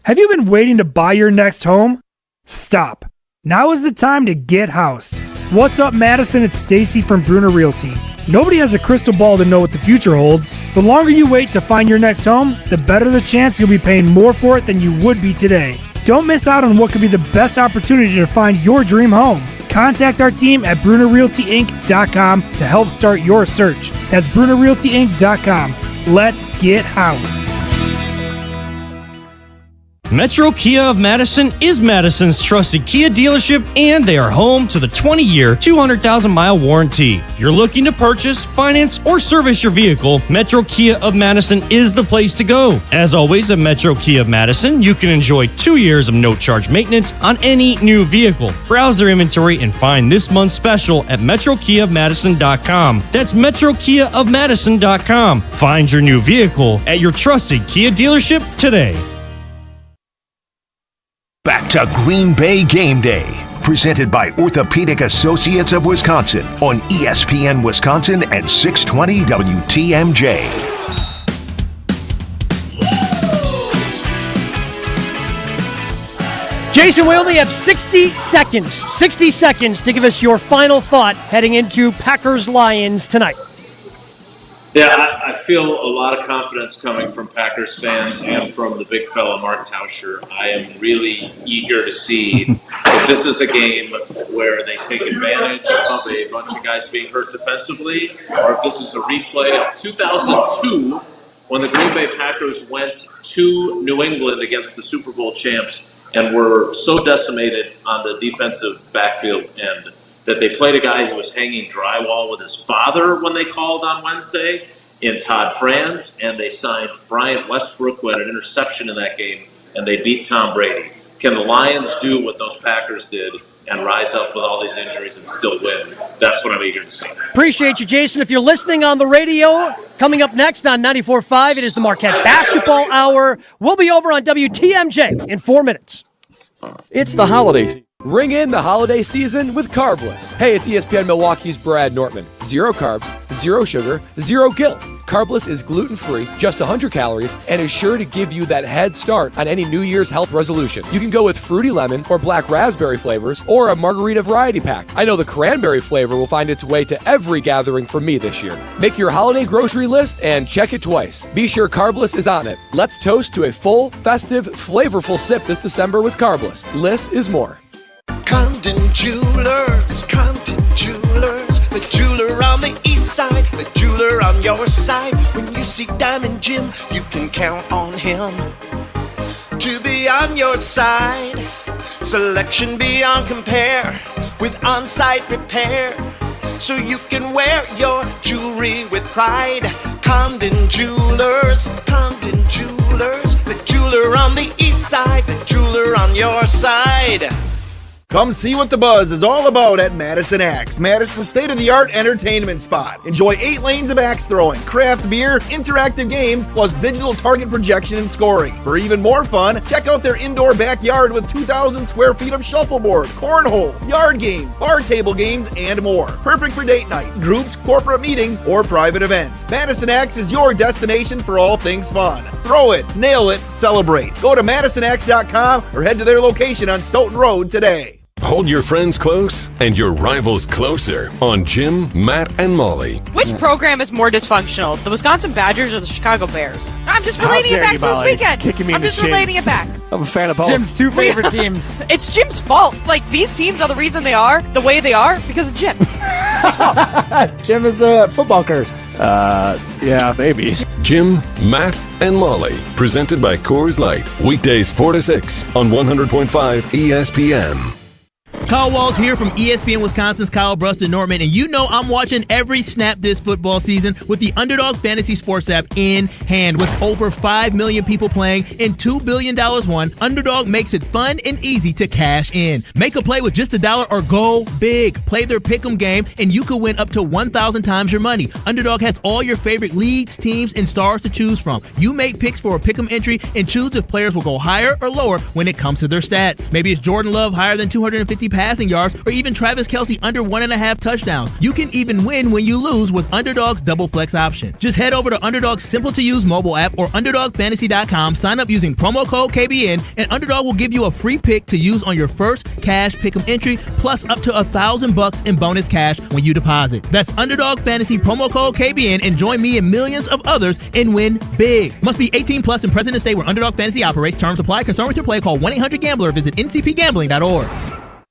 Have you been waiting to buy your next home? Stop. Now is the time to get housed. What's up, Madison? It's Stacy from Bruner Realty. Nobody has a crystal ball to know what the future holds. The longer you wait to find your next home, the better the chance you'll be paying more for it than you would be today. Don't miss out on what could be the best opportunity to find your dream home. Contact our team at BrunerRealtyInc.com to help start your search. That's BrunerRealtyInc.com. Let's get housed. Metro Kia of Madison is Madison's trusted Kia dealership, and they are home to the 20-year, 200,000-mile warranty. If you're looking to purchase, finance, or service your vehicle, Metro Kia of Madison is the place to go. As always, at Metro Kia of Madison, you can enjoy 2 years of no-charge maintenance on any new vehicle. Browse their inventory and find this month's special at MetroKiaofMadison.com. That's MetroKiaofMadison.com. Find your new vehicle at your trusted Kia dealership today. Back to Green Bay Game Day, presented by Orthopedic Associates of Wisconsin on ESPN Wisconsin and 620 WTMJ. Jason, we only have 60 seconds. 60 seconds to give us your final thought heading into Packers-Lions tonight. Yeah, I feel a lot of confidence coming from Packers fans and from the big fella, Mark Tauscher. I am really eager to see if this is a game where they take advantage of a bunch of guys being hurt defensively, or if this is a replay of 2002 when the Green Bay Packers went to New England against the Super Bowl champs and were so decimated on the defensive backfield end that they played a guy who was hanging drywall with his father when they called on Wednesday in Todd Franz, and they signed Bryan Westbrook, who had an interception in that game, and they beat Tom Brady. Can the Lions do what those Packers did and rise up with all these injuries and still win? That's what I'm eager to see. Appreciate you, Jason. If you're listening on the radio, coming up next on 94.5, it is the Marquette Basketball Hour. We'll be over on WTMJ in 4 minutes. It's the holiday season. Ring in the holiday season with Carbless. Hey, it's ESPN Milwaukee's Brad Nortman. 0 carbs, 0 sugar, 0 guilt. Carbless is gluten-free, just 100 calories, and is sure to give you that head start on any New Year's health resolution. You can go with fruity lemon or black raspberry flavors or a margarita variety pack. I know the cranberry flavor will find its way to every gathering for me this year. Make your holiday grocery list and check it twice. Be sure Carbless is on it. Let's toast to a full, festive, flavorful sip this December with Carbless. Less is more. Condon Jewelers, the jeweler on the east side, the jeweler on your side. When you see Diamond Jim, you can count on him to be on your side. Selection beyond compare with on-site repair, so you can wear your jewelry with pride. Condon Jewelers, the jeweler on the east side, the jeweler on your side. Come see what the buzz is all about at Madison Axe, Madison's state-of-the-art entertainment spot. Enjoy 8 lanes of axe throwing, craft beer, interactive games, plus digital target projection and scoring. For even more fun, check out their indoor backyard with 2,000 square feet of shuffleboard, cornhole, yard games, bar table games, and more. Perfect for date night, groups, corporate meetings, or private events. Madison Axe is your destination for all things fun. Throw it, nail it, celebrate. Go to MadisonAxe.com or head to their location on Stoughton Road today. Hold your friends close and your rivals closer on Jim, Matt, and Molly. Which program is more dysfunctional, the Wisconsin Badgers or the Chicago Bears? I'm just relating it back to this weekend. Kicking me I'm in the just relating shins. it back. I'm a fan of both. Jim's 2 favorite teams. It's Jim's fault. Like, these teams are the reason they are the way they are because of Jim. Jim is a football curse. Yeah, maybe. Jim, Matt, and Molly. Presented by Coors Light. Weekdays 4 to 6 on 100.5 ESPN. Kyle Walls here from ESPN Wisconsin's Kyle Brust and Norman, and you know I'm watching every snap this football season with the Underdog Fantasy Sports app in hand. With over 5 million people playing and $2 billion won, Underdog makes it fun and easy to cash in. Make a play with just $1 or go big. Play their pick'em game, and you could win up to 1,000 times your money. Underdog has all your favorite leagues, teams, and stars to choose from. You make picks for a pick'em entry and choose if players will go higher or lower when it comes to their stats. Maybe it's Jordan Love higher than 250 passing yards, or even Travis Kelce under 1.5 touchdowns. You can even win when you lose with Underdog's Double Flex option. Just head over to Underdog's simple-to-use mobile app or UnderdogFantasy.com, sign up using promo code KBN, and Underdog will give you a free pick to use on your first cash pick'em entry, plus up to $1,000 in bonus cash when you deposit. That's Underdog Fantasy promo code KBN, and join me and millions of others and win big. Must be 18 plus and present in state where Underdog Fantasy operates. Terms apply. Concern with your play. Call 1-800-GAMBLER. Visit ncpgambling.org.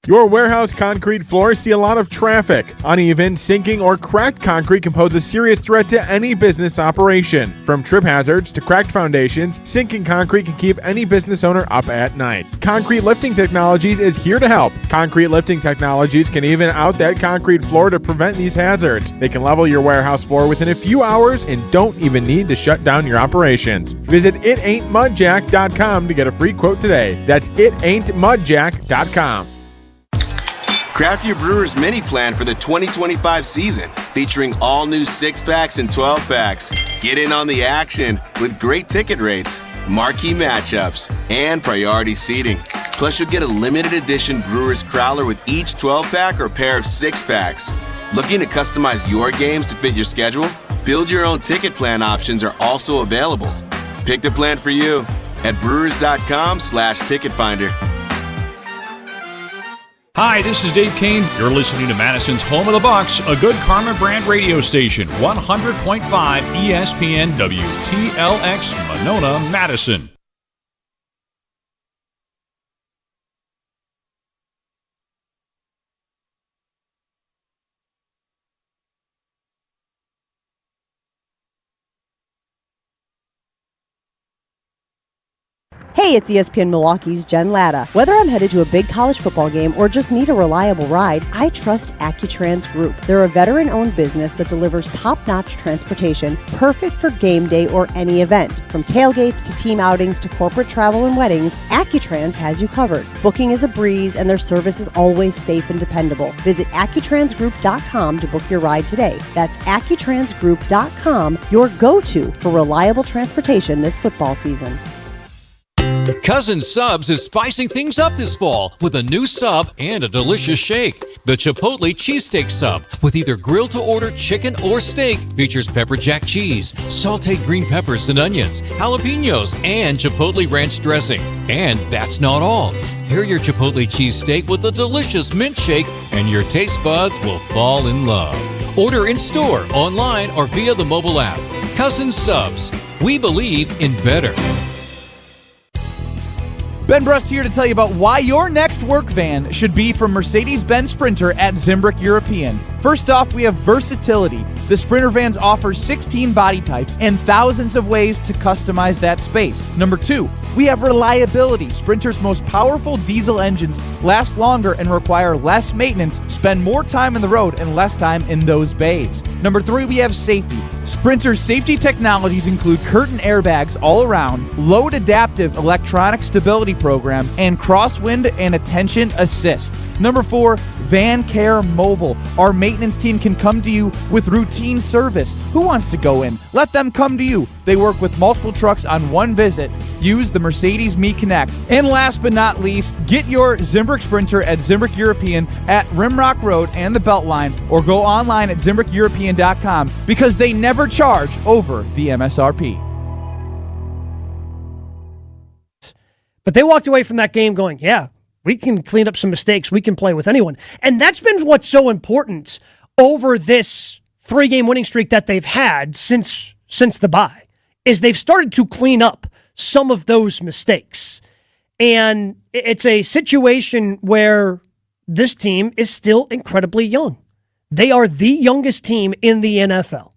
Your warehouse concrete floors see a lot of traffic. Uneven, sinking, or cracked concrete can pose a serious threat to any business operation. From trip hazards to cracked foundations, sinking concrete can keep any business owner up at night. Concrete Lifting Technologies is here to help. Concrete Lifting Technologies can even out that concrete floor to prevent these hazards. They can level your warehouse floor within a few hours and don't even need to shut down your operations. Visit itaintmudjack.com to get a free quote today. That's itaintmudjack.com. Craft your Brewers mini plan for the 2025 season, featuring all new 6-packs and 12-packs. Get in on the action with great ticket rates, marquee matchups, and priority seating. Plus, you'll get a limited edition Brewers Crowler with each 12-pack or pair of 6-packs. Looking to customize your games to fit your schedule? Build your own ticket plan options are also available. Pick the plan for you at brewers.com/ticket finder. Hi, this is Dave Kane. You're listening to Madison's Home of the Bucks, a good Karma brand radio station, 100.5 ESPN WTLX, Monona, Madison. Hey, it's ESPN Milwaukee's Jen Latta. Whether I'm headed to a big college football game or just need a reliable ride, I trust AccuTrans Group. They're a veteran-owned business that delivers top-notch transportation, perfect for game day or any event. From tailgates to team outings to corporate travel and weddings, AccuTrans has you covered. Booking is a breeze, and their service is always safe and dependable. Visit AccuTransGroup.com to book your ride today. That's AccuTransGroup.com, your go-to for reliable transportation this football season. Cousin Subs is spicing things up this fall with a new sub and a delicious shake. The Chipotle Cheesesteak Sub, with either grilled-to-order chicken or steak, features pepper jack cheese, sauteed green peppers and onions, jalapenos, and Chipotle ranch dressing. And that's not all. Pair your Chipotle cheesesteak with a delicious mint shake, and your taste buds will fall in love. Order in-store, online, or via the mobile app. Cousin Subs. We believe in better. Ben Brust here to tell you about why your next work van should be from Mercedes-Benz Sprinter at Zimbrick European. First off, we have versatility. The Sprinter vans offer 16 body types and thousands of ways to customize that space. Number 2, we have reliability. Sprinter's most powerful diesel engines last longer and require less maintenance, spend more time on the road and less time in those bays. Number 3, we have safety. Sprinter's safety technologies include curtain airbags all around, load adaptive electronic stability program, and crosswind and attention assist. Number 4, Van Care Mobile. Our maintenance team can come to you with routine service. Who wants to go in? Let them come to you. They work with multiple trucks on one visit. Use the Mercedes Me Connect. And last but not least, get your Zimbrick Sprinter at Zimbrick European at Rimrock Road and the Beltline, or go online at ZimbrickEuropean.com because they never charge over the MSRP. But they walked away from that game going, yeah, we can clean up some mistakes. We can play with anyone. And that's been what's so important over this 3-game winning streak that they've had since the bye, is they've started to clean up some of those mistakes. And it's a situation where this team is still incredibly young. They are the youngest team in the NFL.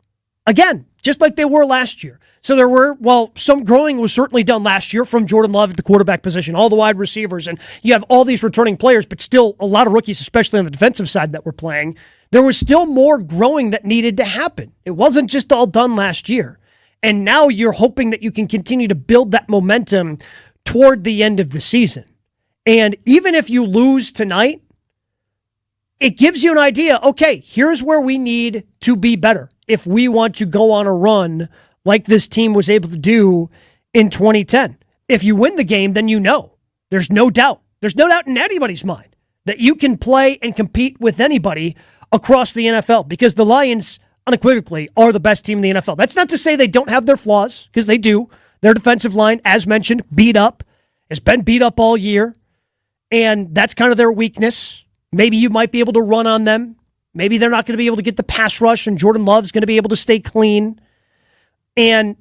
Again, just like they were last year. So there were, some growing was certainly done last year from Jordan Love at the quarterback position, all the wide receivers, and you have all these returning players, but still a lot of rookies, especially on the defensive side that were playing. There was still more growing that needed to happen. It wasn't just all done last year. And now you're hoping that you can continue to build that momentum toward the end of the season. And even if you lose tonight, it gives you an idea, okay, here's where we need to be better if we want to go on a run like this team was able to do in 2010. If you win the game, then you know. There's no doubt. There's no doubt in anybody's mind that you can play and compete with anybody across the NFL, because the Lions unequivocally are the best team in the NFL. That's not to say they don't have their flaws, because they do. Their defensive line, as mentioned, beat up, has been beat up all year, and that's kind of their weakness. Maybe you might be able to run on them. Maybe they're not going to be able to get the pass rush, and Jordan Love's going to be able to stay clean. And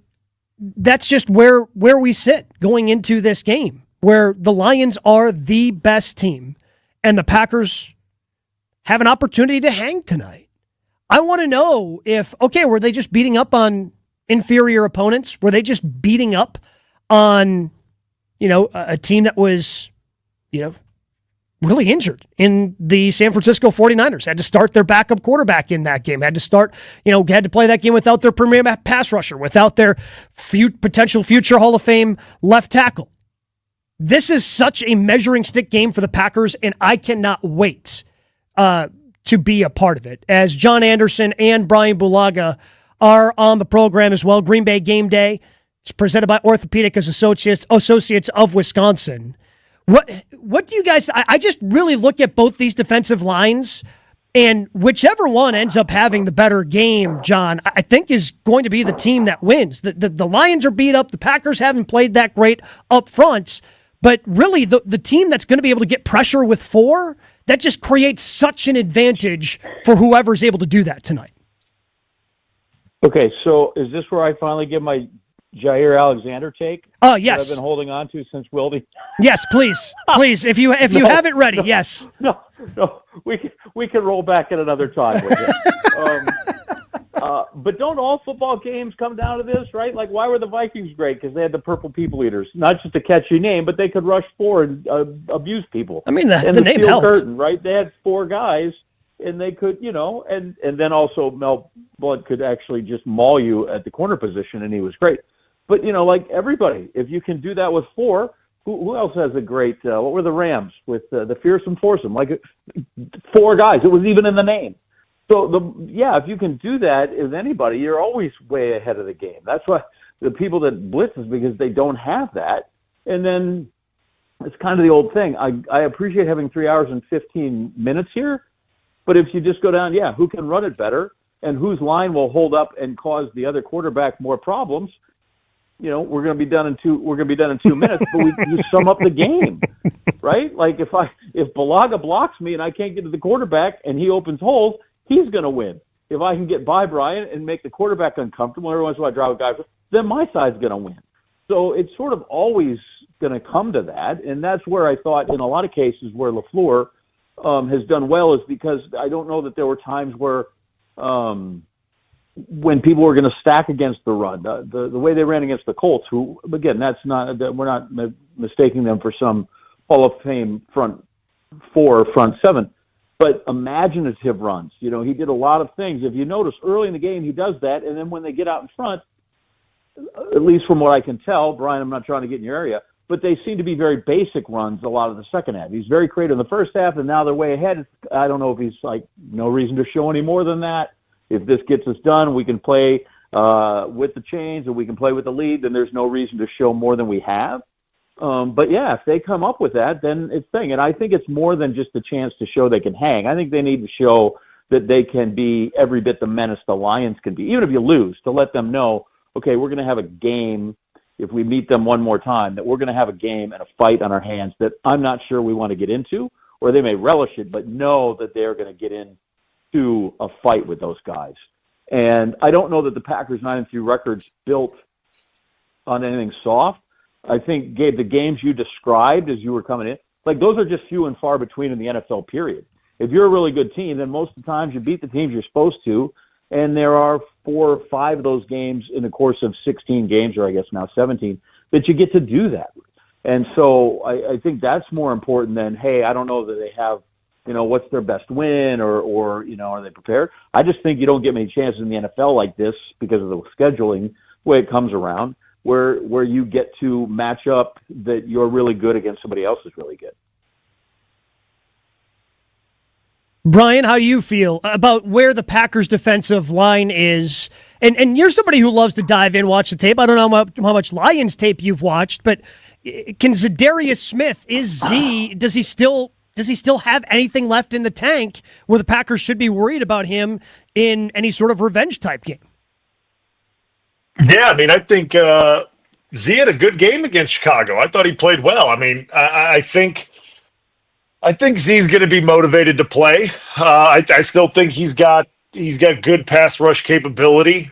that's just where we sit going into this game, where the Lions are the best team, and the Packers have an opportunity to hang tonight. I want to know if, were they just beating up on inferior opponents? Were they just beating up on, a team that was, really injured in the San Francisco 49ers? Had to start their backup quarterback in that game. Had to start, had to play that game without their premier pass rusher, without their potential future Hall of Fame left tackle. This is such a measuring stick game for the Packers, and I cannot wait to be a part of it, as John Anderson and Bryan Bulaga are on the program as well. Green Bay Game Day. It's presented by Orthopedic Associates of Wisconsin. What do you guys... I just really look at both these defensive lines, and whichever one ends up having the better game, John, I think is going to be the team that wins. The Lions are beat up. The Packers haven't played that great up front, but really the team that's going to be able to get pressure with 4, that just creates such an advantage for whoever's able to do that tonight. Okay, so is this where I finally give my Jair Alexander take? Oh, yes. That I've been holding on to since Wilde. Yes, please. Please, if you have it ready, yes. No, we can roll back at another time with it. But don't all football games come down to this, right? Like, why were the Vikings great? Because they had the purple people eaters, not just a catchy name, but they could rush four and abuse people. I mean, the name steel helped. curtain, right? They had four guys, and they could, and then also Mel Blount could actually just maul you at the corner position, and he was great. But, like everybody, if you can do that with four, who else has a great, what were the Rams with the fearsome foursome? Like four guys. It was even in the name. So, if you can do that as anybody, you're always way ahead of the game. That's why the people that blitz is because they don't have that. And then it's kind of the old thing. I appreciate having 3 hours and 15 minutes here, but if you just go down, who can run it better and whose line will hold up and cause the other quarterback more problems, we're going to be done in 2 minutes, but we sum up the game, right? Like if Bulaga blocks me and I can't get to the quarterback and he opens holes, he's going to win. If I can get by Bryan and make the quarterback uncomfortable, every once in a while I drive a guy, then my side's going to win. So it's sort of always going to come to that, and that's where I thought in a lot of cases where LaFleur has done well is because I don't know that there were times where when people were going to stack against the run, the way they ran against the Colts, who, again, we're not mistaking them for some Hall of Fame front four, front seven, but imaginative runs. He did a lot of things. If you notice early in the game, he does that, and then when they get out in front, at least from what I can tell, Bryan, I'm not trying to get in your area, but they seem to be very basic runs a lot of the second half. He's very creative in the first half, and now they're way ahead. I don't know if he's like, no reason to show any more than that. If this gets us done, we can play with the chains and we can play with the lead, then there's no reason to show more than we have. But if they come up with that, then it's thing. And I think it's more than just a chance to show they can hang. I think they need to show that they can be every bit the menace the Lions can be, even if you lose, to let them know, okay, we're going to have a game if we meet them one more time, that we're going to have a game and a fight on our hands that I'm not sure we want to get into, or they may relish it, but know that they're going to get into a fight with those guys. And I don't know that the Packers 9-3 record's built on anything soft. I think, Gabe, the games you described as you were coming in, like those are just few and far between in the NFL, period. If you're a really good team, then most of the times you beat the teams you're supposed to, and there are 4 or 5 of those games in the course of 16 games, or I guess now 17, that you get to do that. And so I think that's more important than, hey, I don't know that they have, what's their best win or are they prepared? I just think you don't get many chances in the NFL like this because of the scheduling way it comes around, where you get to match up that you're really good against somebody else is really good. Bryan, how do you feel about where the Packers' defensive line is? And you're somebody who loves to dive in, watch the tape. I don't know how much Lions tape you've watched, but can Zadarius Smith, does he still have anything left in the tank where the Packers should be worried about him in any sort of revenge type game? Yeah, I mean, I think Z had a good game against Chicago. I thought he played well. I mean, I think Z's going to be motivated to play. I still think he's got good pass rush capability.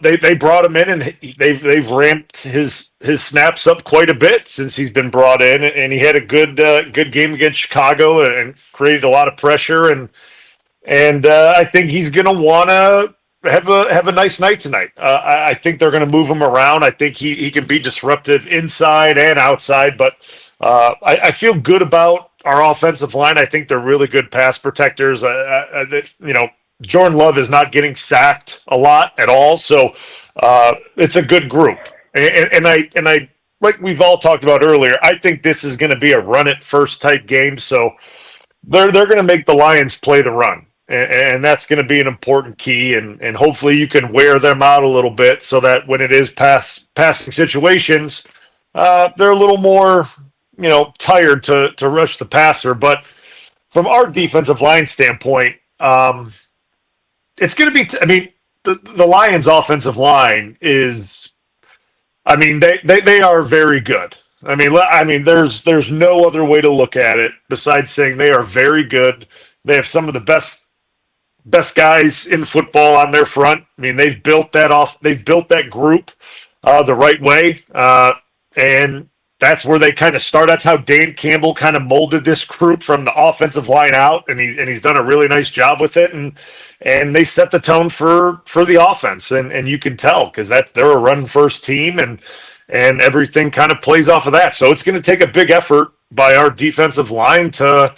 They brought him in and they've ramped his snaps up quite a bit since he's been brought in, and he had a good game against Chicago and created a lot of pressure, and I think he's going to want to have a nice night tonight. I think they're going to move him around. I think he can be disruptive inside and outside, but I feel good about our offensive line. I think they're really good pass protectors. Jordan Love is not getting sacked a lot at all, so it's a good group. And I like we've all talked about earlier, I think this is going to be a run it first type game. So they're going to make the Lions play the run, and that's going to be an important key. And hopefully you can wear them out a little bit so that when it is passing situations, they're a little more tired to rush the passer. But from our defensive line standpoint, it's going to be, the Lions offensive line is, they are very good. There's no other way to look at it besides saying they are very good. They have some of the best guys in football on their front. They've built that group the right way. And that's where they kind of start. That's how Dan Campbell kind of molded this group from the offensive line out, and he's done a really nice job with it. And they set the tone for the offense, and you can tell because they're a run first team, and everything kind of plays off of that. So it's going to take a big effort by our defensive line to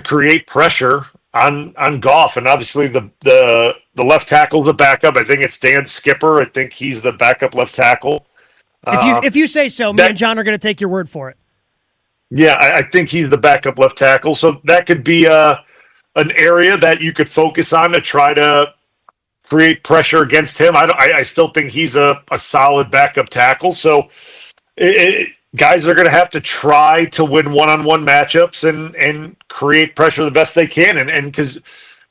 create pressure on Goff, and obviously the left tackle, the backup. I think it's Dan Skipper. I think he's the backup left tackle. If you say so, me and John are going to take your word for it. Yeah, I think he's the backup left tackle. So that could be an area that you could focus on to try to create pressure against him. I still think he's a solid backup tackle. So guys are going to have to try to win one-on-one matchups and create pressure the best they can. And because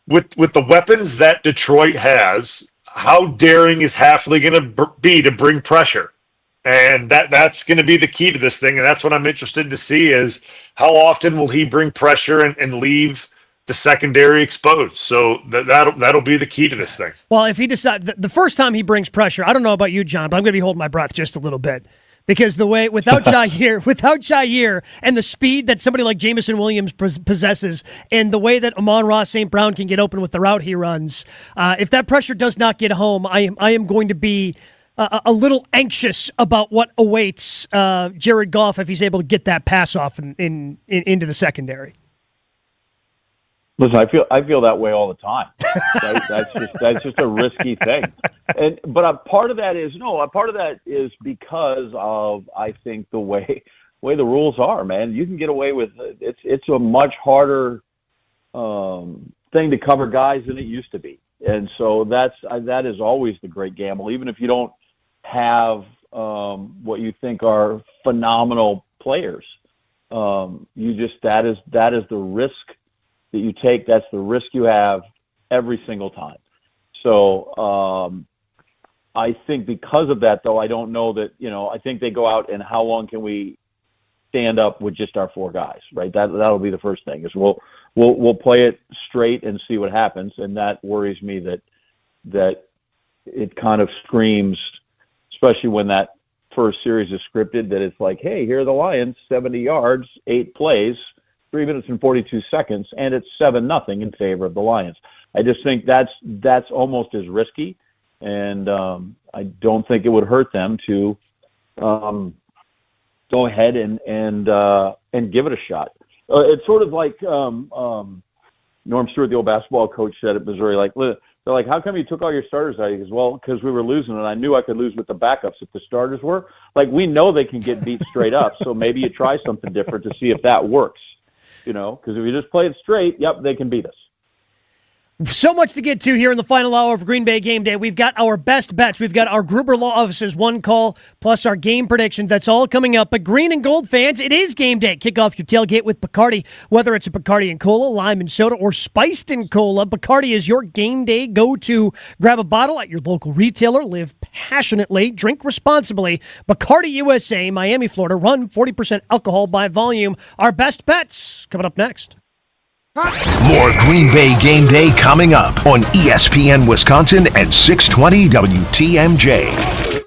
with the weapons that Detroit has, how daring is Hafley going to be to bring pressure? And that's going to be the key to this thing. And that's what I'm interested to see is how often will he bring pressure and leave the secondary exposed. So that'll be the key to this thing. Well, if he decides the first time he brings pressure, I don't know about you, John, but I'm going to be holding my breath just a little bit. Because the way without Jair and the speed that somebody like Jameson Williams possesses, and the way that Amon-Ra St. Brown can get open with the route he runs, if that pressure does not get home, I am going to be a little anxious about what awaits Jared Goff if he's able to get that pass off into the secondary. Listen, I feel that way all the time. Right? That's just a risky thing. But a part of that is because of, I think, the way the rules are, man. You can get away with it. It's a much harder thing to cover guys than it used to be. And so that is always the great gamble, even if you don't have what you think are phenomenal players. That is the risk that you take. That's the risk you have every single time. So I think because of that, though, I don't know that, I think they go out and how long can we stand up with just our four guys, right? That'll be the first thing is we'll play it straight and see what happens. And that worries me that it kind of screams, especially when that first series is scripted, that it's like, hey, here are the Lions, 70 yards, 8 plays, 3 minutes and 42 seconds, and it's 7-0 in favor of the Lions. I just think that's almost as risky, and I don't think it would hurt them to go ahead and give it a shot. It's sort of like Norm Stewart, the old basketball coach, said at Missouri, they're like, how come you took all your starters out? He goes, well, because we were losing, and I knew I could lose with the backups if the starters were. Like, we know they can get beat straight up, so maybe you try something different to see if that works. Because if you just play it straight, yep, they can beat us. So much to get to here in the final hour of Green Bay Game Day. We've got our best bets. We've got our Gruber Law Offices one call, plus our game predictions. That's all coming up. But green and gold fans, it is game day. Kick off your tailgate with Bacardi. Whether it's a Bacardi and Cola, lime and soda, or spiced in Cola, Bacardi is your game day go-to. Grab a bottle at your local retailer. Live passionately. Drink responsibly. Bacardi USA, Miami, Florida. Run 40% alcohol by volume. Our best bets coming up next. More Green Bay Game Day coming up on ESPN Wisconsin at 620 WTMJ.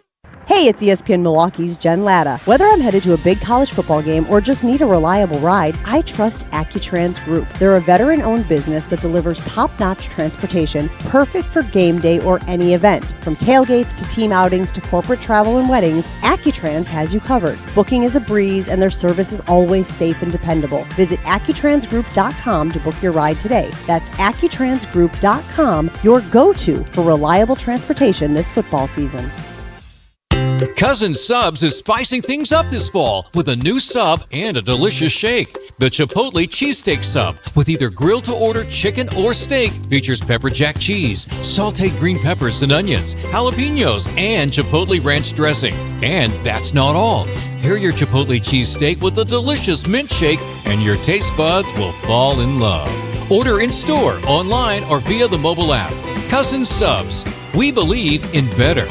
Hey, it's ESPN Milwaukee's Jen Latta. Whether I'm headed to a big college football game or just need a reliable ride, I trust AccuTrans Group. They're a veteran-owned business that delivers top-notch transportation, perfect for game day or any event. From tailgates to team outings to corporate travel and weddings, AccuTrans has you covered. Booking is a breeze, and their service is always safe and dependable. Visit AccuTransGroup.com to book your ride today. That's AccuTransGroup.com, your go-to for reliable transportation this football season. Cousin Subs is spicing things up this fall with a new sub and a delicious shake. The Chipotle Cheesesteak Sub, with either grilled-to-order chicken or steak, features pepper jack cheese, sauteed green peppers and onions, jalapenos, and Chipotle ranch dressing. And that's not all. Pair your Chipotle cheesesteak with a delicious mint shake, and your taste buds will fall in love. Order in-store, online, or via the mobile app. Cousin Subs. We believe in better.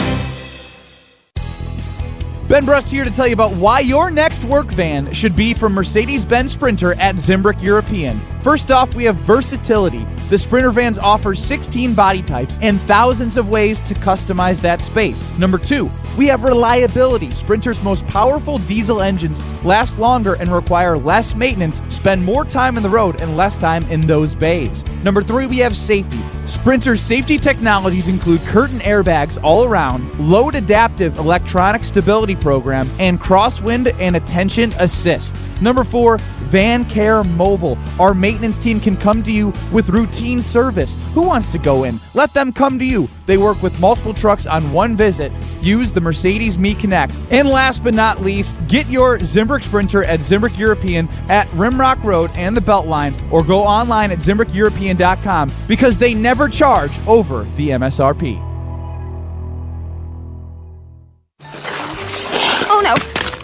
Ben Brust here to tell you about why your next work van should be from Mercedes-Benz Sprinter at Zimbrick European. First off, we have versatility. The Sprinter vans offer 16 body types and thousands of ways to customize that space. Number 2, We have reliability. Sprinter's most powerful diesel engines last longer and require less maintenance, spend more time on the road and less time in those bays. Number 3, we have safety. Sprinter's safety technologies include curtain airbags all around, load adaptive electronic stability program, and crosswind and attention assist. Number 4, Van Care Mobile. Our maintenance team can come to you with routine service. Who wants to go in? Let them come to you. They work with multiple trucks on one visit. Use the Mercedes Me Connect. And last but not least, get your Zimbrick Sprinter at Zimbrick European at Rimrock Road and the Beltline, or go online at ZimbrickEuropean.com because they never charge over the MSRP. Oh no,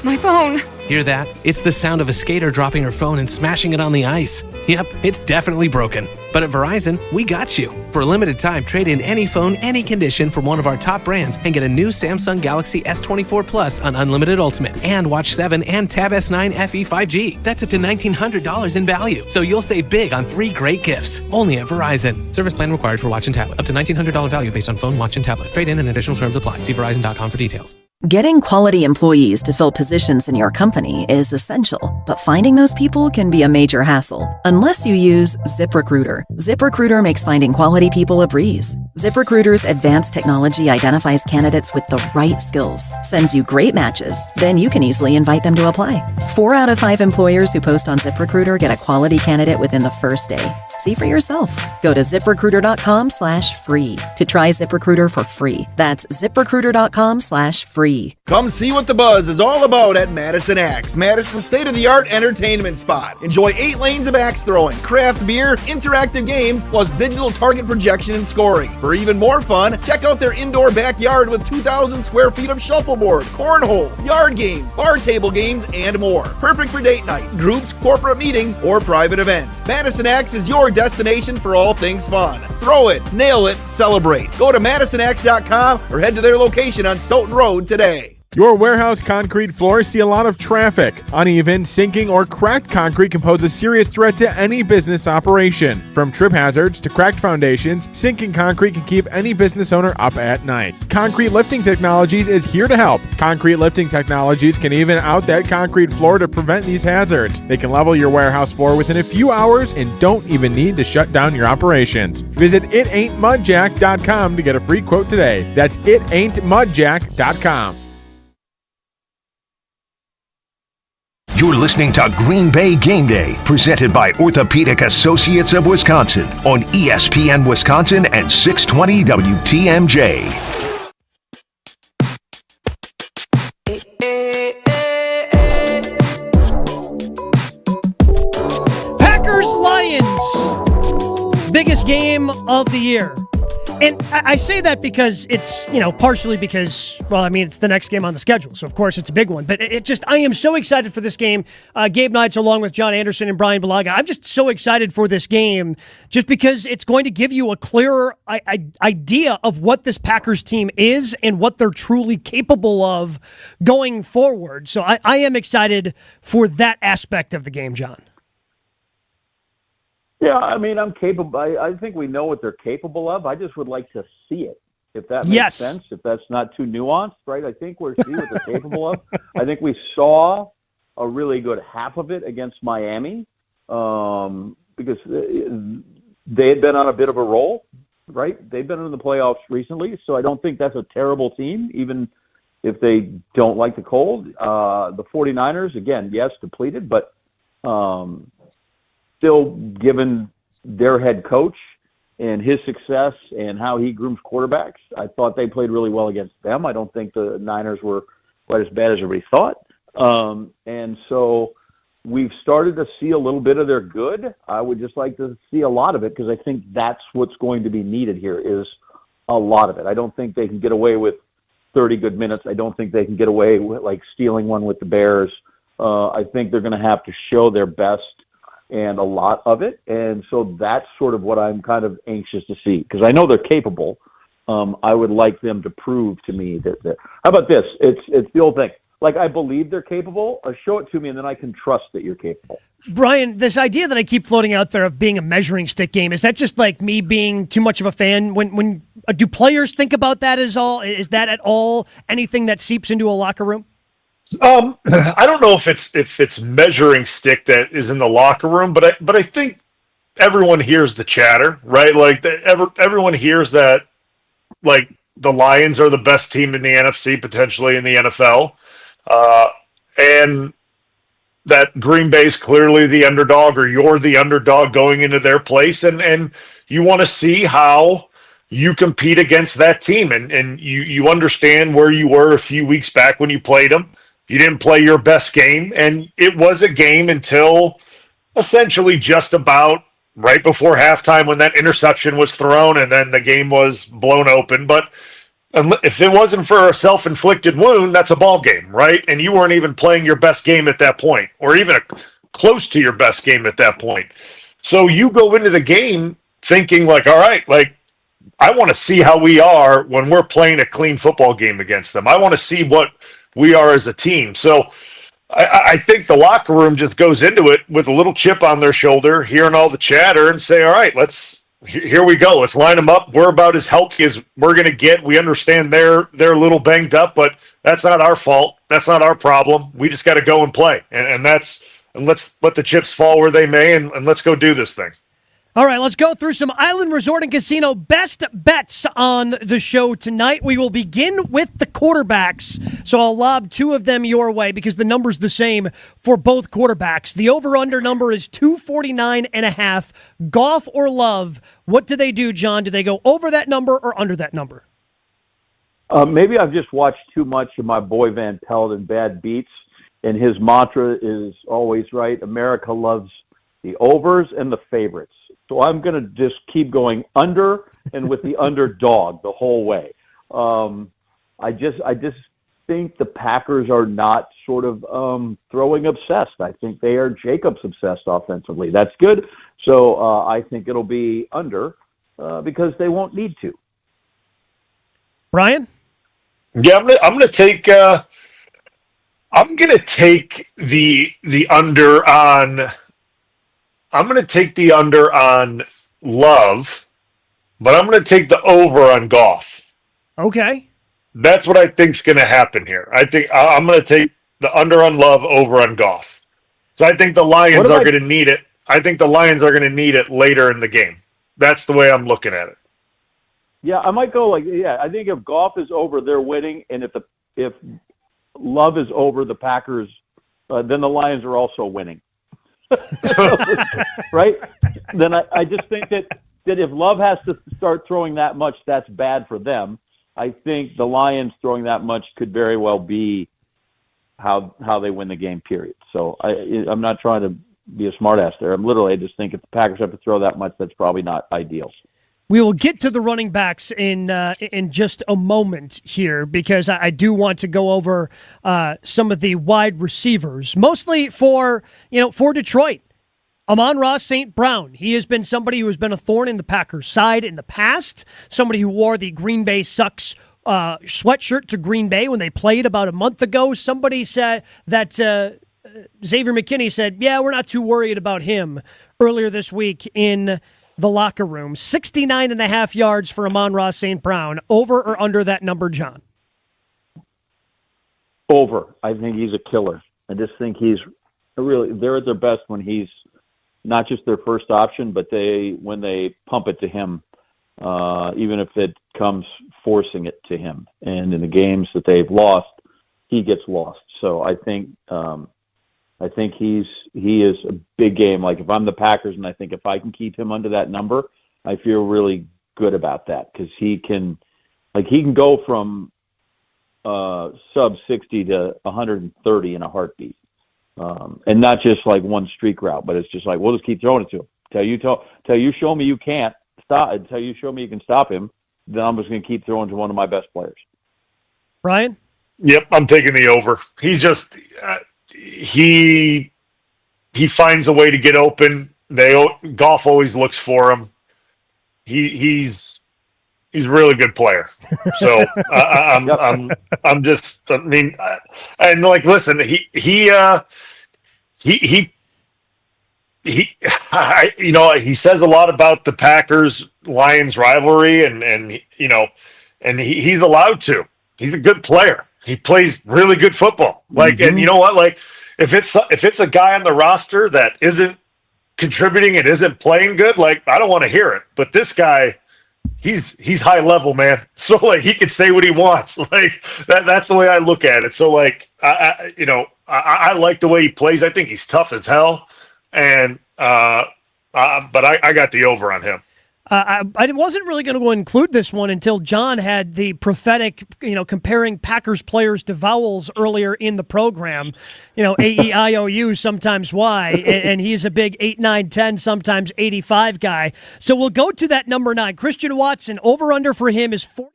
my phone. Hear that? It's the sound of a skater dropping her phone and smashing it on the ice. Yep, it's definitely broken. But at Verizon, we got you. For a limited time, trade in any phone, any condition from one of our top brands and get a new Samsung Galaxy S24 Plus on Unlimited Ultimate and Watch 7 and Tab S9 FE 5G. That's up to $1,900 in value. So you'll save big on 3 great gifts. Only at Verizon. Service plan required for watch and tablet. Up to $1,900 value based on phone, watch, and tablet. Trade in and additional terms apply. See Verizon.com for details. Getting quality employees to fill positions in your company is essential, but finding those people can be a major hassle unless you use ZipRecruiter. ZipRecruiter makes finding quality people a breeze. ZipRecruiter's advanced technology identifies candidates with the right skills, sends you great matches, then you can easily invite them to apply. 4 out of 5 employers who post on ZipRecruiter get a quality candidate within the first day. See for yourself. Go to ZipRecruiter.com/free to try ZipRecruiter for free. That's ZipRecruiter.com/free. Come see what the buzz is all about at Madison Axe, Madison's state-of-the-art entertainment spot. Enjoy 8 lanes of axe throwing, craft beer, interactive games, plus digital target projection and scoring. For even more fun, check out their indoor backyard with 2,000 square feet of shuffleboard, cornhole, yard games, bar table games, and more. Perfect for date night, groups, corporate meetings, or private events. Madison Axe is your destination for all things fun. Throw it, nail it, celebrate. Go to MadisonAxe.com or head to their location on Stoughton Road today. Your warehouse concrete floors see a lot of traffic. Uneven, sinking, or cracked concrete can pose a serious threat to any business operation. From trip hazards to cracked foundations, sinking concrete can keep any business owner up at night. Concrete Lifting Technologies is here to help. Concrete Lifting Technologies can even out that concrete floor to prevent these hazards. They can level your warehouse floor within a few hours and don't even need to shut down your operations. Visit itaintmudjack.com to get a free quote today. That's itaintmudjack.com. You're listening to Green Bay Game Day, presented by Orthopedic Associates of Wisconsin on ESPN Wisconsin and 620 WTMJ. Packers-Lions, biggest game of the year. And I say that because it's, partially because, it's the next game on the schedule. So, of course, it's a big one. But I am so excited for this game. Gabe Neitzel, along with John Anderson and Bryan Bulaga, I'm just so excited for this game just because it's going to give you a clearer idea of what this Packers team is and what they're truly capable of going forward. So I am excited for that aspect of the game, John. Yeah, I'm capable. I think we know what they're capable of. I just would like to see it, if that makes sense, if that's not too nuanced, right? I think we're seeing what they're capable of. I think we saw a really good half of it against Miami because they had been on a bit of a roll, right? They've been in the playoffs recently, so I don't think that's a terrible team, even if they don't like the cold. The 49ers, again, yes, depleted, but still, given their head coach and his success and how he grooms quarterbacks, I thought they played really well against them. I don't think the Niners were quite as bad as everybody thought. And so we've started to see a little bit of their good. I would just like to see a lot of it because I think that's what's going to be needed here is a lot of it. I don't think they can get away with 30 good minutes. I don't think they can get away with stealing one with the Bears. I think they're going to have to show their best and a lot of it. And so that's sort of what I'm kind of anxious to see because I know they're capable. I would like them to prove to me that how about this? It's the old thing. I believe they're capable. Show it to me and then I can trust that you're capable. Bryan, this idea that I keep floating out there of being a measuring stick game, is that just like me being too much of a fan? When do players think about that as all? Is that at all anything that seeps into a locker room? I don't know if it's measuring stick that is in the locker room, but I think everyone hears the chatter, right? Like everyone hears that, like, the Lions are the best team in the NFC, potentially in the NFL, and that Green Bay's clearly the underdog, or you're the underdog going into their place, and you want to see how you compete against that team, and you understand where you were a few weeks back when you played them. You didn't play your best game, and it was a game until essentially just about right before halftime when that interception was thrown, and then the game was blown open. But if it wasn't for a self-inflicted wound, that's a ball game, right? And you weren't even playing your best game at that point, or even close to your best game at that point. So you go into the game thinking like, all right, like, I want to see how we are when we're playing a clean football game against them. I want to see what we are as a team. So I think the locker room just goes into it with a little chip on their shoulder, hearing all the chatter, and say, all right, here we go. Let's line them up. We're about as healthy as we're going to get. We understand they're a little banged up, but that's not our fault. That's not our problem. We just got to go and play. And let's let the chips fall where they may, and let's go do this thing. All right, let's go through some Island Resort and Casino best bets on the show tonight. We will begin with the quarterbacks, so I'll lob two of them your way because the number's the same for both quarterbacks. The over-under number is 249.5. Goff or Love, what do they do, John? Do they go over that number or under that number? Maybe I've just watched too much of my boy Van Pelt and Bad Beats, and his mantra is always right. America loves the overs and the favorites. So I'm going to just keep going under and with the underdog the whole way. I just think the Packers are not sort of throwing obsessed. I think they are Jacobs obsessed offensively. That's good. So I think it'll be under because they won't need to. Bryan? Yeah, I'm going to take the under on. I'm going to take the under on Love, but I'm going to take the over on Goff. Okay. That's what I think's going to happen here. I think I'm going to take the under on Love, over on Goff. So I think the Lions are going to need it. I think the Lions are going to need it later in the game. That's the way I'm looking at it. Yeah, I might go I think if Goff is over, they're winning, and if Love is over, the Packers, then the Lions are also winning. Right? Then I just think that if Love has to start throwing that much, that's bad for them. I think the Lions throwing that much could very well be how they win the game, period. So I'm not trying to be a smartass there. I just think if the Packers have to throw that much, that's probably not ideal. We will get to the running backs in just a moment here because I do want to go over some of the wide receivers, mostly for Detroit. Amon-Ra St. Brown, he has been somebody who has been a thorn in the Packers' side in the past, somebody who wore the Green Bay Sucks sweatshirt to Green Bay when they played about a month ago. Somebody said that Xavier McKinney said, yeah, we're not too worried about him earlier this week in the locker room. 69.5 yards for Amon-Ra St. Brown. Over or under that number, John? Over. I think he's a killer. I just think they're at their best when he's not just their first option, but when they pump it to him, even if it comes forcing it to him. And in the games that they've lost, he gets lost. So I think he is a big game. Like if I'm the Packers and I think if I can keep him under that number, I feel really good about that because he can go from sub 60 to 130 in a heartbeat. And not just like one streak route, but it's just like, we'll just keep throwing it to him. Till you show me you can't stop, until you show me you can stop him, then I'm just going to keep throwing to one of my best players. Bryan? Yep, I'm taking the over. He's just he finds a way to get open. Goff always looks for him. He's a really good player. So I'm just, and like, listen, he he says a lot about the Packers-Lions rivalry, and he's allowed to. He's a good player. He plays really good football. And you know what? Like, if it's a guy on the roster that isn't contributing and isn't playing good, like, I don't want to hear it. But this guy, he's high level, man. So like, he can say what he wants. Like that's the way I look at it. So like, I like the way he plays. I think he's tough as hell. And but I got the over on him. I wasn't really going to include this one until John had the prophetic, comparing Packers players to vowels earlier in the program. A-E-I-O-U, sometimes Y, and he's a big 8, 9, 10, sometimes 85 guy. So we'll go to that number 9. Christian Watson, over-under for him is 40.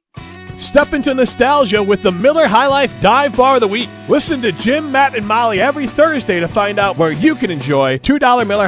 Step into nostalgia with the Miller High Life Dive Bar of the Week. Listen to Jim, Matt, and Molly every Thursday to find out where you can enjoy $2 Miller High